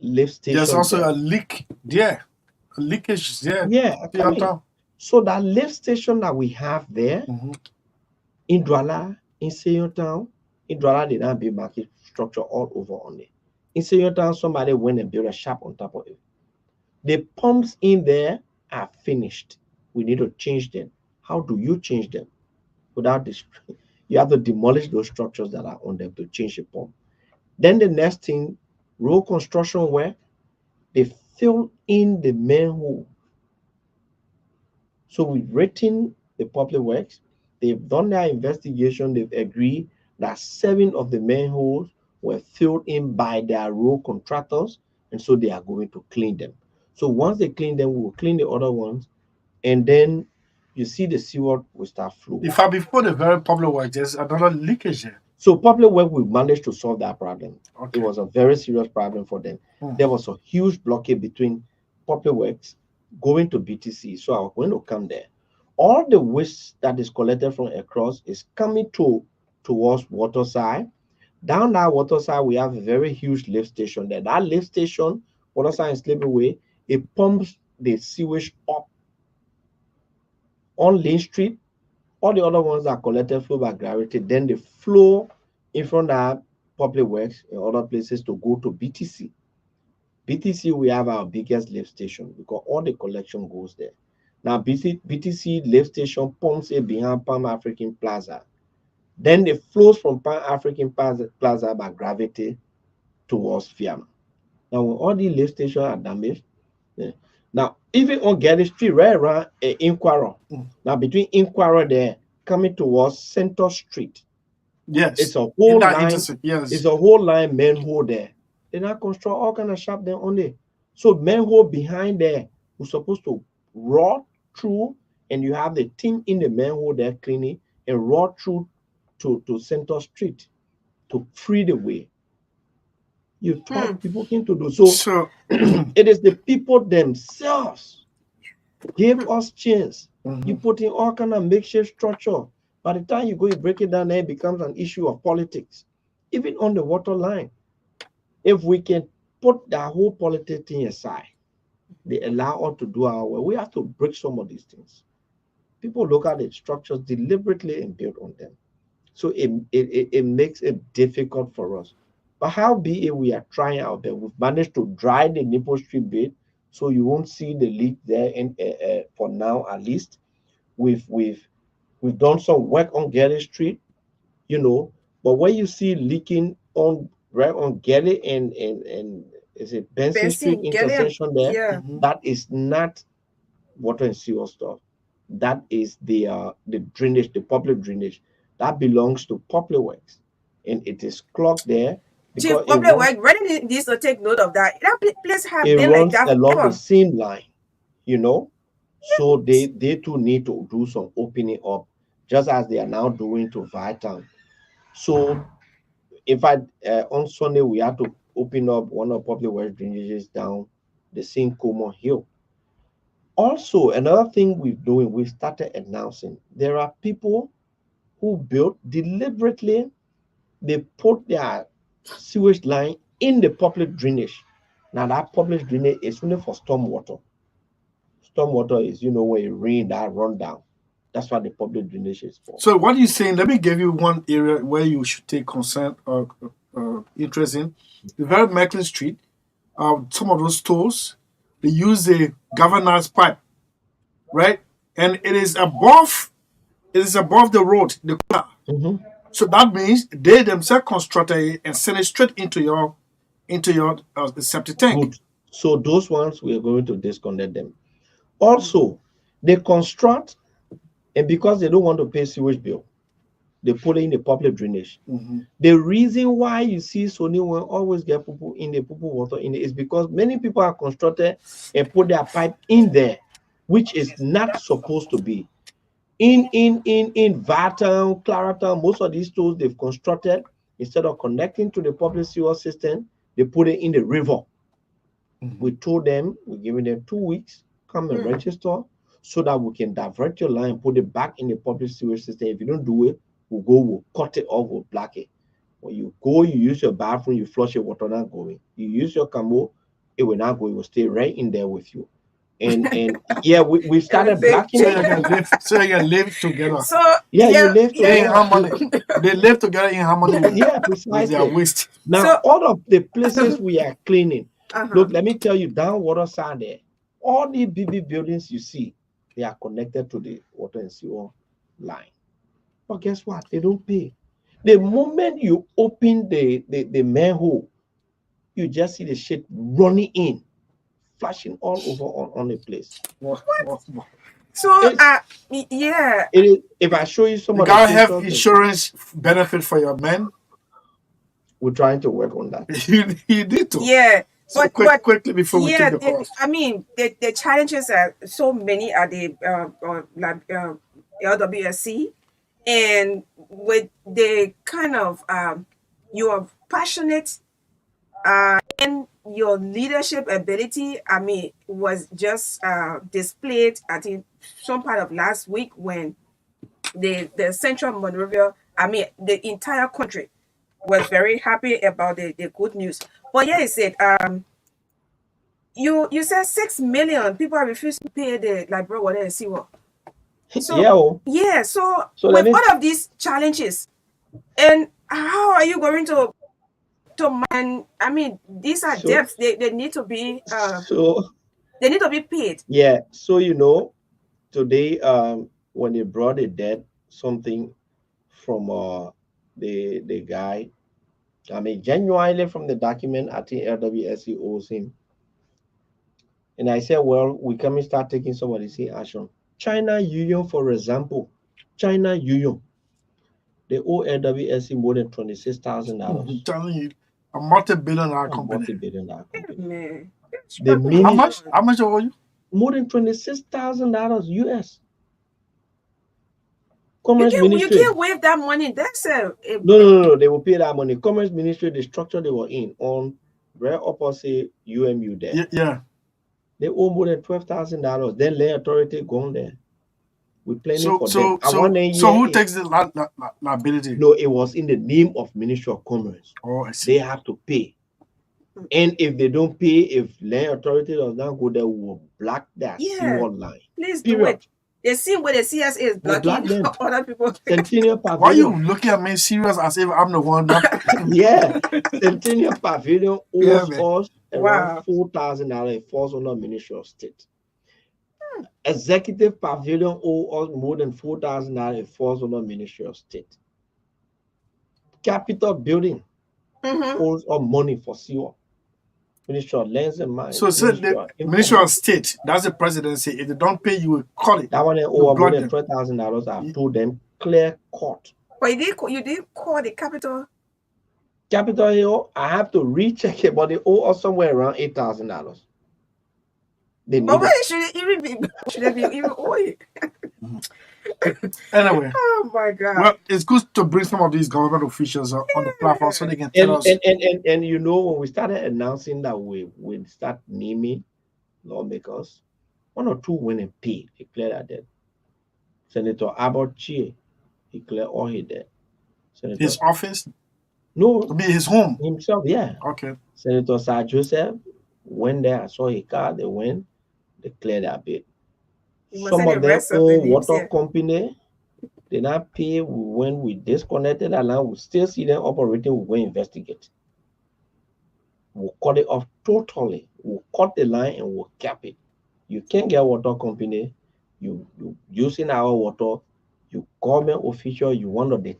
lift There's station also there. a leak there. A leakage there. Yeah, See on top. so that lift station that we have there Mhm. in Douala, in Sion Town, in Douala, they don't build market structure all over on it. In Sion Town, somebody went and built a shop on top of it. The pumps in there are finished. We need to change them. How do you change them? Without this, you have to demolish those structures that are on them to change the pump. Then the next thing, road construction work, they fill in the manhole. So we've written the public works. They've done their investigation. They've agreed that 7 of the manholes were filled in by their road contractors, and so they are going to clean them. So once they clean them, we will clean the other ones, and then you see the sewer will start flowing. In fact, before the very public work, there's another leakage there. So public work, we managed to solve that problem. Okay. It was a very serious problem for them. Hmm. There was a huge blockade between public works going to BTC. So I was going to come there. All the waste that is collected from across is coming towards Waterside. Down that Waterside, we have a very huge lift station there. That lift station, Waterside and Slippery, it pumps the sewage up on Lane Street. All the other ones that collected flow by gravity, then they flow in front of public works in other places to go to BTC. BTC, we have our biggest lift station because all the collection goes there. Now, BTC lift station pumps it behind Pan African Plaza. Then it flows from Pan African Plaza by gravity towards Fiamma. Now, when all the lift stations are damaged, now even on Getty Street, right around Inquara, now between Inquara there, coming towards Center Street, Yes. it's a whole line. Yes. It's a whole line manhole there. They now construct all kind of shop there only. So manhole behind there was supposed to rot through, and you have the team in the manhole there cleaning and rot through to Center Street to free the way. You thought people came to do so. It is the people themselves gave us chance. You put in all kind of makeshift structure. By the time you go, you break it down, there it becomes an issue of politics. Even on the water line, if we can put that whole politics thing aside, they allow us to do our work. We have to break some of these things. People look at the structures deliberately and build on them. So it makes it difficult for us. But how be it, we are trying our best. We've managed to dry the Nipple Street bit, so you won't see the leak there. And for now, at least, we've done some work on Getty Street, you know. But when you see leaking on right on Getty and is it Benson Street intersection there? Yeah. That is not water and sewer stuff. That is the drainage, the public drainage. That belongs to public works, and it is clogged there. Chief, public work really needs to take note of that. That place has been like that along before. the same line, you know. So they too need to do some opening up, just as they are now doing to Vital. So, in fact, on Sunday we had to open up one of public works drainages down the same Como Hill. Also, another thing we've started announcing. There are people who built deliberately. They put their sewage line in the public drainage. Now that public drainage is only for stormwater. Stormwater is, you know, when it rain that run down. That's what the public drainage is for. So what are you saying? Let me give you one area where you should take concern or interest in. The very Magdalene Street, some of those stores, they use a galvanized pipe, right? And it is above the road, the corner. So that means they themselves construct it and send it straight into your septic tank. Good. So those ones we are going to disconnect them. Also, they construct, and because they don't want to pay sewage bill, they put it in the public drainage. Mhm. The reason why you see Sony will always get people in the people water in it is because many people are constructed and put their pipe in there, which is not supposed to be. In Vartown, Claratown, most of these stores they've constructed, instead of connecting to the public sewer system, they put it in the river. We told them, we're giving them 2 weeks, come and register so that we can divert your line and put it back in the public sewage system. If you don't do it, we'll cut it off, we'll block it. When you go, you use your bathroom, you flush your water, not going. You use your camo, it will not go, it will stay right in there with you. And yeah, we started blocking So it. you can live together. So Yeah, you live In together. harmony. They live together in harmony Yeah, with their precisely. waste. Now, So- all of the places we are cleaning, Uh-huh. look, let me tell you, down water side there, all the BB buildings you see, they are connected to the water and sewer line. But guess what? They don't pay. The moment you open the manhole, you just see the shit running in, flashing all over on the place. What? So It's- yeah. It is. If I show you some You of the gotta have pictures, insurance benefit for your men. we're trying to work on that. You need to. Yeah. So quickly before we take the call. I mean, the challenges are so many at the LWSC, and with the kind of your passionate and your leadership ability, I mean, was just displayed. I think some part of last week when the Central Monrovia, I mean, the entire country was very happy about the good news. But yeah, he said you said 6 million people are refusing to pay the like bro water and sewer. So Yeah. so So with let me- all of these challenges, and how are you going to man? I mean, these are So- debts. They need to be So they need to be paid. yeah. So today when they brought the debt, something from the guy, I mean genuinely from the document, I think LWSC owes him. And I said, well, we can start taking some of the same action. China Union, for example, China Union, they owe LWSC more than $26,000. I'm telling you, a multi-billion-dollar A company. multi-billion-dollar company. Man. The How ministry, much? How much owe you? more than $26,000 US. You Commerce can't, you Ministry. can't waive that money. That's No. They will pay that money. Commerce Ministry, the structure they were in on right opposite UMU there. Yeah. They owe more than $12,000. Then land authority gone there. We're planning So for them. I want to so who hear- takes the liability? No, it was in the name of Ministry of Commerce. Oh, I see. They have to pay. And if they don't pay, if land authority does not go there, we will block that Yeah. sewer line. please do Period. it. The scene where the CSA is We'll block blocking them. other people. Centennial Why you Pavilion. looking at me serious as if I'm the one that Yeah. Centennial Pavilion Yeah, owes man. us Wow. around $4,000. It falls under Ministry of State. Executive Pavilion owes us more than $4,000. It falls under Ministry of State. Capitol Building Mhm. owes us money for sewer. Ministry of Lands and Mines. So the Ministry of State, that's the presidency. If they don't pay, you will call it. That one they owe You more block than them. $12,000. I've told them clear court. But you did call the capital. Capitol Hill, I have to recheck it, but they owe us somewhere around $8,000. They need But why it. should it even be? Should it be even oil? Anyway, Oh my God. well, it's good to bring some of these government officials on the platform so they can tell us. And when we started announcing that we start naming lawmakers, 1 or 2 went and paid, declared that debt. Senator Abbott Chie declared all his debt. Senator, His office, no, to be his home. himself, yeah. Okay. Senator Saah Joseph went there, I saw his car, they went, declared their bid. You must Some say of the them rest of the own names, water yeah. company, they not pay. When we disconnected that line, we still see them operating, we go investigate. We'll cut it off totally. We'll cut the line and we'll cap it. You can't get water company, you using our water, you government official, you one of the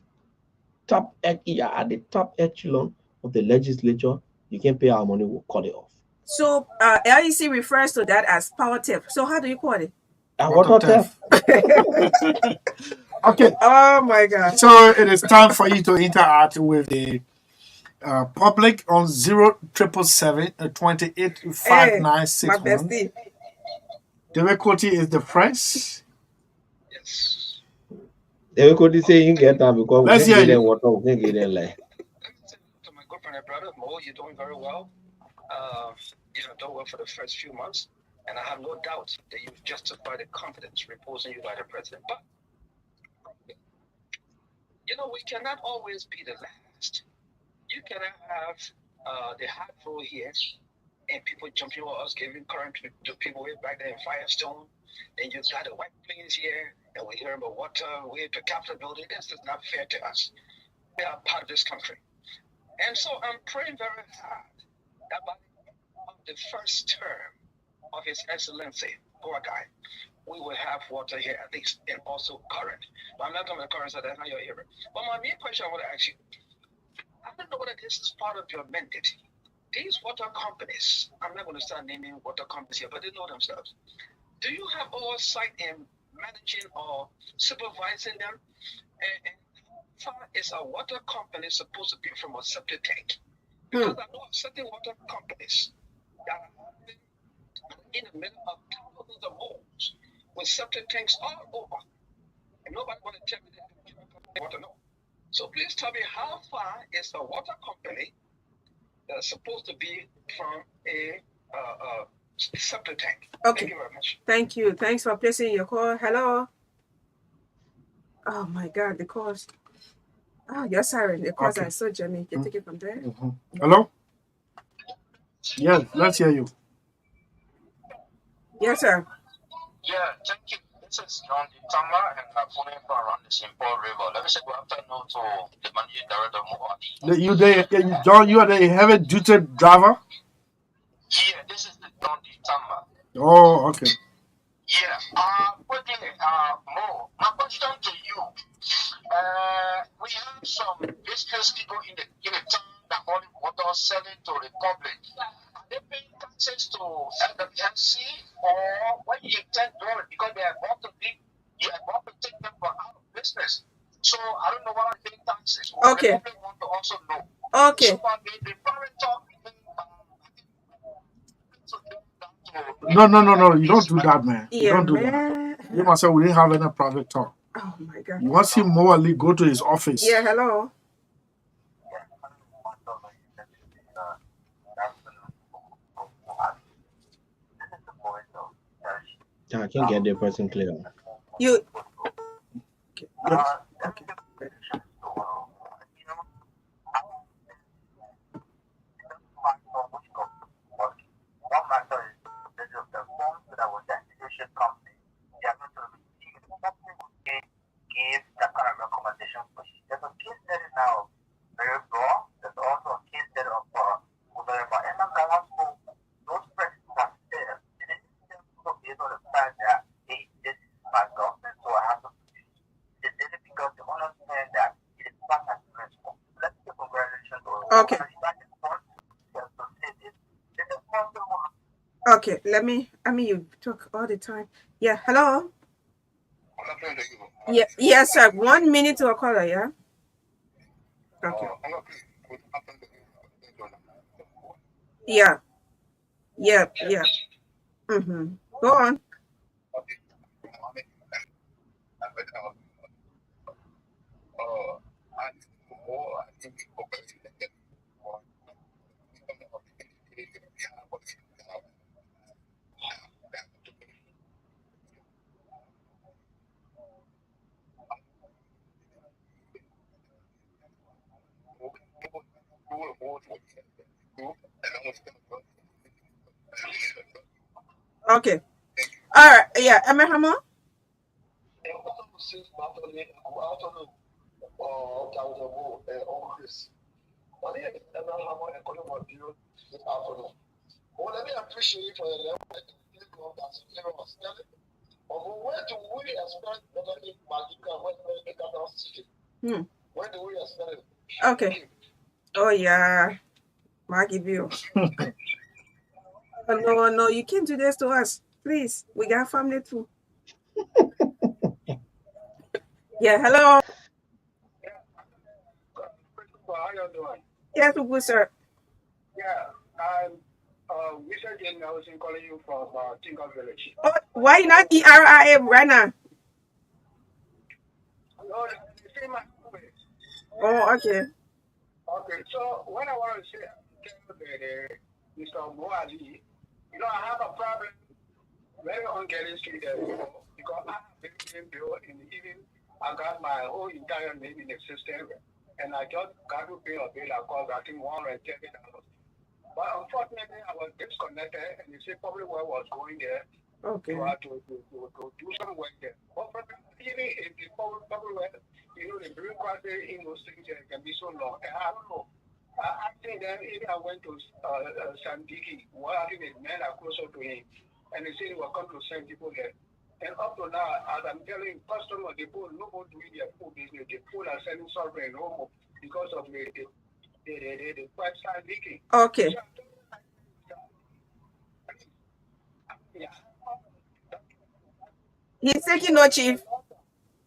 top at the top echelon of the legislature, you can't pay our money, we'll cut it off. So LEC refers to that as power theft. So how do you call it? Water theft. Okay. Oh my God. So it is time for you to interact with the public on 0777 Hey, my 285961. bestie. Difficulty is the first. They could say you get that because we Let's can hear get them you. water, we can get them like. To my good friend and brother Mo, you're doing very well. You have done well for the first few months, and I have no doubt that you've justified the confidence reposing you by the president. But you know, we cannot always be the last. You cannot have the hard roll here and people jumping on us, giving current to people way back there in Firestone. Then you got the white plains here, and we hear about water way to Capitol building. This is not fair to us. We are part of this country. And so I'm praying very hard that by the first term of His Excellency, poor guy, we will have water here at least, and also current. But I'm not talking about current, so that's not your area. But my main question I want to ask you, I don't know whether this is part of your mandate. These water companies, I'm not going to start naming water companies here, but they know themselves. Do you have oversight in managing or supervising them? And how far is a water company supposed to be from a septic tank? Because I know of certain water companies that are in the middle of thousands of homes with septic tanks all over. And nobody want to tell me that they want to know. So please tell me, how far is a water company supposed to be from a septic tank? Okay. Thank you very much. Thank you. Thanks for placing your call. Hello. Oh my God, the calls. Oh, you're sorry. The calls Okay. are so jamming. You take it from there. Hello? Yes, let's hear you. Yes, sir. Yeah, thank you. This is John Itama, and I'm phoning from around the St. Paul River. Let me say good afternoon to the managing director of Moati. John, you are the heavy duty driver? Yeah, this is the John Itama. Oh, okay. Yeah. Quickly, Mo, my question to you. We have some business people in the town that only water selling to the public. Are they paying taxes to LWMC, or when you intend to do it because they are about to be, you are about to take them out of business? So I don't know why they're paying taxes. Okay. The public want to also know. Okay. So the parent talk No. You don't do that, man. You Yeah, don't do that. man. You must say we didn't have any private talk. Oh my God. You want to see Mo Ali go to his office. Yeah, hello. I can get the person clear. You. Yes. Okay. Okay. Okay, you talk all the time. Yeah, hello? Yeah, yes, sir. 1 minute to a caller, yeah? Okay. Yeah. Yeah. Mm-hmm. Go on. Okay. All right. Yeah, Emma. Let me appreciate you for the level where do we expect where do we expect it? Okay. Oh yeah. Maggie Bill. Oh, no, you can't do this to us. Please. We got family too. Yeah, hello. How you doing? Yes, good, sir. Yeah, I'm Richard and I was calling you from Tinker Village. Oh, why you not ERIA right now? No, the same way. Oh, okay. Okay, so what I want to say, tell Mr. Moali, I have a problem very on getting street there because I have been paying bill in the evening. I got my whole entire name in the system, and I just got to pay a bill. I cost I think $130. But unfortunately, I was disconnected, and they say probably where I was going there Okay. to do some work there. But even if the probably where, the bureaucracy in those things can be so long. And I don't know. I think then even I went to Sandiki, where I think the men are closer to him, and they say they will come to send people there. And up to now, as I'm telling customers, they put nobody doing their food business. They put are selling sovereign no more because of the price start leaking. Okay. He's taking note, Chief.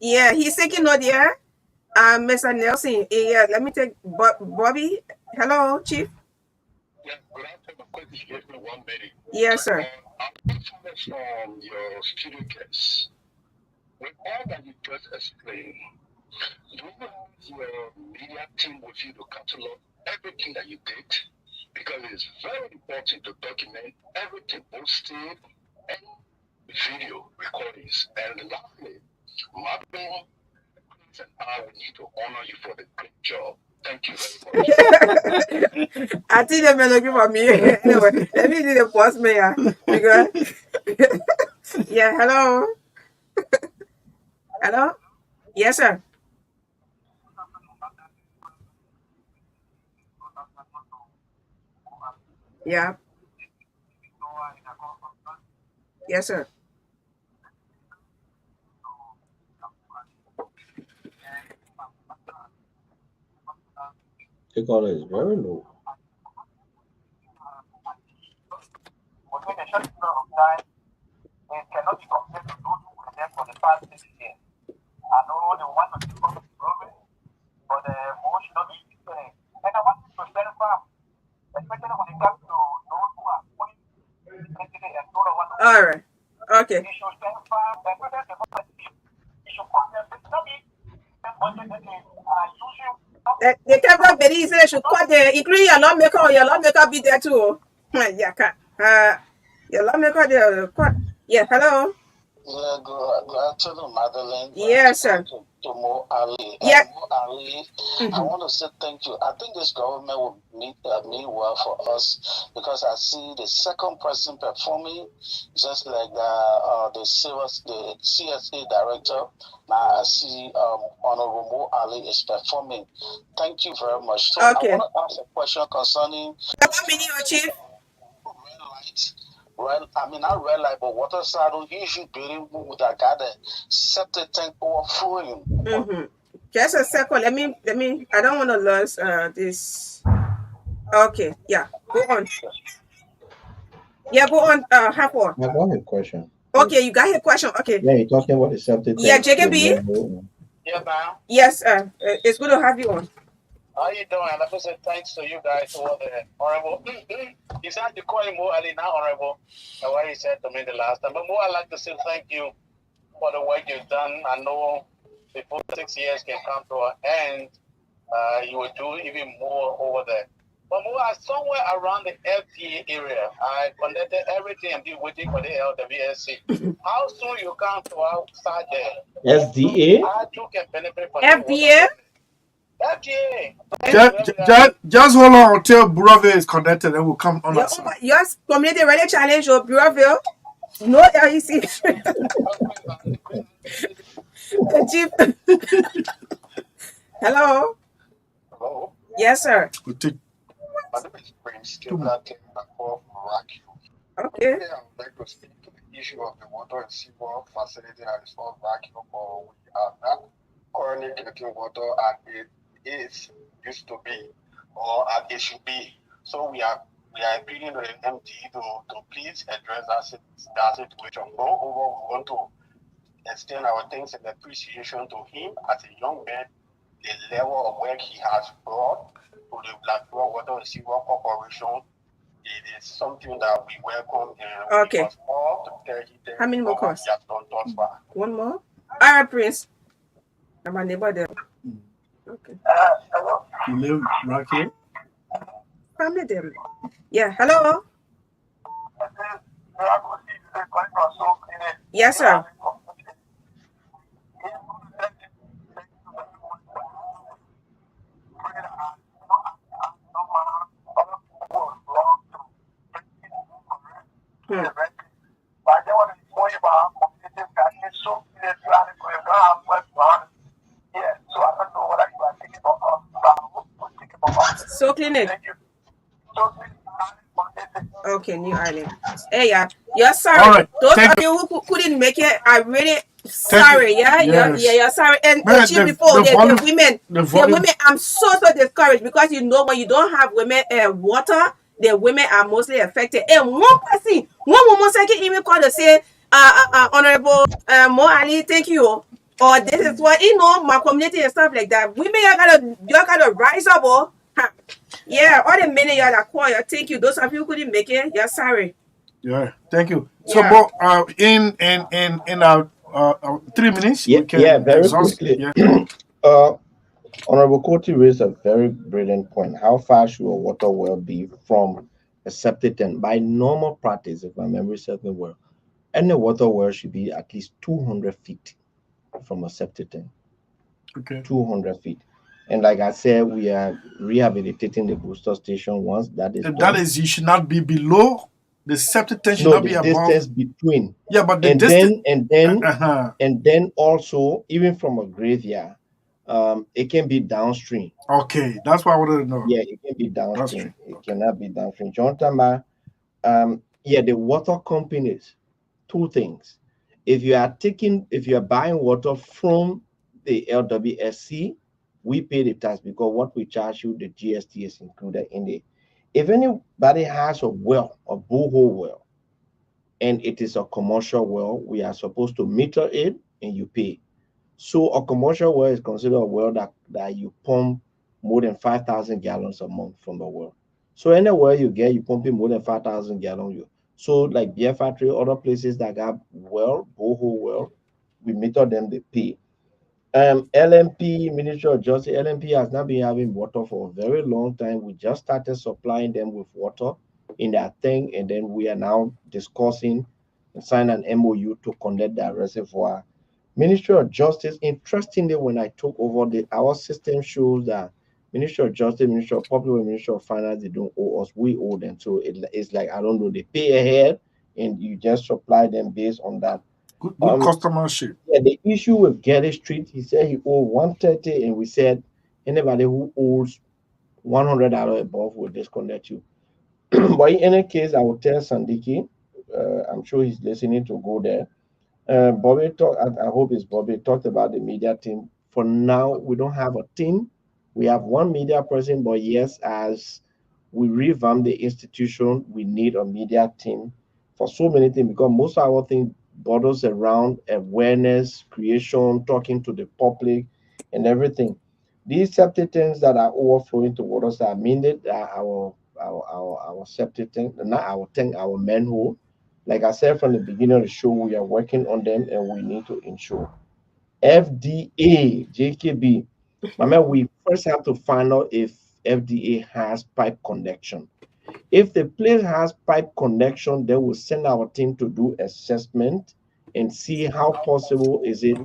Yeah, he's taking note, yeah. Mr. Nelson, yeah, let me take Bobby. Hello, Chief. Yeah, but I have a question. Give me 1 minute. Yes, sir. I'm from your studio guests. With all that you just explained, do you have your media team with you to catalog everything that you did? Because it's very important to document everything posted and video recordings. And lastly, Magdalene and I will need to honor you for the great job. Thank you very much. I think they're looking for me. Anyway, let me do the post mayor because yeah, hello. Hello? Yes, sir. Yeah. Yes, sir. The color is very low. Within a short period of time, it cannot be compared to those who were there for the past 6 years. I know they want to keep on improving, but more should not be different. And I want you to stand firm, especially when it comes to those who are fully educated and don't know what to do. All right. Okay. You should stand firm, and whether the moment you should put them, it's not be the budget that they are using. The camera very easy. They should cut the including your lawmaker or your lawmaker be there too. Yeah, your lawmaker there cut. Yeah, hello. Yeah, good afternoon, Magdalene. Yes, sir. To Mo Ali. Yeah. Mo Ali, I want to say thank you. I think this government will mean well for us because I see the second person performing just like the CSA director. Now I see Honorable Mo Ali is performing. Thank you very much. So Okay. I want to ask a question concerning 1 minute, Chief. red light. Well, I mean, not red light, but water saddle usually building with a garden, septic tank overflowing. Just a second. Let me. I don't want to lose this. Okay. Yeah. Go on. Yeah. Go on. Half on. I got a question. Okay, you got your question. Okay. Yeah, you're talking about the septic Yeah, tank. JKB. Yeah, ma'am. Yes. It's good to have you on. How you doing? I'd like to say thanks to you guys for the honorable. He said to call him Mo Ali, not honorable. And what he said to me the last time. But Mo, I'd like to say thank you for the work you've done. I know before 6 years can come to an end, you will do even more over there. But Mo, somewhere around the FDA area, I connected everything and been waiting for the LWSC. How soon you come to outside there? SDA? How you can benefit from FDA? Just hold on until Buraville is connected and we'll come on that side. Your community really challenge your Buraville. No LEC. Chief. Hello. Hello. Yes, sir. We'll take My name is Prince. Still not taking a call from Iraqi. Okay. Today I would like to speak to the issue of the water and sewer facility that is called vacuum, or we are not currently getting water as it is used to be or as it should be. So we are appealing to the MD to please address that situation. Moreover, we want to extend our thanks and appreciation to him as a young man, the level of work he has brought to the Blackboard Water and Seawall Corporation. It is something that we welcome and Okay. we must all to tell you How many more for what calls? he has done thus far. One more. All right, Prince. I'm a neighbor there. Okay. Hello? You live right here? Family them. Yeah. Hello. Yes, sir. Hmm. So clinic. Okay, New Island. Hey, yeah. You're sorry. All right. Those Thank of you who couldn't make it, I really Thank sorry. you. Yeah, Yes. you're sorry. And Man, Ochi before the volume, women, the the volume. women, I'm so discouraged because you know when you don't have women water, the women are mostly affected. And one person, one woman second even called to say, Honorable Mo Ali, thank you. Or this is what my community and stuff like that. Women you gotta rise up, oh. Ha. Yeah, all the men y'all that call, thank you. Those of you who couldn't make it, you're sorry. Yeah, thank you. So, Yeah. but in our 3 minutes, Yeah, we can yeah, very exhaust. quickly. Yeah. Honorable Koti raised a very brilliant point. How far should a water well be from a septic tank? By normal practice, if my memory serves me well, any water well should be at least 200 feet from a septic tank. Okay. 200 feet. And like I said, we are rehabilitating the booster station once that is That done. is, you should not be below the septic tank. Should No, not the be above. distance between. Yeah, but the And distance. and then also, even from a graveyard, it can be downstream. Okay, that's what I wanted to know. Yeah, it can be downstream. Downstream. It Okay. cannot be downstream. John Tamba, yeah, the water companies, two things. If you are buying water from the LWSC, we pay the tax because what we charge you, the GST is included in it. If anybody has a well, a borehole well, and it is a commercial well, we are supposed to meter it and you pay. So a commercial well is considered a well that you pump more than 5,000 gallons a month from the well. So anywhere you get, you pumping more than 5,000 gallons. So like beer factory, other places that got well, borehole well, we meter them, they pay. LMP, Ministry of Justice, LMP has not been having water for a very long time. We just started supplying them with water in that thing, and then we are now discussing and sign an MOU to connect that reservoir. Ministry of Justice, interestingly, when I took over our system shows that Ministry of Justice, Ministry of Public, Ministry of Finance, they don't owe us, we owe them. So it's like, I don't know, they pay ahead and you just supply them based on that. Good Um, customership. yeah, the issue with Getty Street, he said he owed 130, and we said anybody who owes $100 above will disconnect you. But in any case, I will tell Sandiki, I'm sure he's listening to go there. Bobby talked, I hope it's Bobby, talked about the media team. For now, we don't have a team. We have one media person, but yes, as we revamp the institution, we need a media team for so many things because most of our thing borders around awareness, creation, talking to the public, and everything. These septic tanks that are overflowing to waters that are needed are our septic tank, not our tank, our manhole. Like I said from the beginning of the show, we are working on them and we need to ensure. FDA, JKB. Mama, we first have to find out if FDA has pipe connection. If the place has pipe connection, then we'll send our team to do assessment and see how possible is it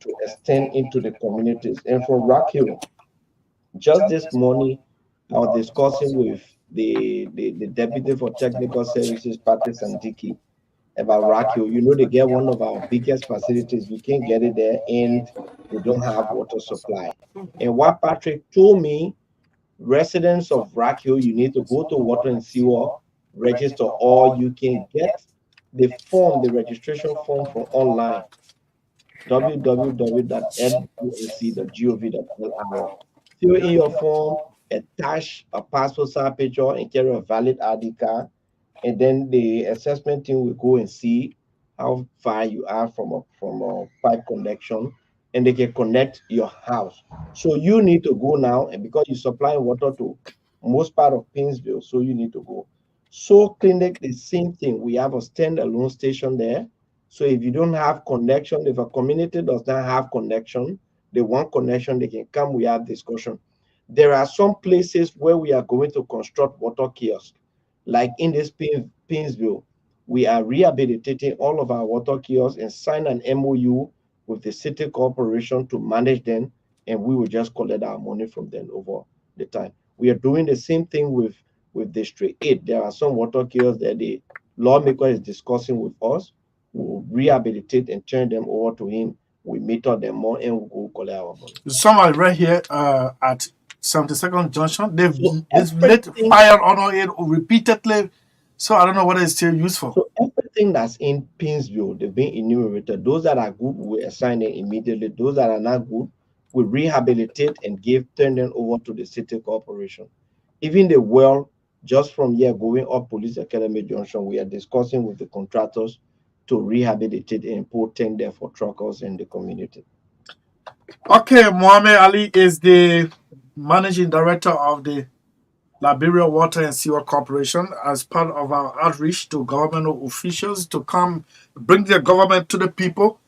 to extend into the communities. And for Rock Hill, just this morning, I was discussing with the Deputy for Technical Services, Patrick Sandiki, about Rock Hill. You know, they get one of our biggest facilities. You can't get it there, and they don't have water supply. And what Patrick told me, residents of Rock Hill, you need to go to Water and Sewer, register, or you can get the form, the registration form from online, www.nwc.gov.ly. Fill in your form, attach a passport size picture, and carry a valid ID card, and then the assessment team will go and see how far you are from a pipe connection, and they can connect your house. So you need to go now, and because you supply water to most part of Pinsville, so you need to go. So clinic, the same thing. We have a standalone station there. So if you don't have connection, if a community does not have connection, they want connection, they can come. We have discussion. There are some places where we are going to construct water kiosks, like in this Pinsville. We are rehabilitating all of our water kiosks and sign an MOU with the city corporation to manage them, and we will just collect our money from them over the time. We are doing the same thing with District 8. There are some water kiosks that the lawmaker is discussing with us. We'll rehabilitate and turn them over to him. We meter them more and we'll collect our money. Somebody right here at 72nd Junction, they've So lit everything, fire on it repeatedly. So I don't know what it's still used for. so everything that's in Pinsville, they've been enumerated. Those that are good, we assign them immediately. Those that are not good, we rehabilitate and turn them over to the city corporation. Even the well, just from here going up Police Academy Junction, we are discussing with the contractors to rehabilitate and put tank there for truckers in the community. Okay, Mohammed Ali is the managing director of the Liberia Water and Sewer Corporation as part of our outreach to governmental officials to come bring their government to the people.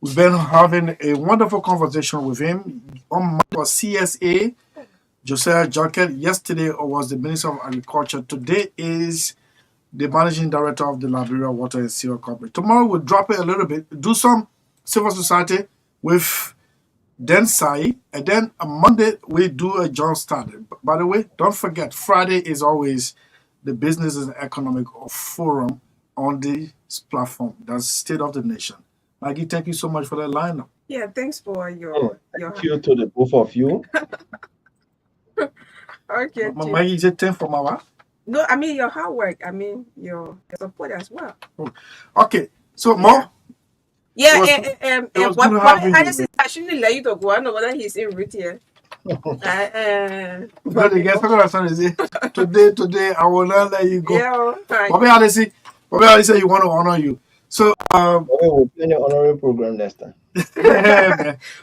We've been having a wonderful conversation with him. On Monday was CSA, Josiah Jockett. Yesterday was the Minister of Agriculture. Today is the managing director of the Liberia Water and Sewer Corporation. Tomorrow we'll drop it a little bit, do some civil society with then Saah, and then on Monday we do a John Started. By the way, don't forget, Friday is always the Business and Economic Forum on this platform. That's State of the Nation. Maggie, thank you so much for that lineup. Yeah, thanks for your Thank you to the both of you. okay. Chief. Maggie, is it 10 for my wife? No, I mean your hard work. I mean your support as well. Okay, so more. Yeah, It was what good having you. I shouldn't let you to go. I don't know whether he's in route here. But the guest today I will not let you go. Yeah, Bobby Ali say you want to honor you. So We'll plan an honorary program next time.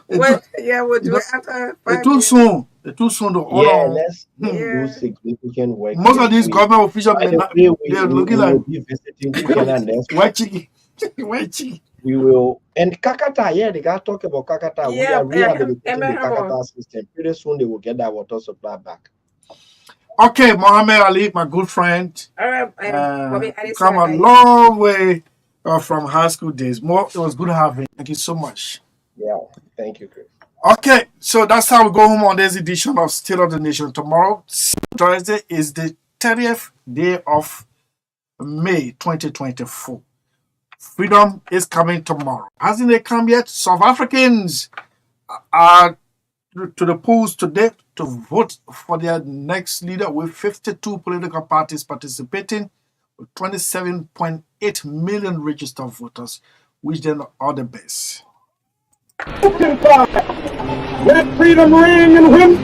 well, yeah, we'll do it after 5 it's too years. soon. It's too soon to Yeah, honor. let's Yeah. do significant work. Most of these We- government officials by may the not, way, they're we looking will like be visiting together next week. white chicken. White chicken. We will, and Kakata, yeah, they got talk about Kakata. We Yeah, are rehabilitating the Emma, Kakata system. Pretty soon they will get that water supply back. Okay, Mohammed Ali, my good friend, all right. Bobby, I come a long way from high school days. It was good having you. Thank you so much. Yeah, thank you, Chris. Okay, so that's how we go home on this edition of State of the Nation. Tomorrow, Thursday, is the 30th day of May 2024. Freedom is coming tomorrow. Hasn't it come yet? South Africans are to the polls today to vote for their next leader, with 52 political parties participating, with 27.8 million registered voters. Wish them all the best. Let freedom ring and when